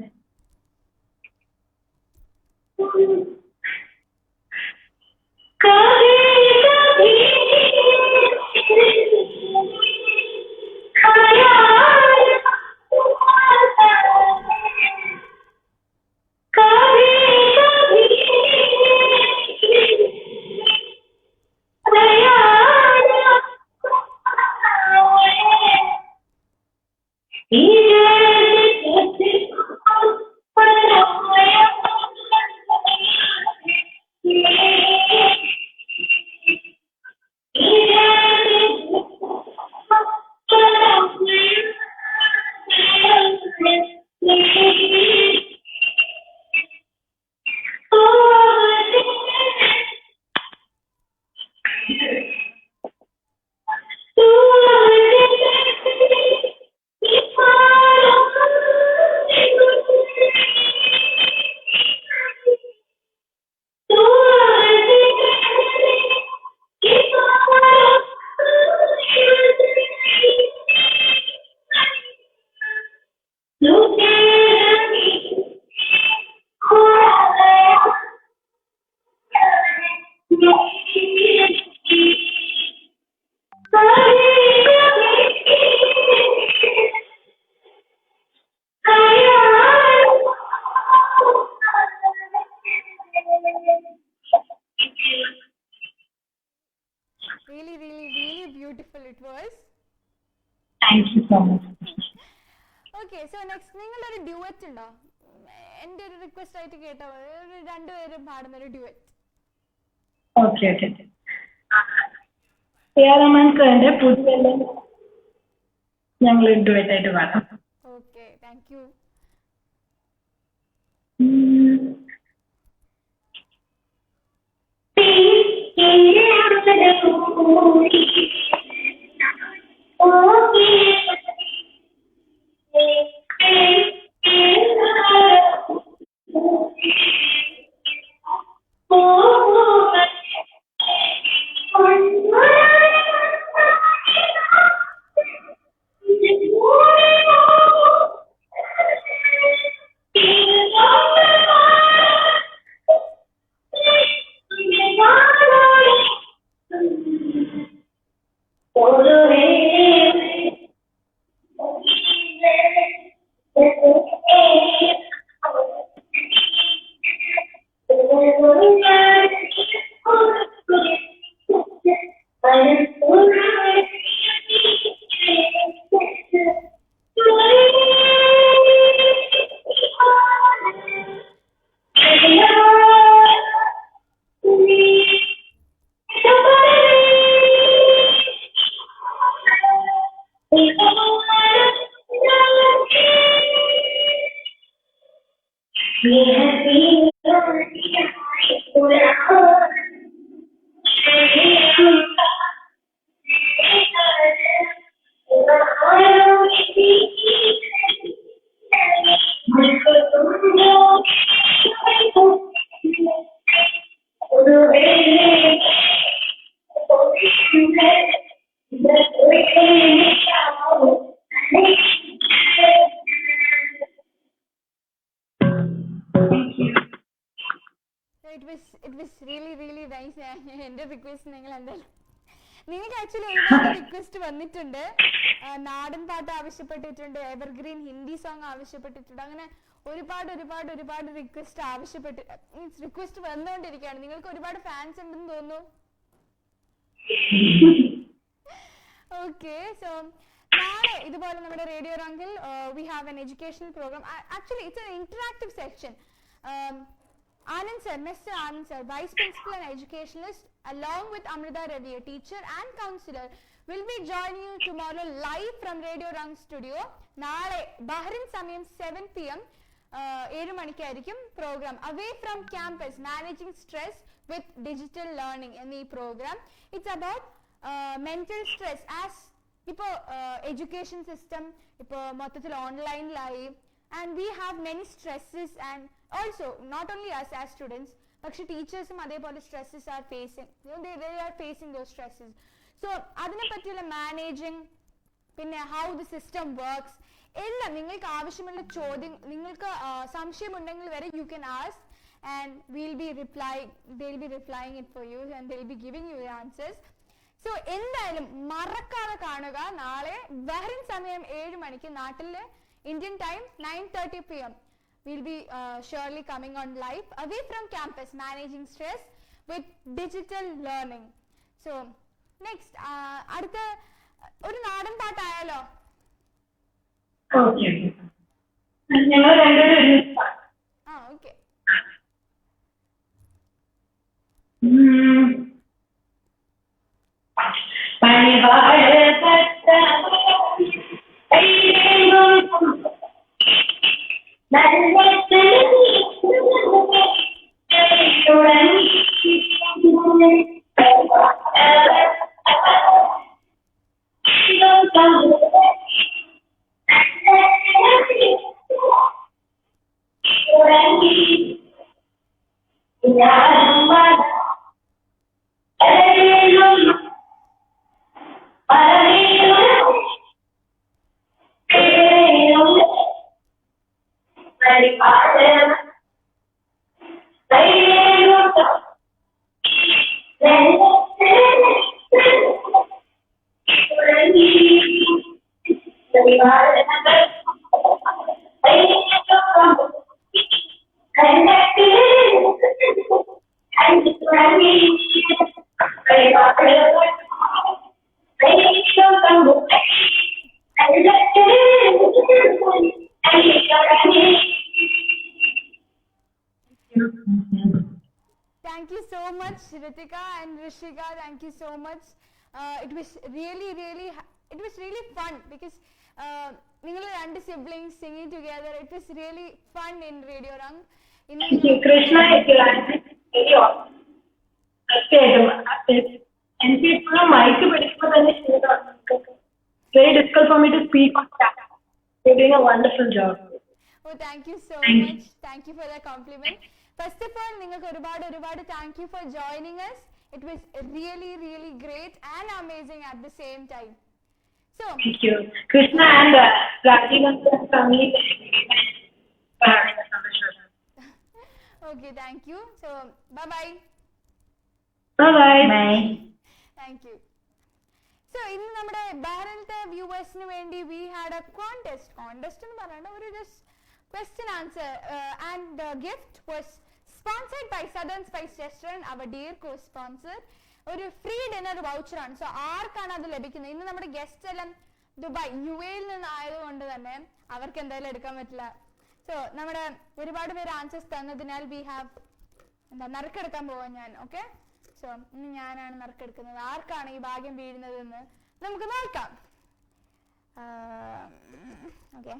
really beautiful it was. Thank you so much. Okay, so next നിങ്ങളുടെ ഒരു ഡ്യുവറ്റ് ഉണ്ടോ? എൻ്റെ ഒരു റിക്വസ്റ്റ് ആയിട്ട് കേട്ടോ, രണ്ടുപേരും പാടുന്ന ഒരു ഡ്യുവറ്റ്. Okay. റഹ്മാൻ സാറിന്റെ പുതിയ ഞങ്ങൾ ഡ്യുവറ്റ് ആയിട്ട് പാടാം. Okay, thank you. it was really nice. എൻ്റെ റിക്വസ്റ്റ് നിങ്ങൾ എന്തായാലും നിങ്ങൾക്ക് ആക്ച്വലി ഒരുപാട് റിക്വസ്റ്റ് വന്നിട്ടുണ്ട്. നാടൻ പാട്ട് ആവശ്യപ്പെട്ടിട്ടുണ്ട്, എവർഗ്രീൻ ഹിന്ദി സോങ് ആവശ്യപ്പെട്ടിട്ടുണ്ട്, അങ്ങനെ ഒരുപാട് റിക്വസ്റ്റ് വന്നുകൊണ്ടിരിക്കുകയാണ്. നിങ്ങൾക്ക് ഒരുപാട് ഫാൻസ് ഉണ്ടെന്ന് തോന്നുന്നു. ഓക്കെ, സോ നാളെ ഇതുപോലെ നമ്മുടെ റേഡിയോ റംഗിൽ we have an educational program. Actually it's an interactive section. Anand sir, Mr. Anand sir, Vice Principal and Educationalist, along with Amrita Ravi, a teacher and counselor, will be joining you tomorrow live from Radio Rang Studio. നാളെ ബഹ്റിൻ സമയം 7 PM 7 മണിക്കായിരിക്കും പ്രോഗ്രാം. Away from Campus, Managing Stress with Digital Learning എന്നീ പ്രോഗ്രാം. It's about mental stress. As ഇപ്പോൾ education system ഇപ്പോൾ മൊത്തത്തിൽ ഓൺലൈനിലായി, and we have many stresses, and also not only us as students പക്ഷെ ടീച്ചേഴ്സും അതേപോലെ stresses are facing, they are facing those stresses. So അതിനെ പറ്റിയുള്ള മാനേജിങ്, പിന്നെ how the system works, എല്ലാം നിങ്ങൾക്ക് ആവശ്യമുള്ള ചോദ്യം, നിങ്ങൾക്ക് സംശയമുണ്ടെങ്കിൽ വരെ you can ask and they'll be replying it for you and they'll be giving you the answers. So എന്തായാലും മറക്കാതെ കാണുക. നാളെ ബഹ്റിൻ സമയം 7 മണിക്ക്, നാട്ടിലെ Indian time 9:30 PM. We'll be surely coming on live. Away from Campus, Managing Stress with Digital Learning. So next, അടുത്ത ഒരു നാടൻ പാട്ടായാലോ? ഓക്കെ, ഞങ്ങൾ രണ്ടുപേരും. Okay. Thank you so much, Ritika and Rishika. Thank you so much. It was really fun because നിങ്ങൾ രണ്ട് siblings singing together. It was really fun in Radio Rang. Krishna എനിക്ക് ഇപ്പോഴും mic പിടിക്കുമ്പോൾ തന്നെ very difficult for me to speak on that. You're doing a wonderful job. Oh, thank you so much. Thank you for the compliment. First of all, നിങ്ങൾക്ക് ഒരുപാട് thank you for joining us. It was really great and amazing at the same time. So thank you, Krishna and Rajiv and Sami. Okay, thank you. So bye. Thank you. So ഇന്ന് നമ്മുടെ ബഹ്റിനത്തെ വ്യൂവേഴ്സിന് വേണ്ടി we had a contest എന്ന് പറയണ്ട, ഒരു just question answer and the gift was sponsored by Southern Spice Restaurant, our dear co-sponsor. ഒരു free dinner voucher ആണ്. So ആർക്കാണ് അത് ലഭിക്കുന്നത്? ഇന്ന് നമ്മുടെ ഗസ്റ്റ് എല്ലാം ദുബായ് UAE നിന്ന് ആയതുകൊണ്ട് തന്നെ അവർക്ക് എന്തായാലും എടുക്കാൻ പറ്റില്ല. സോ നമ്മുടെ ഒരുപാട് പേര് ആൻസേഴ്സ് തന്നതിനാൽ we have നറുക്കെടുക്കാൻ പോവാൻ ഞാൻ. ഓക്കെ, സോ ഇന്ന് ഞാനാണ് നറുക്കെടുക്കുന്നത്. ആർക്കാണ് ഈ ഭാഗ്യം വീഴുന്നത് എന്ന് നമുക്ക് നോക്കാം. Okay,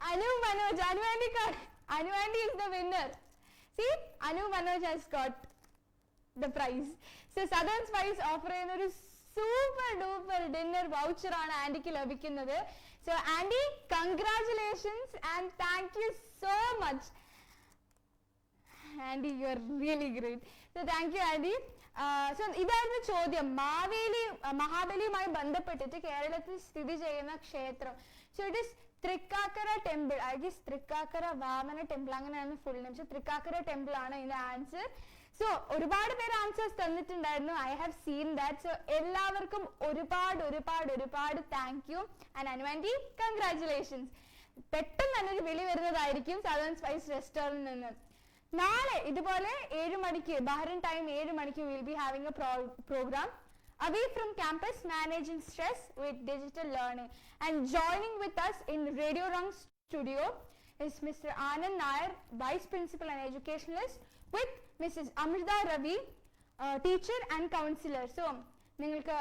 Anu Manoj, Anu Andy is the winner. See, Anu Manoj has got the prize. So Southern Spice offer a super duper dinner voucher on Andy ki labikkunnathu. So Andy, congratulations and thank you so much. Andy you are really great. So thank you Andy. So ഇതായിരുന്നു ചോദ്യം. മഹാബലിയുമായി ബന്ധപ്പെട്ടിട്ട് കേരളത്തിൽ സ്ഥിതി ചെയ്യുന്ന ക്ഷേത്രം. So it is Thrikkakara temple. I guess Thrikkakara Vamana temple അങ്ങനെയാണ് full name. So Thrikkakara temple ആണ് ഇതിന്റെ ആൻസർ. സോ ഒരുപാട് പേര് ആൻസേഴ്സ് തന്നിട്ടുണ്ടായിരുന്നു. I have seen that. So എല്ലാവർക്കും ഒരുപാട് thank you. And Anu Andy congratulations. പെട്ടെന്ന് തന്നെ ഒരു വിളി വരുന്നതായിരിക്കും സദേൺ സ്പൈസ് റെസ്റ്റോറന്റിൽ നിന്ന്. നാളെ ഇതുപോലെ 7 മണിക്ക് ബഹ്റിൻ ടൈം 7 മണിക്ക് will be having a program away from campus, managing stress with digital learning. And joining with us in Radio Rung studio is Mr. Anand Nair, Vice Principal and Educationalist, with Mrs. Amrita Ravi, teacher and counselor. So നിങ്ങൾക്ക്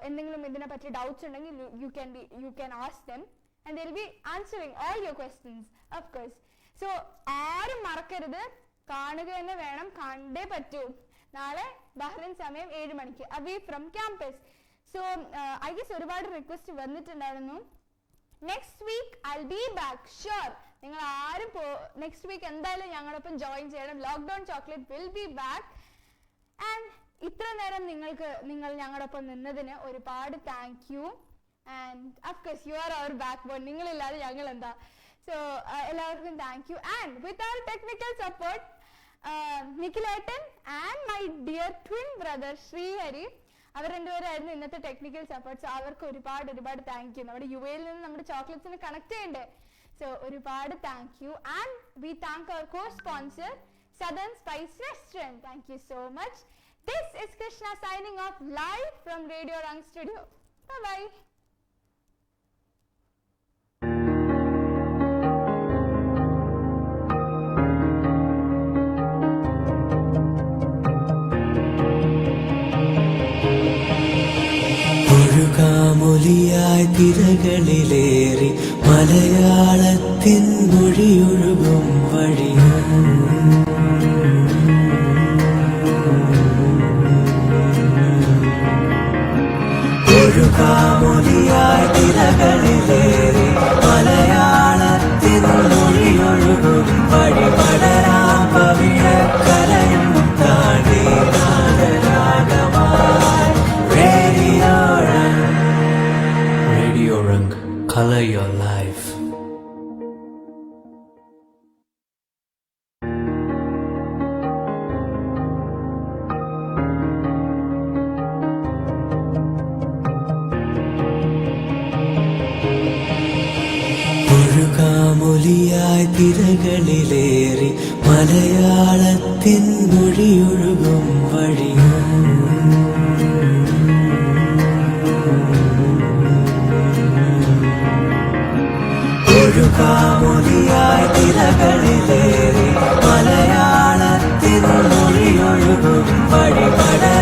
എന്തെങ്കിലും ഇതിനെ പറ്റി doubts ഉണ്ടെങ്കിൽ you can ask them and they'll be answering all your questions, of course. So ആരും മറക്കരുത്, കാണുക തന്നെ വേണം, കണ്ടേ പറ്റൂ. നാളെ ബഹ്റിൻ സമയം 7 മണിക്ക് away from campus. So I guess ഒരുപാട് റിക്വസ്റ്റ് വന്നിട്ടുണ്ടായിരുന്നു. Next week I will be back sure. നിങ്ങൾ ആരും നെക്സ്റ്റ് വീക്ക് എന്തായാലും ഞങ്ങളൊപ്പം ജോയിൻ ചെയ്യണം. Lockdown chocolate will be back. And ഇത്ര നേരം നിങ്ങൾ ഞങ്ങളൊപ്പം നിന്നതിന് ഒരുപാട് thank you. And of course you are our backbone. നിങ്ങളില്ലാതെ ഞങ്ങൾ എന്താ. സോ എല്ലാവർക്കും thank you. And with our technical support നിഖിലേട്ടൻ and my dear twin brother Sreehari, അവർ രണ്ടുപേരായിരുന്നു ഇന്നത്തെ ടെക്നിക്കൽ സപ്പോർട്ട്. സോ അവർക്ക് ഒരുപാട് താങ്ക് യു. നമ്മുടെ യുഎയിൽ നിന്ന് നമ്മുടെ ചോക്ലേറ്റ്സിന് കണക്ട് ചെയ്യണ്ടേ. സോ ഒരുപാട് thank you. And we thank our co sponsor southern spice restaurant. Thank you so much. This is Krishna signing off live from radio Rang studio. Bye. ഒഴുകാമൊലിയായി തിരകളിലേറി മലയാളത്തിൻ മൊഴിയൊഴുകും വഴിയും ഒഴുകാമൊലിയായി തിരകളിലേറി മലയാളത്തിൻ മൊഴിയൊഴുകും വഴി പടരാം പവിഴക്കരയും താണ്ടി നാദരാഗമായി Radio Rung, color your life. ഒഴുകാമൊലിയായി തിരകളിലേറി മലയാളത്തിൻ മൊഴിയൊഴുകും വഴിയും ഒഴുകാമൊലിയായി തിരകളിലേറി മലയാളത്തിൻ മൊഴിയൊഴുകും വഴി പടരാം